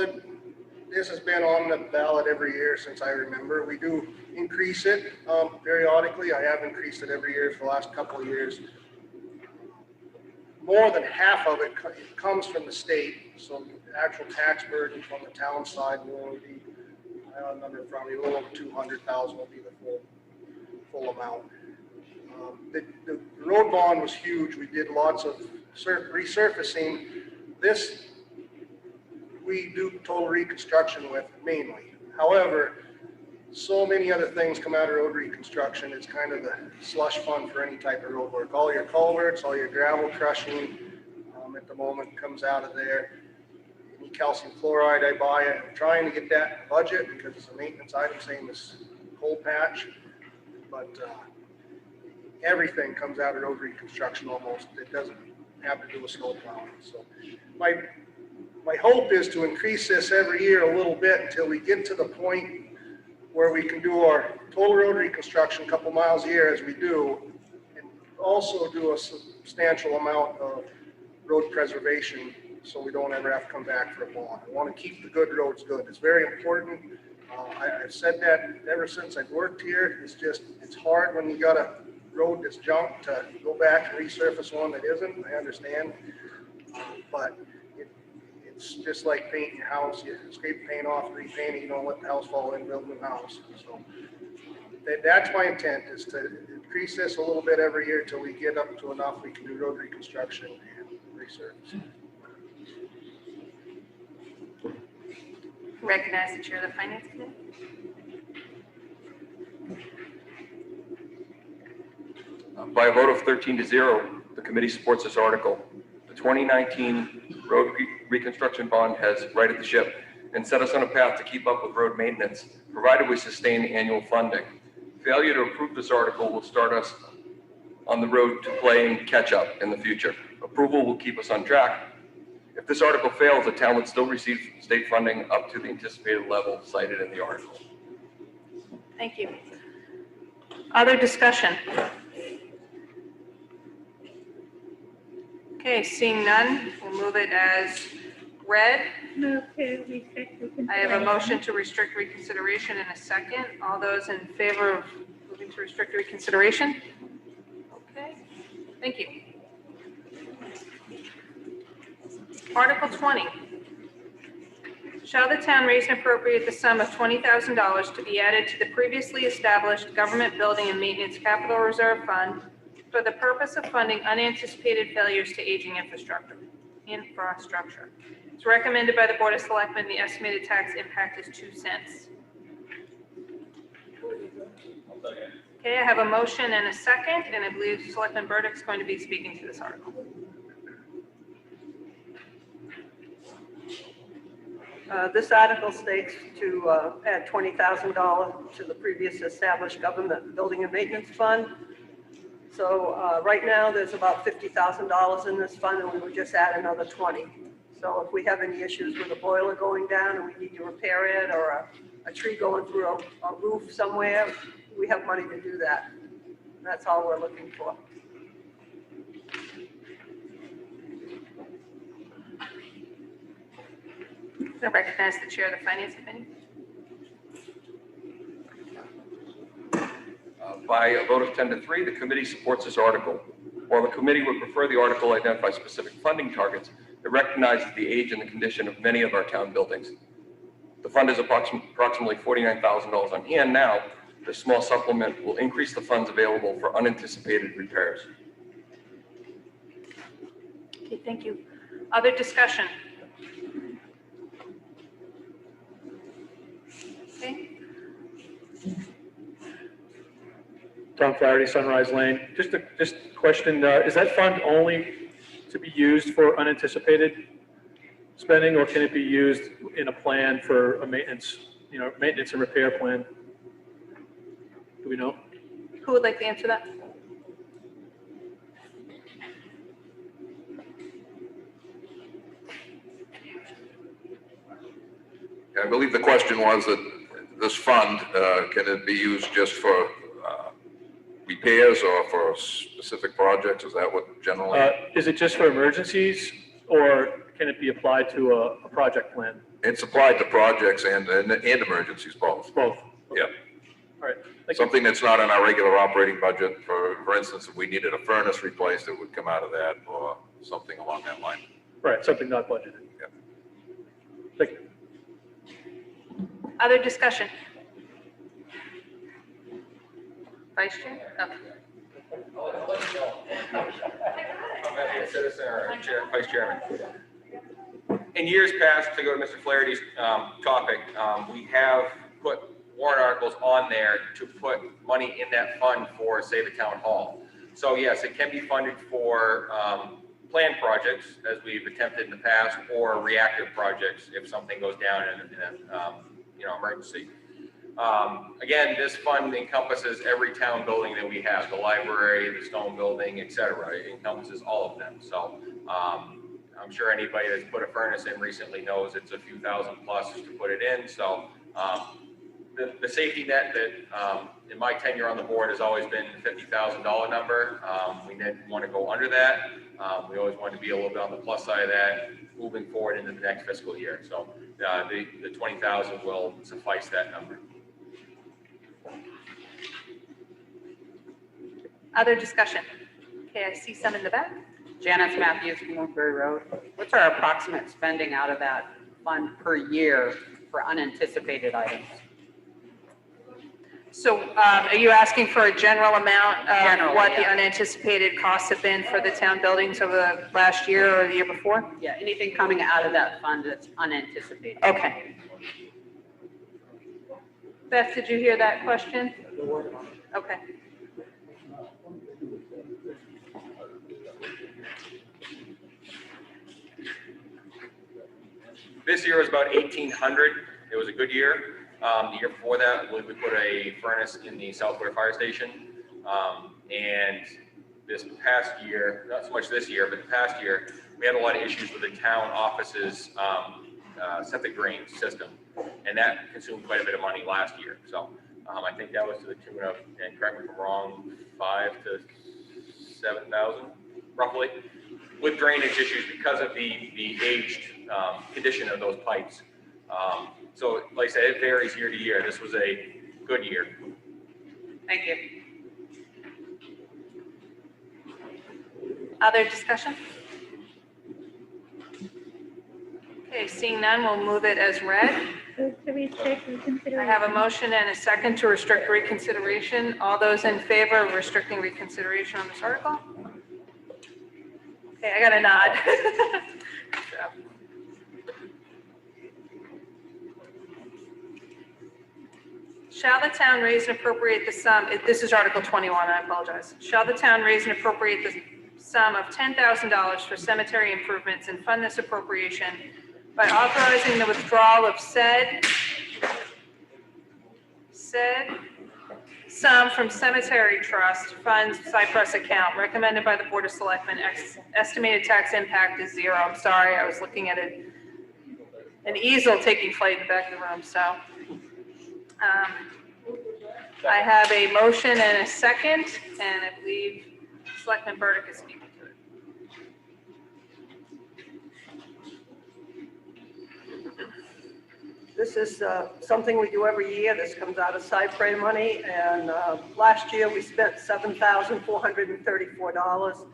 this has been on the ballot every year since I remember. We do increase it periodically. I have increased it every year for the last couple of years. More than half of it comes from the state, so the actual tax burden from the town side will only be, I don't remember from you, a little over 200,000 will be the full amount. The road bond was huge. We did lots of resurfacing. This we do total reconstruction with mainly. However, so many other things come out of road reconstruction. It's kind of the slush fund for any type of road work. All your culverts, all your gravel crushing at the moment comes out of there. Any calcium chloride I buy, I'm trying to get that in the budget because it's a maintenance item, same as coal patch. But everything comes out of road reconstruction almost. It doesn't have to do with snow plowing. So my hope is to increase this every year a little bit until we get to the point where we can do our total road reconstruction a couple miles a year as we do, and also do a substantial amount of road preservation so we don't ever have to come back for a bond. I want to keep the good roads good. It's very important. I've said that ever since I've worked here. It's hard when you got a road that's junk to go back and resurface one that isn't. I understand, but it's just like painting your house. You scrape the paint off, repaint it, you don't let the house fall in, build a new house. So that's my intent, is to increase this a little bit every year until we get up to enough we can do road reconstruction and resurface. Recognize the Chair of the Finance Committee. By a vote of 13-0, the committee supports this article. The 2019 road reconstruction bond has righted the ship and set us on a path to keep up with road maintenance, provided we sustain annual funding. Failure to approve this article will start us on the road to playing catch-up in the future. Approval will keep us on track. If this article fails, the town would still receive state funding up to the anticipated level cited in the article. Thank you. Other discussion? Okay, seeing none, we'll move it as read. I have a motion to restrict reconsideration in a second. All those in favor of moving to restrict reconsideration? Okay, thank you. Article 20. Shall the town raise and appropriate the sum of $20,000 to be added to the previously established Government Building and Maintenance Capital Reserve Fund for the purpose of funding unanticipated failures to aging infrastructure? It's recommended by the Board of Selectmen. The estimated tax impact is 2 cents. Okay, I have a motion and a second, and I believe Selectman Burdick is going to be speaking to this article. This article states to add $20,000 to the previous established Government Building and Maintenance Fund. So right now, there's about $50,000 in this fund, and we would just add another 20. So if we have any issues with a boiler going down and we need to repair it, or a tree going through a roof somewhere, we have money to do that. That's all we're looking for. I recognize the Chair of the Finance Committee. By a vote of 10-3, the committee supports this article. While the committee would prefer the article identify specific funding targets, it recognizes the age and the condition of many of our town buildings. The fund is approximately $49,000 on hand now. This small supplement will increase the funds available for unanticipated repairs. Okay, thank you. Other discussion? Okay. Tom Flaherty, Sunrise Lane. Just a question, is that fund only to be used for unanticipated spending, or can it be used in a plan for a maintenance, maintenance and repair plan? Do we know? Who would like to answer that? I believe the question was that this fund, can it be used just for repairs or for specific projects? Is that what generally? Is it just for emergencies, or can it be applied to a project plan? It's applied to projects and emergencies, both. Both? Yeah. All right. Something that's not in our regular operating budget, for instance, if we needed a furnace replaced, it would come out of that, or something along that line. Right, something not budgeted. Yeah. Thank you. Other discussion? Vice Chair? Okay. Citizen or Vice Chairman. In years past, to go to Mr. Flaherty's topic, we have put warrant articles on there to put money in that fund for, say, the town hall. So yes, it can be funded for planned projects, as we've attempted in the past, or reactive projects if something goes down in an emergency. Again, this fund encompasses every town building that we have, the library, the stone building, etc. It encompasses all of them. So I'm sure anybody that's put a furnace in recently knows it's a few thousand plus to put it in. So the safety net that in my tenure on the board has always been the $50,000 number. We didn't want to go under that. We always wanted to be a little bit on the plus side of that moving forward into the next fiscal year. So the 20,000 will suffice that number. Other discussion? Okay, I see some in the back. Janice Matthews from Woodbury Road. What's our approximate spending out of that fund per year for unanticipated items? So are you asking for a general amount of General, what yeah. the unanticipated costs have been for the town buildings over the last year or the year before? Yeah, anything coming out of that fund that's unanticipated. Okay. Beth, did you hear that question? Okay. This year was about 1,800. It was a good year. The year before that, we put a furnace in the South Weare Fire Station. And this past year, not so much this year, but the past year, we had a lot of issues with the town office's septic drain system. And that consumed quite a bit of money last year. So I think that was to the tune of, and correct me if I'm wrong, 5,000 to 7,000 roughly, with drainage issues because of the aged condition of those pipes. So like I said, it varies year to year. This was a good year. Thank you. Other discussion? Okay, seeing none, we'll move it as read. So to restrict reconsideration. I have a motion and a second to restrict reconsideration. All those in favor of restricting reconsideration on this article? Okay, I got a nod. Shall the town raise and appropriate the sum, this is Article 21, I apologize. Shall the town raise and appropriate the sum of $10,000 for cemetery improvements and fund this appropriation by authorizing the withdrawal of said sum from cemetery trust funds Cypress account recommended by the Board of Selectmen. Estimated tax impact is 0. I'm sorry, I was looking at an easel taking flight in the back of the room, so. I have a motion and a second, and I believe Selectman Burdick is speaking to it. This is something we do every year. This comes out of Cypre money, and last year we spent $7,434.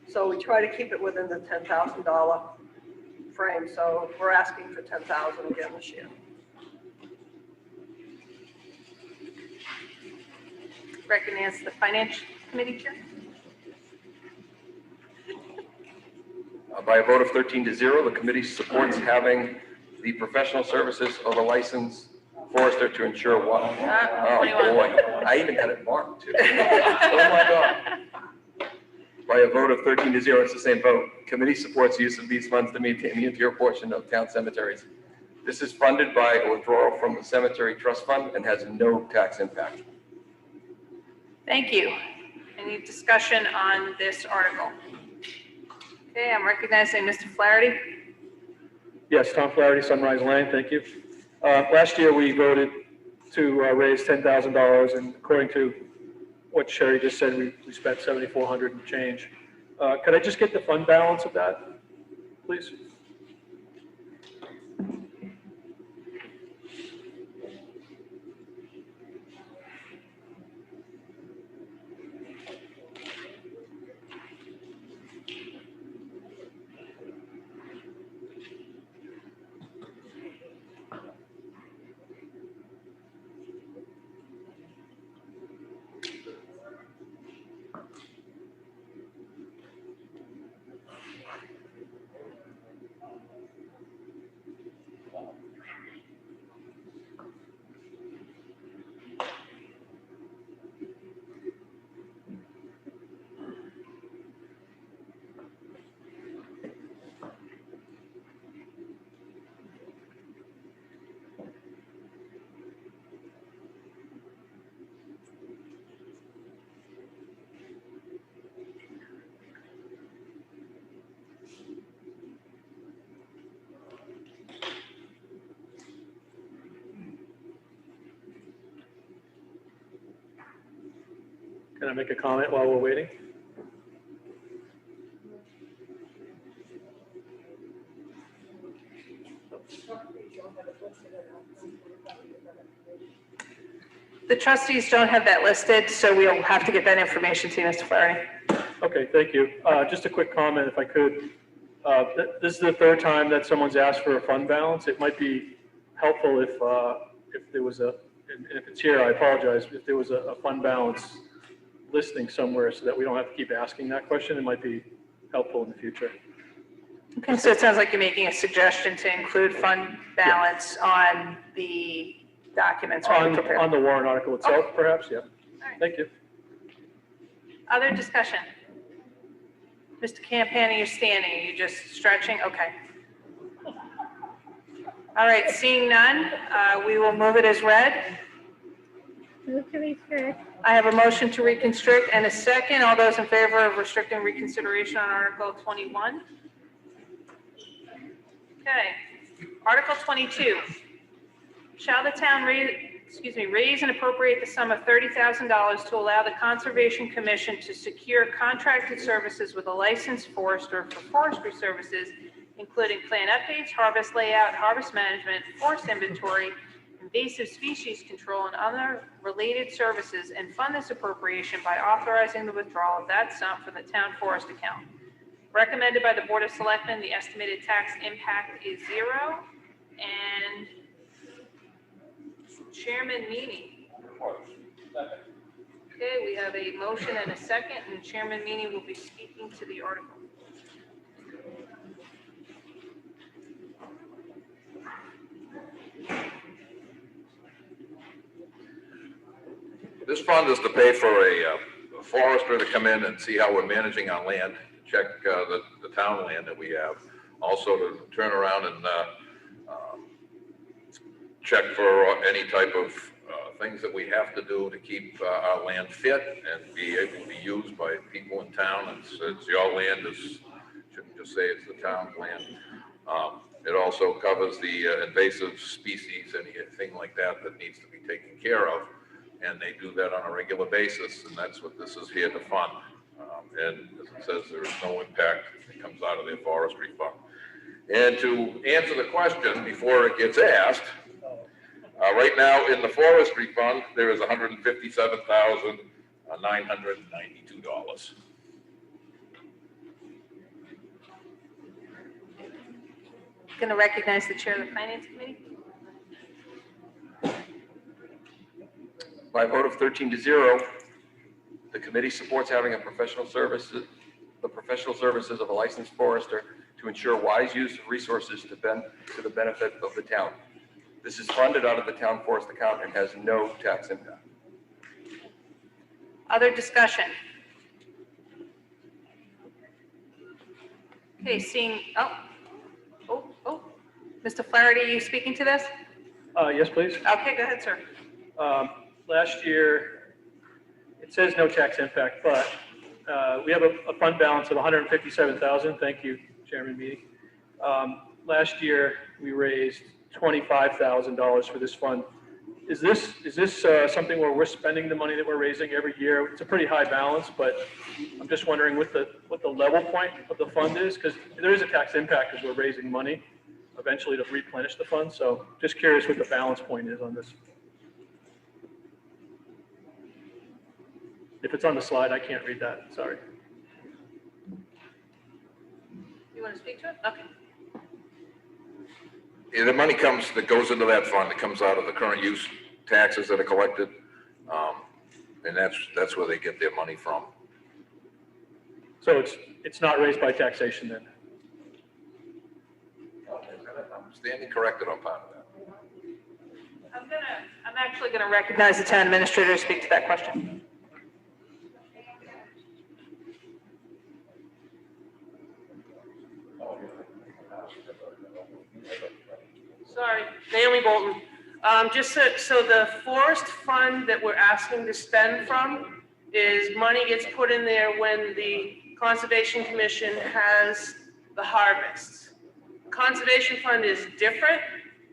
So we try to keep it within the $10,000 frame. So we're asking for $10,000 again this year. Recognize the Finance Committee Chair. By a vote of 13-0, the committee supports having the professional services of a licensed forester to ensure what? Oh, 21. boy, I even had it marked too. Oh, my God. By a vote of 13-0, it's the same vote. Committee supports use of these funds to maintain the interior portion of town cemeteries. This is funded by a withdrawal from the Cemetery Trust Fund and has no tax impact. Thank you. Any discussion on this article? Okay, I'm recognizing Mr. Flaherty. Yes, Tom Flaherty, Sunrise Lane, thank you. Last year, we voted to raise $10,000, and according to what Sherry just said, we spent $7,400 and change. Could I just get the fund balance of that, please? Can I make a comment while we're waiting? The trustees don't have that listed, so we'll have to get that information to you, Mr. Flaherty. Okay, thank you. Just a quick comment, if I could. This is the third time that someone's asked for a fund balance. It might be helpful if there was and if it's here, I apologize, if there was a fund balance listing somewhere so that we don't have to keep asking that question. It might be helpful in the future. Okay, so it sounds like you're making a suggestion to include fund balance on the documents when we prepare. On the warrant article itself, perhaps, yeah. Thank you. Other discussion? Mr. Campani, you're standing, are you just stretching? Okay. All right, seeing none, we will move it as read. Move to restrict. I have a motion to reconstruct and a second. All those in favor of restricting reconsideration on Article 21? Okay. Article 22. Shall the town raise and appropriate the sum of $30,000 to allow the Conservation Commission to secure contracted services with a licensed forester for forestry services, including plan updates, harvest layout, harvest management, forest inventory, invasive species control, and other related services, and fund this appropriation by authorizing the withdrawal of that sum from the town forest account. Recommended by the Board of Selectmen, the estimated tax impact is 0, and Chairman Meany. Okay, we have a motion and a second, and Chairman Meany will be speaking to the article. This fund is to pay for a forester to come in and see how we're managing our land, check the town land that we have. Also to turn around and check for any type of things that we have to do to keep our land fit and be able to be used by people in town. It's your land, shouldn't just say it's the town's land. It also covers the invasive species, anything like that that needs to be taken care of. And they do that on a regular basis, and that's what this is here to fund. And as it says, there is no impact that comes out of their forestry fund. And to answer the question before it gets asked, Right now, in the forestry fund, there is $157,992. Going to recognize the chair of the finance committee. By a vote of 13-0, the committee supports having the professional services of a licensed forester to ensure wise use of resources to the benefit of the town. This is funded out of the town forest account and has no tax impact. Other discussion? Okay, seeing, Mr. Flaherty, are you speaking to this? Yes, please. Okay, go ahead, sir. Last year, it says no tax impact, but we have a fund balance of $157,000. Thank you, Chairman Meeting. Last year, we raised $25,000 for this fund. Is this something where we're spending the money that we're raising every year? It's a pretty high balance, but I'm just wondering what the level point of the fund is, because there is a tax impact as we're raising money eventually to replenish the fund. So just curious what the balance point is on this. If it's on the slide, I can't read that, sorry. You want to speak to it? Okay. Yeah, the money that goes into that fund, it comes out of the current use taxes that are collected. And that's where they get their money from. So it's not raised by taxation then? I'm standing corrected on part of that. I'm actually going to recognize the town administrator to speak to that question. Sorry, Naomi Bolton. Just so the forest fund that we're asking to spend from is money gets put in there when the Conservation Commission has the harvests. Conservation fund is different.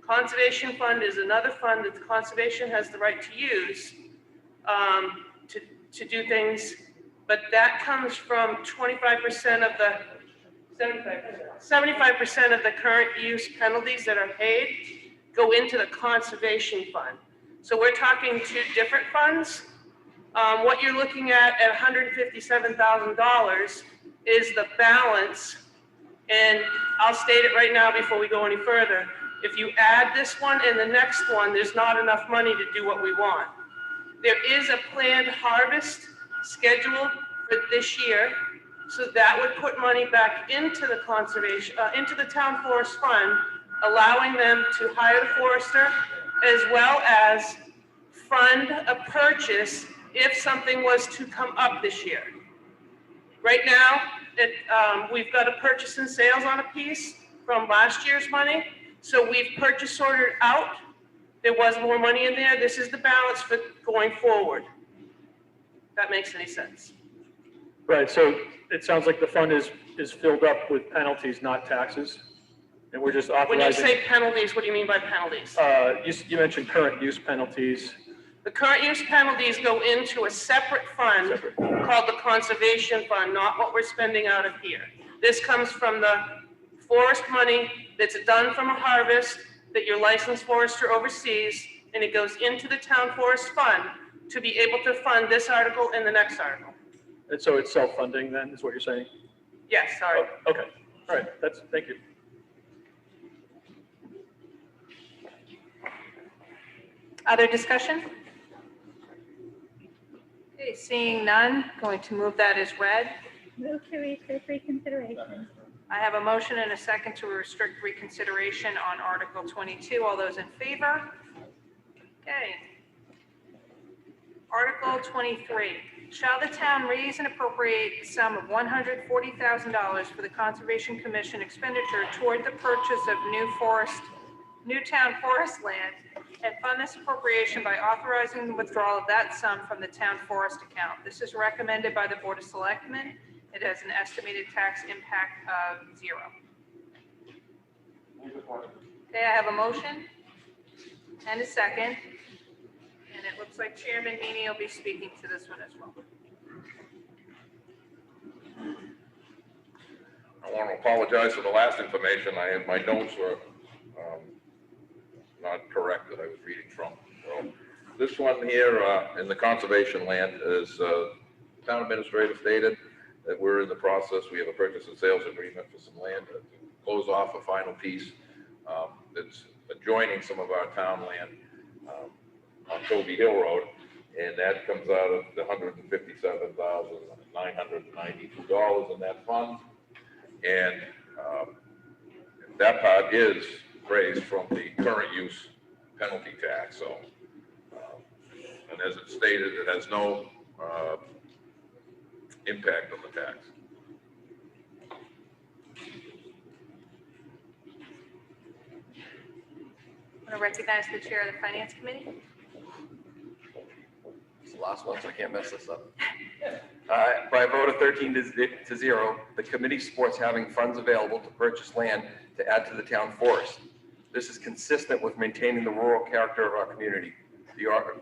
Conservation fund is another fund that the conservation has the right to use to do things, but that comes from 25% of the 75% of the current use penalties that are paid go into the conservation fund. So we're talking two different funds. What you're looking at $157,000 is the balance, and I'll state it right now before we go any further. If you add this one and the next one, there's not enough money to do what we want. There is a planned harvest scheduled for this year, so that would put money back into the conservation, into the town forest fund, allowing them to hire the forester, as well as fund a purchase if something was to come up this year. Right now, we've got a purchase and sales on a piece from last year's money, so we've purchase ordered out. There was more money in there. This is the balance for going forward. If that makes any sense. Right, so it sounds like the fund is filled up with penalties, not taxes, and we're just authorizing. When you say penalties, what do you mean by penalties? You mentioned current use penalties. The current use penalties go into a separate fund called the conservation fund, not what we're spending out of here. This comes from the forest money that's done from a harvest that your licensed forester oversees, and it goes into the town forest fund to be able to fund this article and the next article. And so it's self-funding then, is what you're saying? Yes, sorry. Oh, okay, all right, thank you. Other discussion? Okay, seeing none, going to move that as read. Move to restrict reconsideration. I have a motion and a second to restrict reconsideration on Article 22. All those in favor? Okay. Article 23. Shall the town raise and appropriate the sum of $140,000 for the Conservation Commission expenditure toward the purchase of new town forest land, and fund this appropriation by authorizing the withdrawal of that sum from the town forest account? This is recommended by the Board of Selectmen. It has an estimated tax impact of 0. Okay, I have a motion and a second, and it looks like Chairman Meany will be speaking to this one as well. I want to apologize for the last information. My notes were not correct that I was reading from. So this one here in the conservation land is town administrator stated that we're in the process. We have a purchase and sales agreement for some land to close off a final piece that's adjoining some of our town land on Toby Hill Road. And that comes out of the $157,992 in that fund. And that part is raised from the current use penalty tax. So, and as it stated, it has no impact on the tax. I want to recognize the chair of the finance committee. It's the last one, so I can't mess this up. By a vote of 13 to 0, the committee supports having funds available to purchase land to add to the town forest. This is consistent with maintaining the rural character of our community.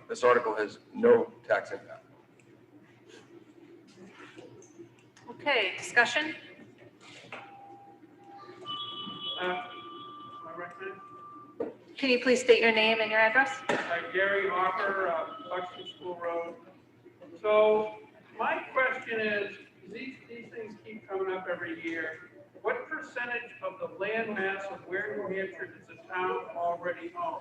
This article has no tax impact. Okay, discussion? Can you please state your name and your address? Gary Hopper, Buxton School Road. So my question is, these things keep coming up every year. What percentage of the land mass of Weare, New Hampshire does the town already own?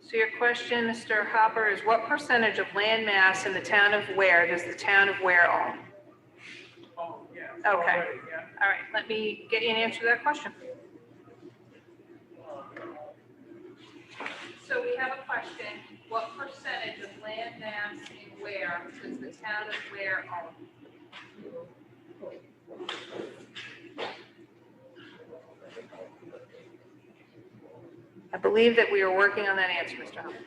So your question, Mr. Hopper, is what percentage of land mass in the town of Weare does the town of Weare own? Oh, yeah. Okay. Already, yeah. All right, let me get you an answer to that question. So we have a question, what percentage of land mass in Weare does the town of Weare own? I believe that we are working on that answer, Mr. Hopper.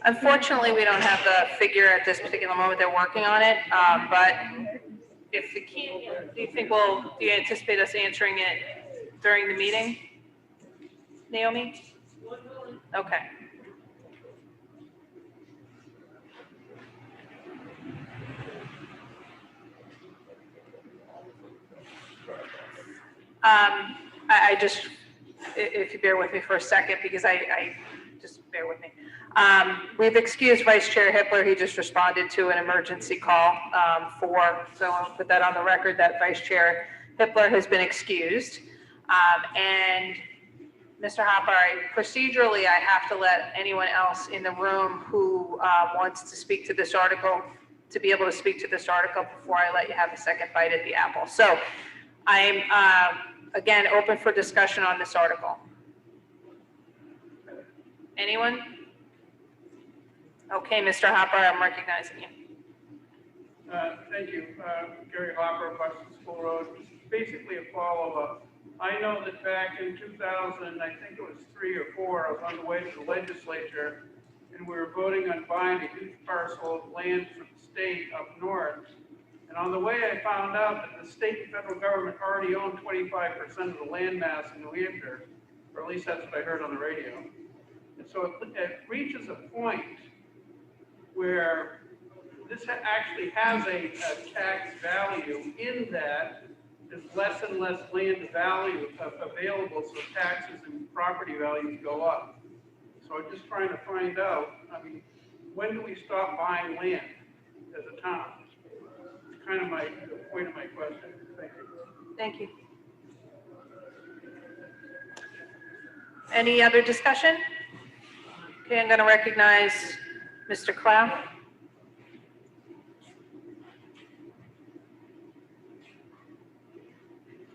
Unfortunately, we don't have the figure at this particular moment. They're working on it, but if the key, do you anticipate us answering it during the meeting? Naomi? Okay. I just, if you bear with me for a second, because I just bear with me. We've excused Vice Chair Hippler. He just responded to an emergency call so I'll put that on the record that Vice Chair Hippler has been excused. And Mr. Hopper, procedurally, I have to let anyone else in the room who wants to speak to this article to be able to speak to this article before I let you have a second bite at the apple. So I'm, again, open for discussion on this article. Anyone? Okay, Mr. Hopper, I'm recognizing you. Thank you. Gary Hopper, Buxton School Road. Basically a follow-up. I know that back in 2000, I think it was 3 or 4, I was on the way to the legislature, and we were voting on buying a huge parcel of land from the state up north. And on the way, I found out that the state and federal government already own 25% of the land mass in New Hampshire, or at least that's what I heard on the radio. And so it reaches a point where this actually has a tax value in that there's less and less land value available, so taxes and property values go up. So I'm just trying to find out, I mean, when do we stop buying land as a town? It's kind of the point of my question. Thank you. Thank you. Any other discussion? Okay, I'm going to recognize Mr. Clow.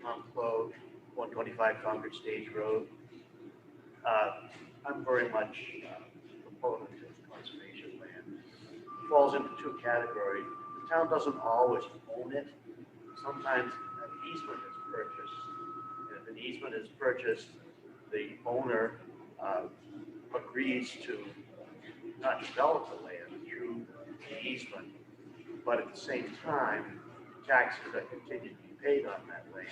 Tom Clow, 125 Concord Stage Road. I'm very much a proponent of conservation land. It falls into 2 categories. The town doesn't always own it. Sometimes an easement is purchased easement is purchased, the owner agrees to not develop the land through the easement, but at the same time, taxes are continued to be paid on that land.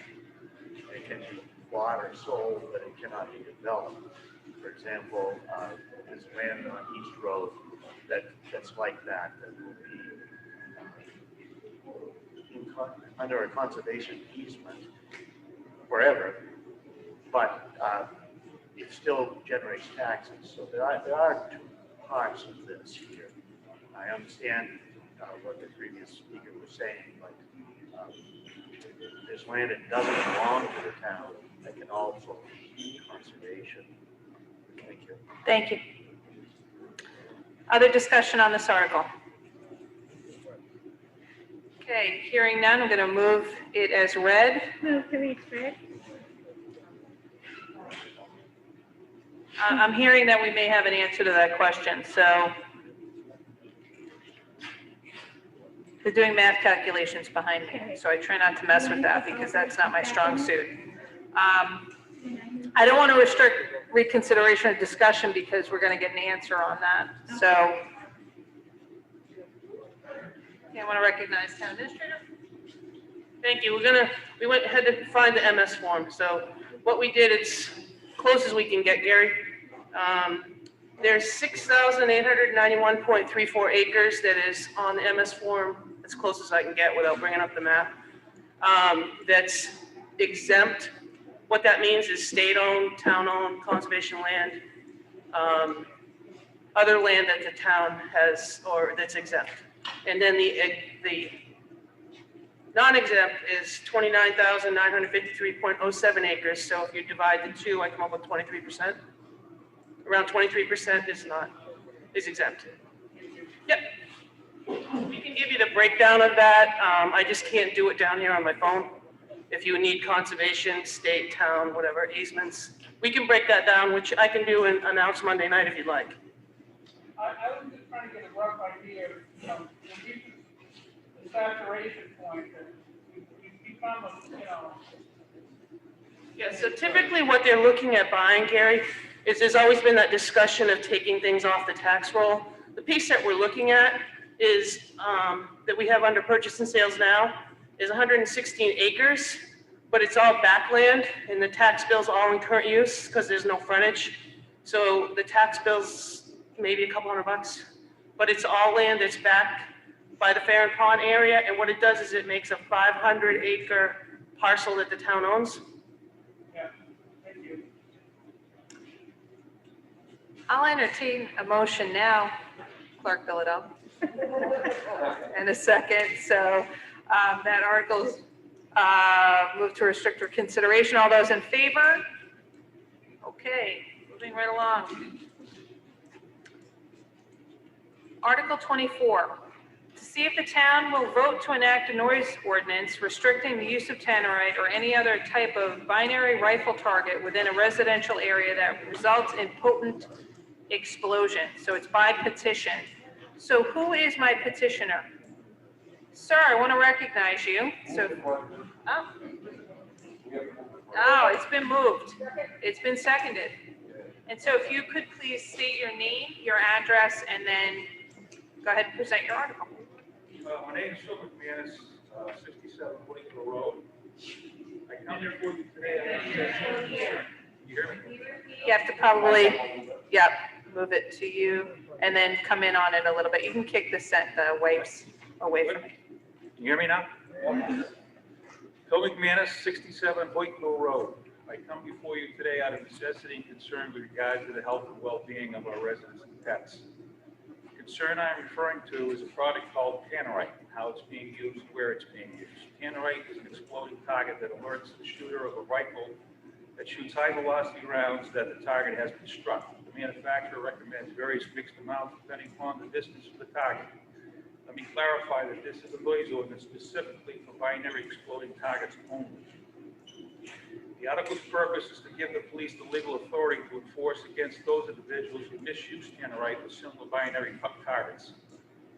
It can be bought or sold, but it cannot be developed. For example, there's land on East Road that's like that will be under a conservation easement forever, but it still generates taxes. So there are two parts of this here. I understand what the previous speaker was saying, but there's land that doesn't belong to the town that can also be conservation. Thank you. Thank you. Other discussion on this article? Okay, hearing none, I'm going to move it as read. Move to read read. I'm hearing that we may have an answer to that question, so they're doing math calculations behind me, so I try not to mess with that because that's not my strong suit. I don't want to restrict reconsideration of discussion because we're going to get an answer on that. So, okay, I want to recognize Town Administrator. Thank you. We had to find the MS form. So what we did, it's close as we can get, Gary. There's 6,891.34 acres that is on the MS form, as close as I can get without bringing up the map. That's exempt. What that means is state-owned, town-owned, conservation land, other land that the town has or that's exempt. And then the non-exempt is 29,953.07 acres. So if you divide the two, I come up with 23%. Around 23% is exempt. Yep. We can give you the breakdown of that. I just can't do it down here on my phone. If you need conservation, state, town, whatever, easements, we can break that down, which I can do and announce Monday night if you'd like. I was just trying to get a rough idea of, when you, the saturation point, that you become a, Yeah, so typically what they're looking at buying, Gary, is there's always been that discussion of taking things off the tax roll. The piece that we're looking at is, that we have under purchase and sales now, is 116 acres, but it's all backland, and the tax bill's all in current use because there's no frontage. So the tax bill's maybe a couple $100, but it's all land that's backed by the Fair and Pond area, and what it does is it makes a 500-acre parcel that the town owns. yeah, thank you. I'll entertain a motion now, Clerk Bilodeau, and a second. So that article's moved to restrict or consideration. All those in favor? Okay, moving right along. Article 24, to see if the town will vote to enact a noise ordinance restricting the use of tannerite or any other type of binary rifle target within a residential area that results in potent explosion. So it's by petition. So who is my petitioner? Sir, I want to recognize you. So, oh, it's been moved. It's been seconded. And so if you could please state your name, your address, and then go ahead and present your article. My name is Phil McManus, 67 Woodinville Road. I come before you today. You hear me? You have to probably, yep, move it to you and then come in on it a little bit. You can kick the waves away from me. Can you hear me now? Phil McManus, 67 Woodinville Road. I come before you today out of necessity and concern with regard to the health and well-being of our residents and pets. The concern I'm referring to is a product called tannerite, how it's being used, where it's being used. Tannerite is an exploding target that alerts the shooter of a rifle that shoots high-velocity rounds that the target has been struck. The manufacturer recommends various mixed amounts depending upon the distance of the target. Let me clarify that this is a noise ordinance specifically for binary exploding targets only. The article's purpose is to give the police the legal authority to enforce against those individuals who misuse tannerite or similar binary targets.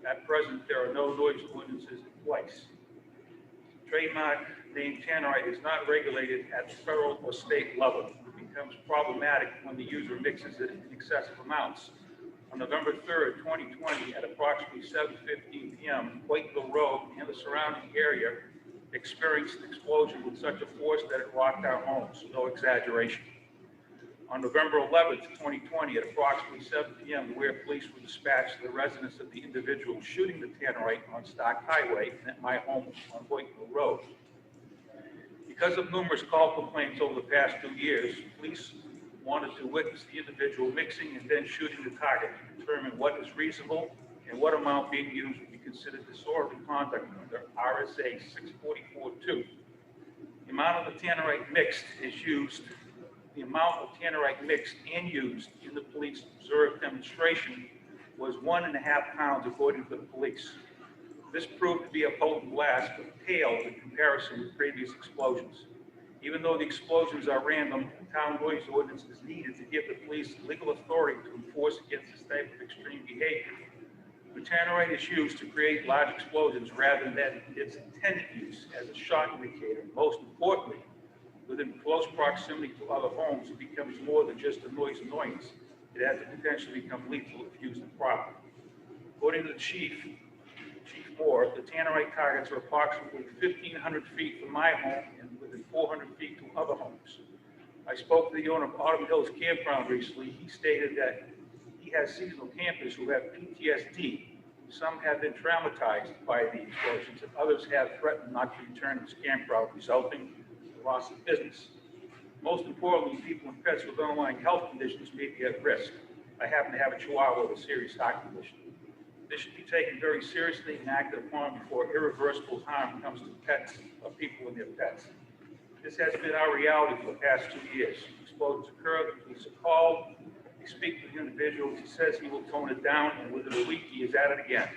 At present, there are no noise ordinances in place. Trademark named Tannerite is not regulated at the federal or state level. It becomes problematic when the user mixes it in excessive amounts. On November 3rd, 2020, at approximately 7:15 p.m., Whiteville Road and the surrounding area experienced an explosion with such a force that it rocked our homes, no exaggeration. On November 11th, 2020, at approximately 7 p.m., the Weare police were dispatched to the residence of the individual shooting the Tannerite on Stock Highway and at my home on Whiteville Road. Because of numerous call complaints over the past 2 years, police wanted to witness the individual mixing and then shooting the target to determine what is reasonable and what amount being used would be considered disorderly conduct under RSA 644-2. The amount of the Tannerite mixed and used in the police observed demonstration was 1.5 pounds according to the police. This proved to be a potent blast, but paled in comparison with previous explosions. Even though the explosions are random, the town noise ordinance is needed to give the police legal authority to enforce against this type of extreme behavior. The Tannerite is used to create large explosions rather than its intended use as a shock indicator. Most importantly, within close proximity to other homes, it becomes more than just a noise annoyance. It has the potential to become lethal if used improperly. According to the Chief Moore, the Tannerite targets are approximately 1,500 feet from my home and within 400 feet to other homes. I spoke to the owner of Autumn Hills Campground recently. He stated that he has seasonal campers who have PTSD. Some have been traumatized by the explosions, and others have threatened not to return to this campground, resulting in the loss of business. Most importantly, people and pets with underlying health conditions may be at risk. I happen to have a Chihuahua with a serious heart condition. This should be taken very seriously and acted upon before irreversible harm comes to pets or people and their pets. This has been our reality for the past 2 years. Explosions occur, the police are called, they speak to the individual, he says he will tone it down, and within a week he is at it again.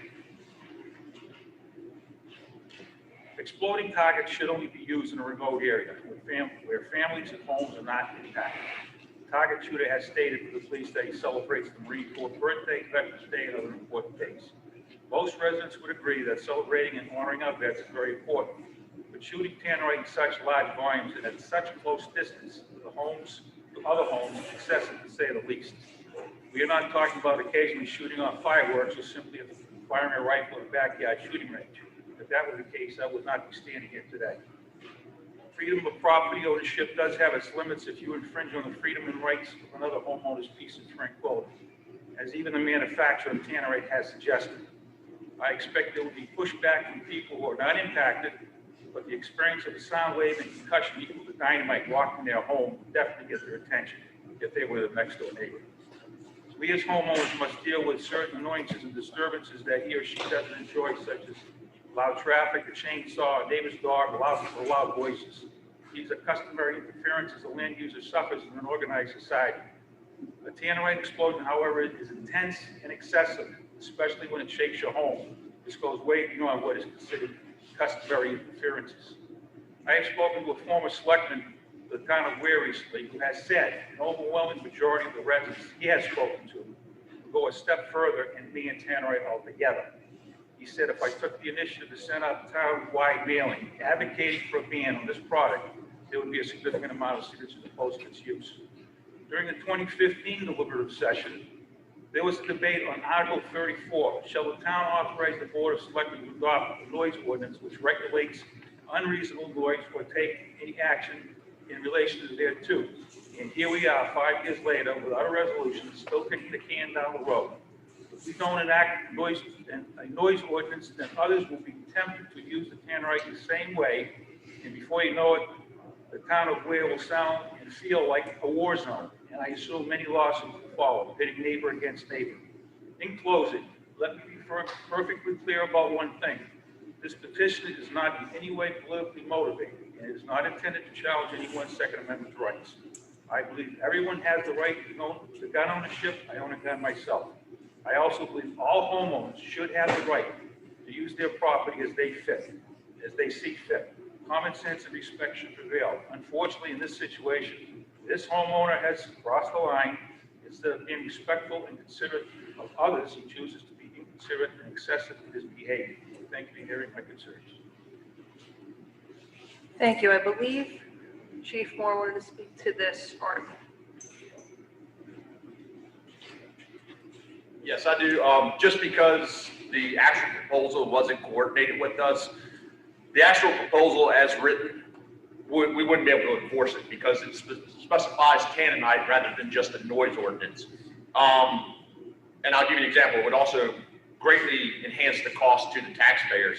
Exploding targets should only be used in a remote area where families and homes are not impacted. The target shooter has stated to the police that he celebrates the Marine Corps birthday, Veterans Day, and other important days. Most residents would agree that celebrating and honoring our vets is very important, but shooting Tannerite in such large volumes and at such close distance to other homes is excessive, to say the least. We are not talking about occasionally shooting off fireworks or simply firing a rifle in a backyard shooting range. If that were the case, I would not be standing here today. Freedom of property ownership does have its limits if you infringe on the freedom and rights of another homeowner's peace and tranquility, as even the manufacturer of Tannerite has suggested. I expect there will be pushback from people who are not impacted, but the experience of a sound wave and concussion equal to dynamite walking their home would definitely get their attention if they were the next door neighbor. We as homeowners must deal with certain annoyances and disturbances that he or she doesn't enjoy, such as loud traffic, a chainsaw, a neighbor's dog, loud voices. These are customary interferences the land user suffers in an organized society. A Tannerite explosion, however, is intense and excessive, especially when it shakes your home. This goes way beyond what is considered customary interferences. I have spoken to a former selectman of the town of Weare recently who has said an overwhelming majority of the residents he has spoken to will go a step further and ban Tannerite altogether. He said if I took the initiative to send out town-wide mailing advocating for a ban on this product, there would be a significant amount of signatures opposed to its use. During the 2015 deliberative session, there was a debate on Article 34. Shall the town authorize the Board of Selectmen to adopt a noise ordinance which regulates unreasonable noise or take any action in relation to thereto? And here we are, 5 years later, without a resolution, still kicking the can down the road. If we don't enact a noise ordinance, then others will be tempted to use the Tannerite the same way, and before you know it, the town of Weare will sound and feel like a war zone, and I assume many lawsuits will follow, pitting neighbor against neighbor. In closing, let me be perfectly clear about one thing. This petition is not in any way politically motivated, and it is not intended to challenge anyone's Second Amendment rights. I believe everyone has the right to gun ownership. I own a gun myself. I also believe all homeowners should have the right to use their property as they see fit. Common sense and respect should prevail. Unfortunately, in this situation, this homeowner has crossed the line. Instead of being respectful and considerate of others, he chooses to be inconsiderate and excessive in his behavior. Thank you for hearing my concerns. Thank you. I believe Chief Moore wanted to speak to this article. Yes, I do. Just because the actual proposal wasn't coordinated with us, the actual proposal as written, we wouldn't be able to enforce it because it specifies Canaanite rather than just a noise ordinance. And I'll give you an example. It would also greatly enhance the cost to the taxpayers.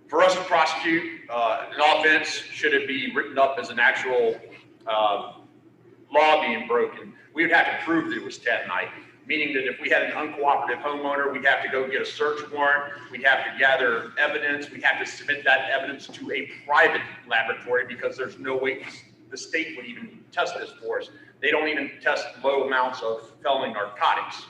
For us to prosecute an offense, should it be written up as an actual law being broken, we would have to prove that it was Canaanite. Meaning that if we had an uncooperative homeowner, we'd have to go get a search warrant, we'd have to gather evidence, we'd have to submit that evidence to a private laboratory because there's no way the state would even test this for us. They don't even test low amounts of felony narcotics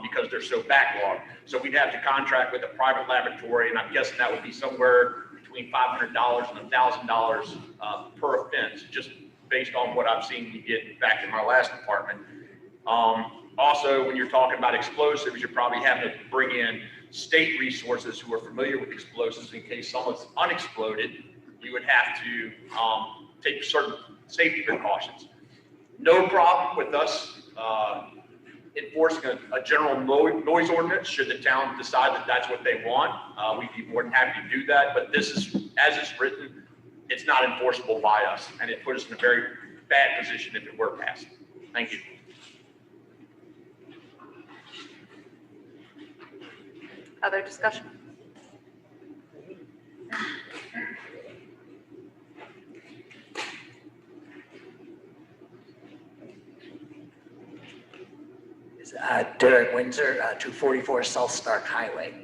because they're so backlogged. So we'd have to contract with a private laboratory, and I'm guessing that would be somewhere between $500 and $1,000 per offense, just based on what I've seen we get back in my last department. Also, when you're talking about explosives, you're probably having to bring in state resources who are familiar with explosives in case someone's unexploded. You would have to take certain safety precautions. No problem with us enforcing a general noise ordinance should the town decide that that's what they want. We'd be more than happy to do that, but this is, as it's written, it's not enforceable by us, and it put us in a very bad position if it were passed. Thank you. Other discussion? Derek Windsor, 244 South Stark Highway.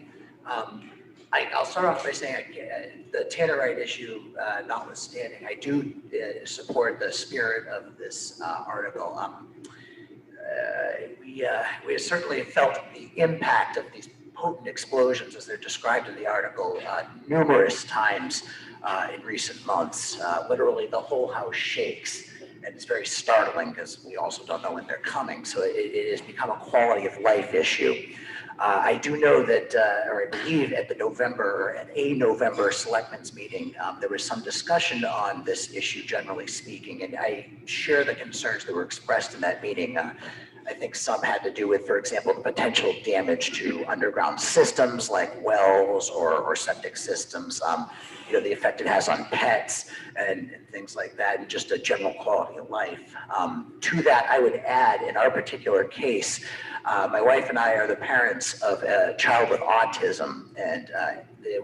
I'll start off by saying the Tannerite issue notwithstanding, I do support the spirit of this article. We certainly felt the impact of these potent explosions as they're described in the article numerous times in recent months. Literally the whole house shakes, and it's very startling because we also don't know when they're coming. So it has become a quality of life issue. I do know that, or I believe at a November selectmen's meeting, there was some discussion on this issue, generally speaking, and I share the concerns that were expressed in that meeting. I think some had to do with, for example, the potential damage to underground systems like wells or septic systems, the effect it has on pets and things like that, and just a general quality of life. To that, I would add, in our particular case, my wife and I are the parents of a child with autism, and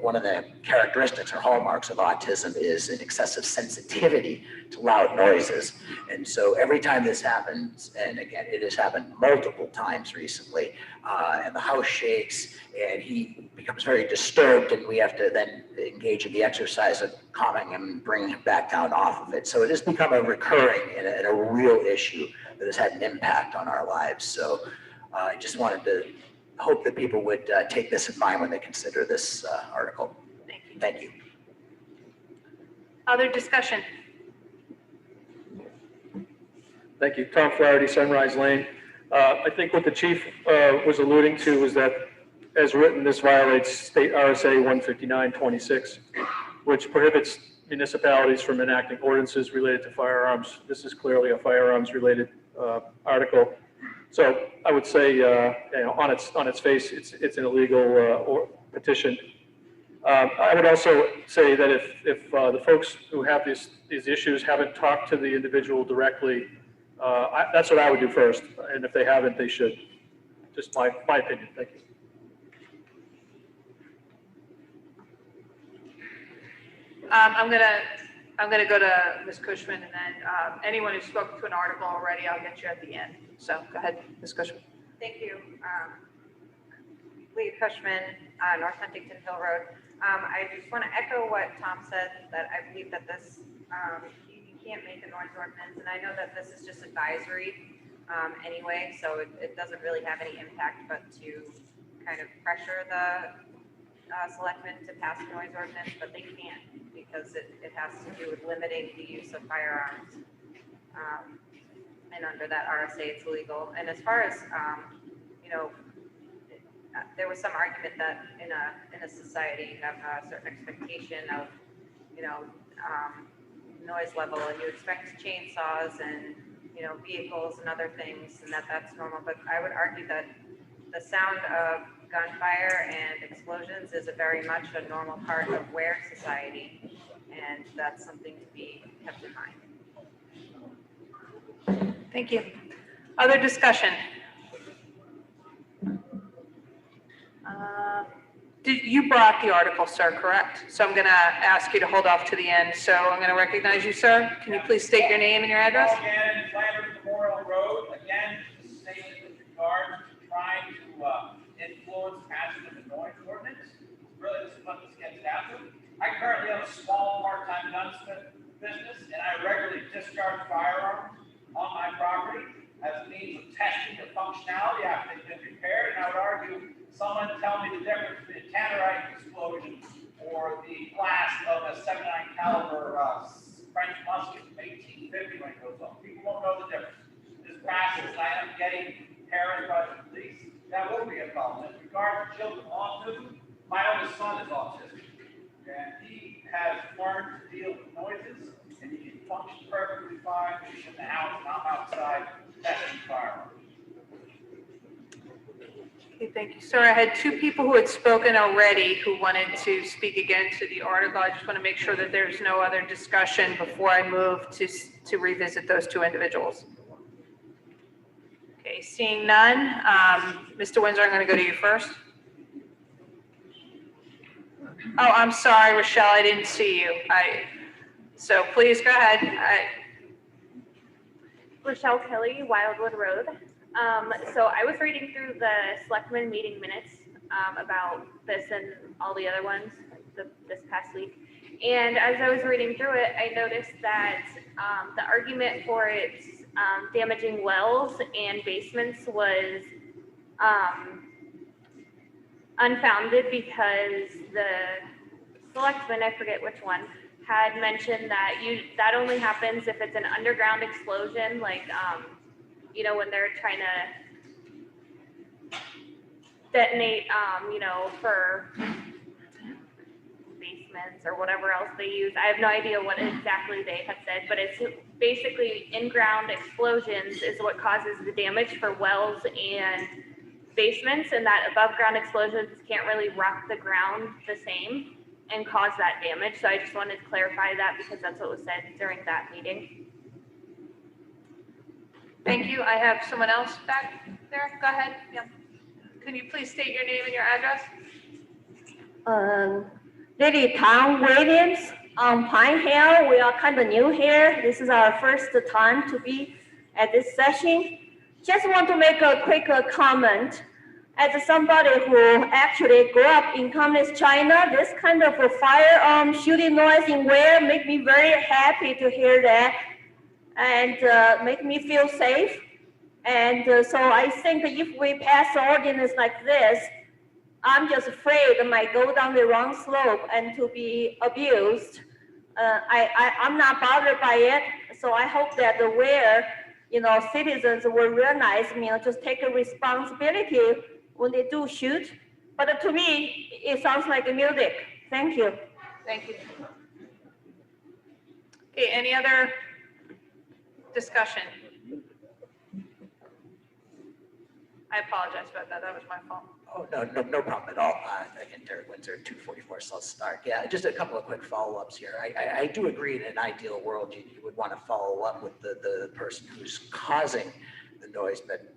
one of the characteristics or hallmarks of autism is an excessive sensitivity to loud noises. And so every time this happens, and again, it has happened multiple times recently, and the house shakes and he becomes very disturbed, and we have to then engage in the exercise of calming him and bringing him back down off of it. So it has become a recurring and a real issue that has had an impact on our lives. So I just wanted to hope that people would take this in mind when they consider this article. Thank you. Thank you. Other discussion? Thank you. Tom Flaherty, Sunrise Lane. I think what the chief was alluding to was that, as written, this violates state RSA 159.26, which prohibits municipalities from enacting ordinances related to firearms. This is clearly a firearms-related article. So I would say, on its face, it's an illegal petition. I would also say that if the folks who have these issues haven't talked to the individual directly, that's what I would do first. And if they haven't, they should. Just my opinion. Thank you. I'm gonna go to Ms. Cushman, and then anyone who's spoken to an article already, I'll get you at the end. So go ahead, Ms. Cushman. Thank you. Lee Cushman, North Huntington Hill Road. I just want to echo what Tom said, that I believe that this, you can't make a noise ordinance, and I know that this is just advisory anyway, so it doesn't really have any impact but to kind of pressure the selectmen to pass a noise ordinance, but they can't because it has to do with limiting the use of firearms. And under that RSA, it's illegal. And as far as, there was some argument that in a society you have a certain expectation of, noise level, and you expect chainsaws and, vehicles and other things, and that's normal. But I would argue that the sound of gunfire and explosions is a very much a normal part of Weare society, and that's something to be kept in mind. Thank you. Other discussion? You brought the article, sir, correct? So I'm going to ask you to hold off to the end. So I'm going to recognize you, sir. Can you please state your name and your address? Again, Flanders Memorial Road, again, this is a statement with regard to trying to influence passage of the noise ordinance. Really, this is what this gets down to. I currently have a small part-time gunsmith business, and I regularly discharge firearms on my property as a means of testing the functionality after they've been repaired. And I would argue, someone tell me the difference between a tannerite explosion or the blast of a 79 caliber French musket from 1850 when it goes off. People won't know the difference. This passes, I am getting harassed by the police. That will be a problem. In regard to children with autism, my oldest son is autistic, and he has learned to deal with noises, and he can function perfectly fine when he's in the house and I'm outside testing firearms. Okay, thank you, sir. I had two people who had spoken already who wanted to speak again to the article. I just want to make sure that there's no other discussion before I move to revisit those two individuals. Okay, seeing none, Mr. Windsor, I'm going to go to you first. Oh, I'm sorry, Rochelle, I didn't see you. So please go ahead. Rochelle Kelly, Wildwood Road. So I was reading through the selectmen meeting minutes about this and all the other ones this past week. And as I was reading through it, I noticed that the argument for it damaging wells and basements was unfounded because the selectman, I forget which one, had mentioned that that only happens if it's an underground explosion, like when they're trying to detonate, for basements or whatever else they use. I have no idea what exactly they have said, but it's basically in-ground explosions is what causes the damage for wells and basements, and that above-ground explosions can't really rock the ground the same and cause that damage. So I just wanted to clarify that because that's what was said during that meeting. Thank you. I have someone else back there. Go ahead. Yeah. Can you please state your name and your address? Lily Tom Williams on Pine Hill. We are kind of new here. This is our first time to be at this session. Just want to make a quick comment. As somebody who actually grew up in communist China, this kind of a firearm shooting noise in Weare make me very happy to hear that, and make me feel safe. And so I think if we pass an ordinance like this, I'm just afraid it might go down the wrong slope and to be abused. I'm not bothered by it, so I hope that the Weare, citizens will realize, just take a responsibility when they do shoot. But to me, it sounds like music. Thank you. Thank you. Okay, any other discussion? I apologize about that. That was my fault. Oh, no problem at all. Again, Derek Windsor, 244 South Stark. Yeah, just a couple of quick follow-ups here. I do agree in an ideal world, you would want to follow up with the person who's causing the noise, but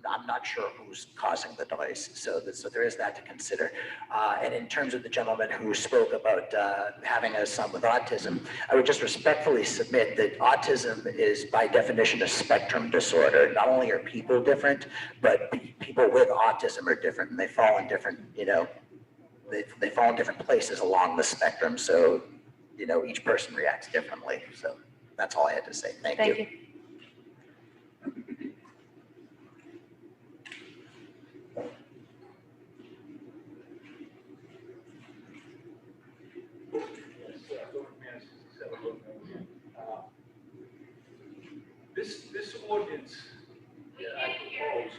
I'm not sure who's causing the noise. So there is that to consider. And in terms of the gentleman who spoke about having a son with autism, I would just respectfully submit that autism is by definition a spectrum disorder. Not only are people different, but people with autism are different, and they fall in different, they fall in different places along the spectrum. So, each person reacts differently. So that's all I had to say. Thank you. This ordinance that I propose,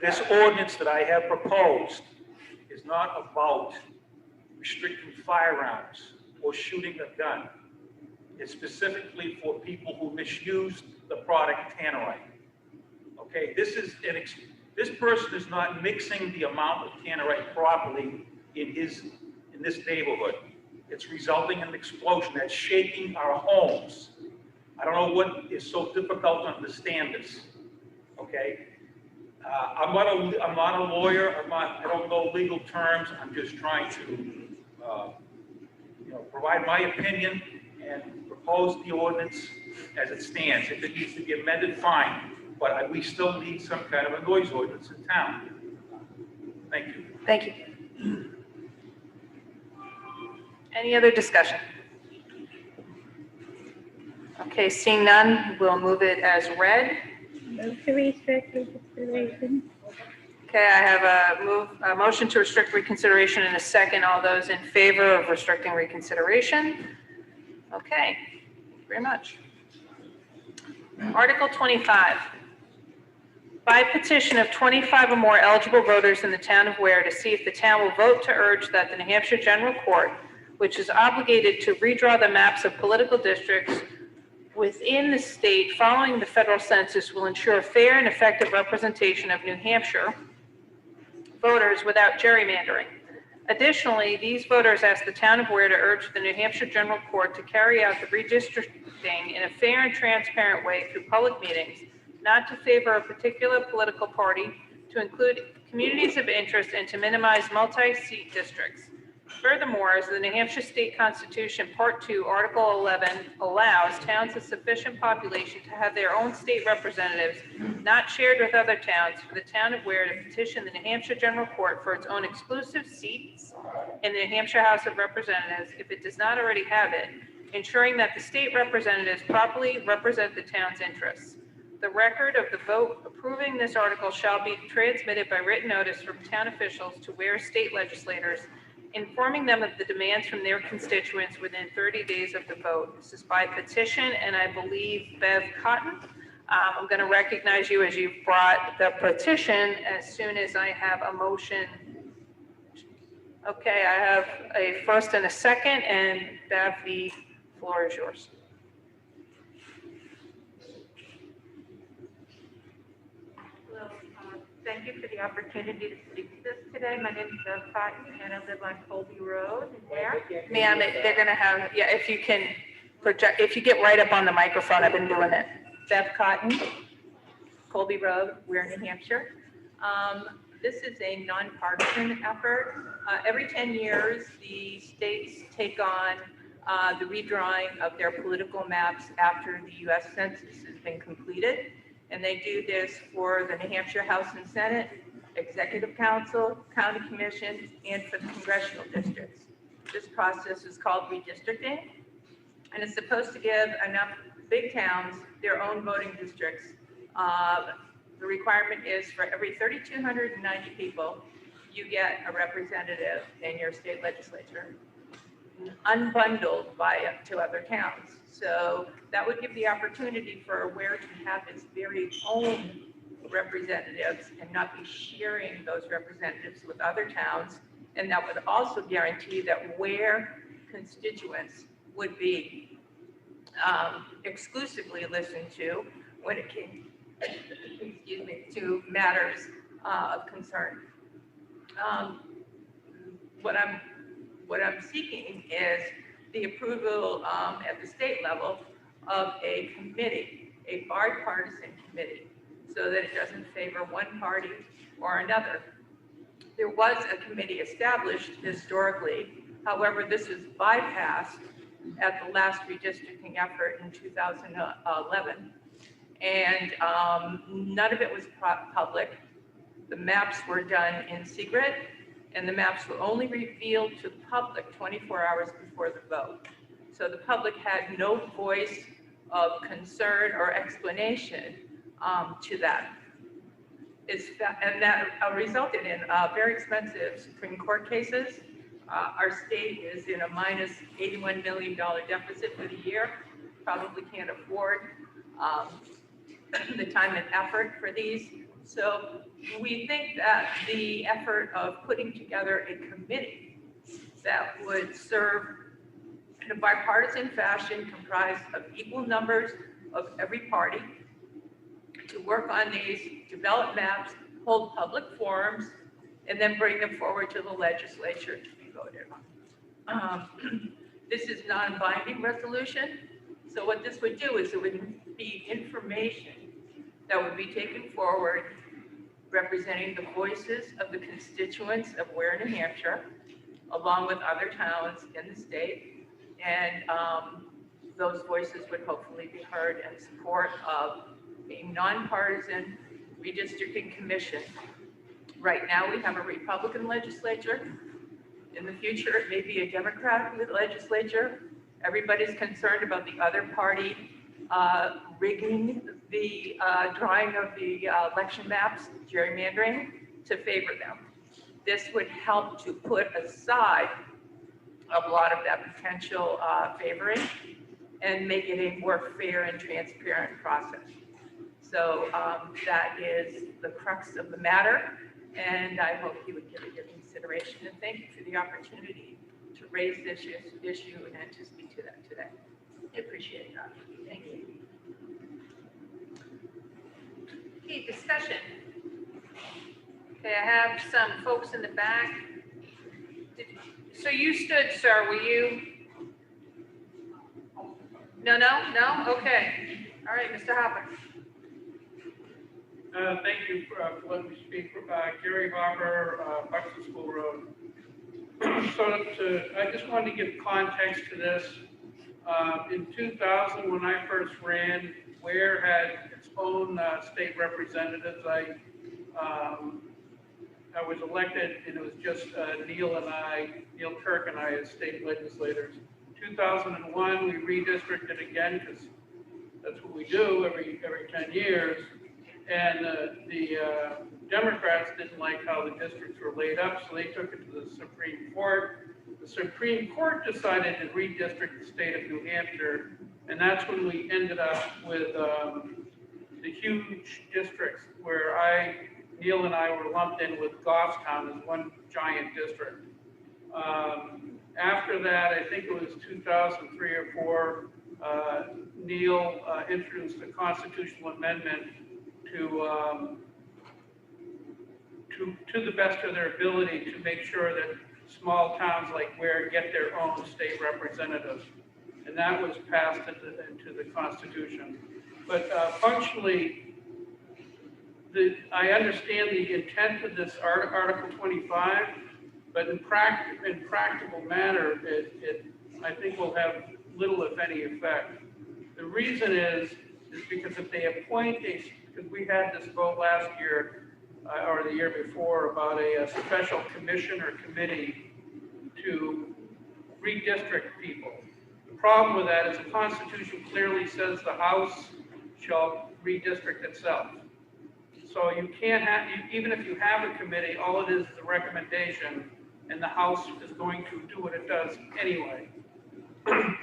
this ordinance that I have proposed is not about restricting firearms or shooting a gun. It's specifically for people who misuse the product tannerite. Okay, this person is not mixing the amount of tannerite properly in this neighborhood. It's resulting in an explosion that's shaking our homes. I don't know what is so difficult to understand this, okay? I'm not a lawyer, I don't know legal terms, I'm just trying to, provide my opinion and propose the ordinance as it stands. If it needs to be amended, fine, but we still need some kind of a noise ordinance in town. Thank you. Thank you. Any other discussion? Okay, seeing none, we'll move it as read. Move to restrict reconsideration. Okay, I have a motion to restrict reconsideration in a second. All those in favor of restricting reconsideration? Okay, thank you very much. Article 25. By petition of 25 or more eligible voters in the town of Weare to see if the town will vote to urge that the New Hampshire General Court, which is obligated to redraw the maps of political districts within the state following the federal census, will ensure fair and effective representation of New Hampshire voters without gerrymandering. Additionally, these voters ask the town of Weare to urge the New Hampshire General Court to carry out the redistricting in a fair and transparent way through public meetings, not to favor a particular political party, to include communities of interest, and to minimize multi-seat districts. Furthermore, as the New Hampshire State Constitution, Part 2, Article 11 allows towns of sufficient population to have their own state representatives, not shared with other towns, for the town of Weare to petition the New Hampshire General Court for its own exclusive seats in the New Hampshire House of Representatives, if it does not already have it, ensuring that the state representatives properly represent the town's interests. The record of the vote approving this article shall be transmitted by written notice from town officials to Weare state legislators, informing them of the demands from their constituents within 30 days of the vote. This is by petition, and I believe Bev Cotton. I'm going to recognize you as you've brought the petition as soon as I have a motion. Okay, I have a first and a second, and Bev, the floor is yours. Thank you for the opportunity to speak to this today. My name is Bev Cotton, and I live on Colby Road in Ware. Ma'am, they're going to have, yeah, if you can project, if you get right up on the microphone, I've been doing it. Bev Cotton, Colby Road, Ware, New Hampshire. This is a nonpartisan effort. Every 10 years, the states take on the redrawing of their political maps after the U.S. Census has been completed. And they do this for the New Hampshire House and Senate, Executive Council, County Commission, and for the congressional districts. This process is called redistricting, and it's supposed to give enough big towns their own voting districts. The requirement is for every 3,290 people, you get a representative in your state legislature, unbundled to other towns. So that would give the opportunity for Weare to have its very own representatives and not be sharing those representatives with other towns. And that would also guarantee that Weare constituents would be exclusively listened to when it came, excuse me, to matters of concern. What I'm seeking is the approval at the state level of a committee, a bipartisan committee, so that it doesn't favor one party or another. There was a committee established historically. However, this was bypassed at the last redistricting effort in 2011. And none of it was public. The maps were done in secret, and the maps were only revealed to the public 24 hours before the vote. So the public had no voice of concern or explanation to that. And that resulted in very expensive Supreme Court cases. Our state is in a minus $81 million deficit for the year, probably can't afford the time and effort for these. So we think that the effort of putting together a committee that would serve in a bipartisan fashion comprised of equal numbers of every party to work on these, develop maps, hold public forums, and then bring them forward to the legislature to be voted on. This is non-binding resolution, so what this would do is it would be information that would be taken forward representing the voices of the constituents of Weare, New Hampshire, along with other towns in the state. And those voices would hopefully be heard in support of a nonpartisan redistricting commission. Right now, we have a Republican legislature. In the future, it may be a Democratic legislature. Everybody's concerned about the other party rigging the drawing of the election maps, gerrymandering, to favor them. This would help to put aside a lot of that potential favoring and make it a more fair and transparent process. So that is the crux of the matter, and I hope you would give it your consideration. And thank you for the opportunity to raise this issue and to speak to that today. I appreciate that. Thank you. Okay, discussion. Okay, I have some folks in the back. So you stood, sir, were you? No? Okay. All right, Mr. Hopper. Thank you for letting me speak. Gary Hopper, Buxton School Road. I just wanted to give context to this. In 2000, when I first ran, Weare had its own state representatives. I was elected, and it was just Neil Kirk and I as state legislators. 2001, we redistricted again because that's what we do every 10 years. And the Democrats didn't like how the districts were laid up, so they took it to the Supreme Court. The Supreme Court decided to redistrict the state of New Hampshire, and that's when we ended up with the huge districts where Neil and I were lumped in with Goffstown as one giant district. After that, I think it was 2003 or 4, Neil introduced a constitutional amendment to the best of their ability to make sure that small towns like Weare get their own state representatives. And that was passed into the Constitution. But functionally, I understand the intent of this Article 25, but in practical matter, it I think will have little, if any, effect. The reason is because if they appoint because we had this vote last year or the year before about a special commission or committee to redistrict people. The problem with that is the Constitution clearly says the House shall redistrict itself. So you can't have, even if you have a committee, all it is a recommendation, and the House is going to do what it does anyway.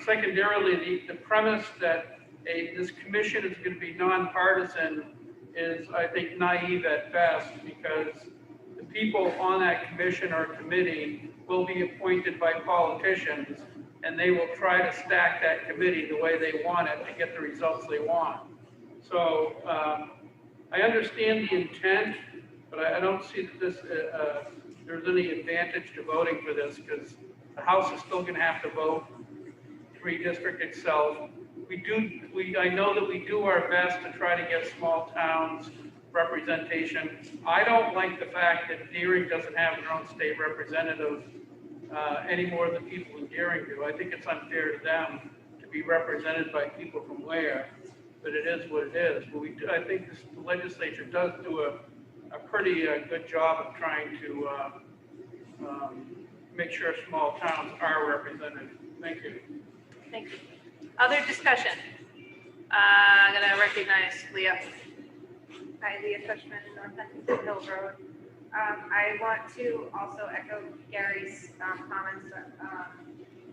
Secondarily, the premise that this commission is going to be nonpartisan is, I think, naive at best, because the people on that commission or committee will be appointed by politicians, and they will try to stack that committee the way they want it to get the results they want. So I understand the intent, but I don't see that there's any advantage to voting for this, because the House is still going to have to vote to redistrict itself. I know that we do our best to try to get small towns representation. I don't like the fact that Deering doesn't have their own state representative any more than people in Deering do. I think it's unfair to them to be represented by people from Weare, but it is what it is. But I think the legislature does do a pretty good job of trying to make sure small towns are represented. Thank you. Thank you. Other discussion? I'm going to recognize Leah. Hi, Leah Cushman, North Huntington Hill Road. I want to also echo Gary's comments.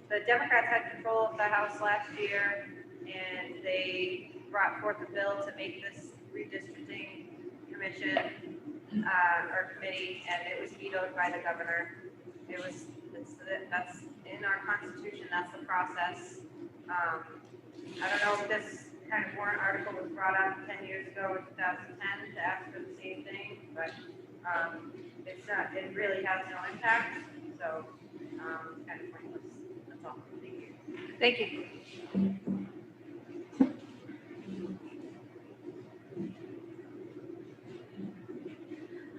The Democrats had control of the House last year, and they brought forth a bill to make this redistricting commission or committee, and it was vetoed by the governor. That's in our Constitution, that's the process. I don't know if this kind of warrant article was brought up 10 years ago in 2010 to ask for the same thing, but it's not, it really has no impact, so kind of pointless. That's all. Thank you. Thank you.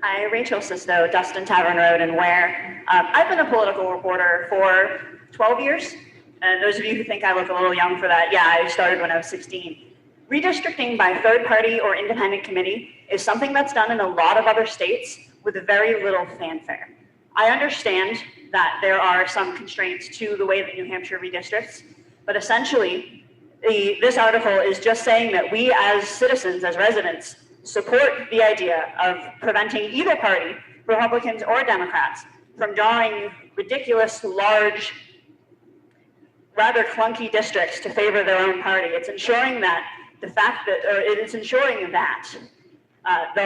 Hi, Rachel Sisto, Dustin Tavern Road in Weare. I've been a political reporter for 12 years. And those of you who think I look a little young for that, yeah, I started when I was 16. Redistricting by third party or independent committee is something that's done in a lot of other states with very little fanfare. I understand that there are some constraints to the way that New Hampshire redistricts, but essentially, this article is just saying that we as citizens, as residents, support the idea of preventing either party, Republicans or Democrats, from drawing ridiculous, large, rather clunky districts to favor their own party. It's ensuring that the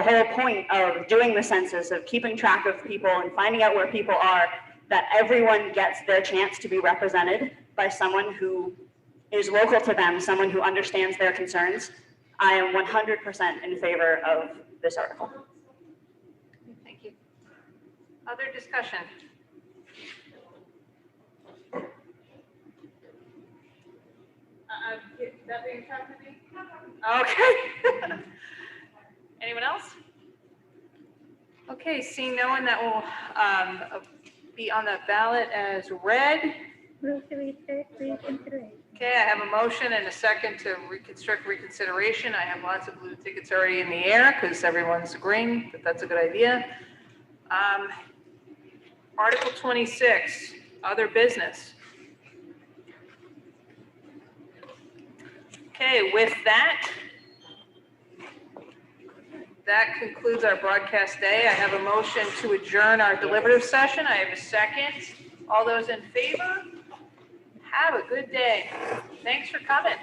whole point of doing the census, of keeping track of people and finding out where people are, that everyone gets their chance to be represented by someone who is local to them, someone who understands their concerns. I am 100% in favor of this article. Thank you. Other discussion? That being talked to me? Okay. Anyone else? Okay, seeing no one, that will be on the ballot as read. Move to reconsideration. Okay, I have a motion and a second to reconstruct reconsideration. I have lots of blue tickets already in the air because everyone's agreeing that that's a good idea. Article 26, other business. Okay, with that concludes our broadcast day. I have a motion to adjourn our deliberative session. I have a second. All those in favor? Have a good day. Thanks for coming.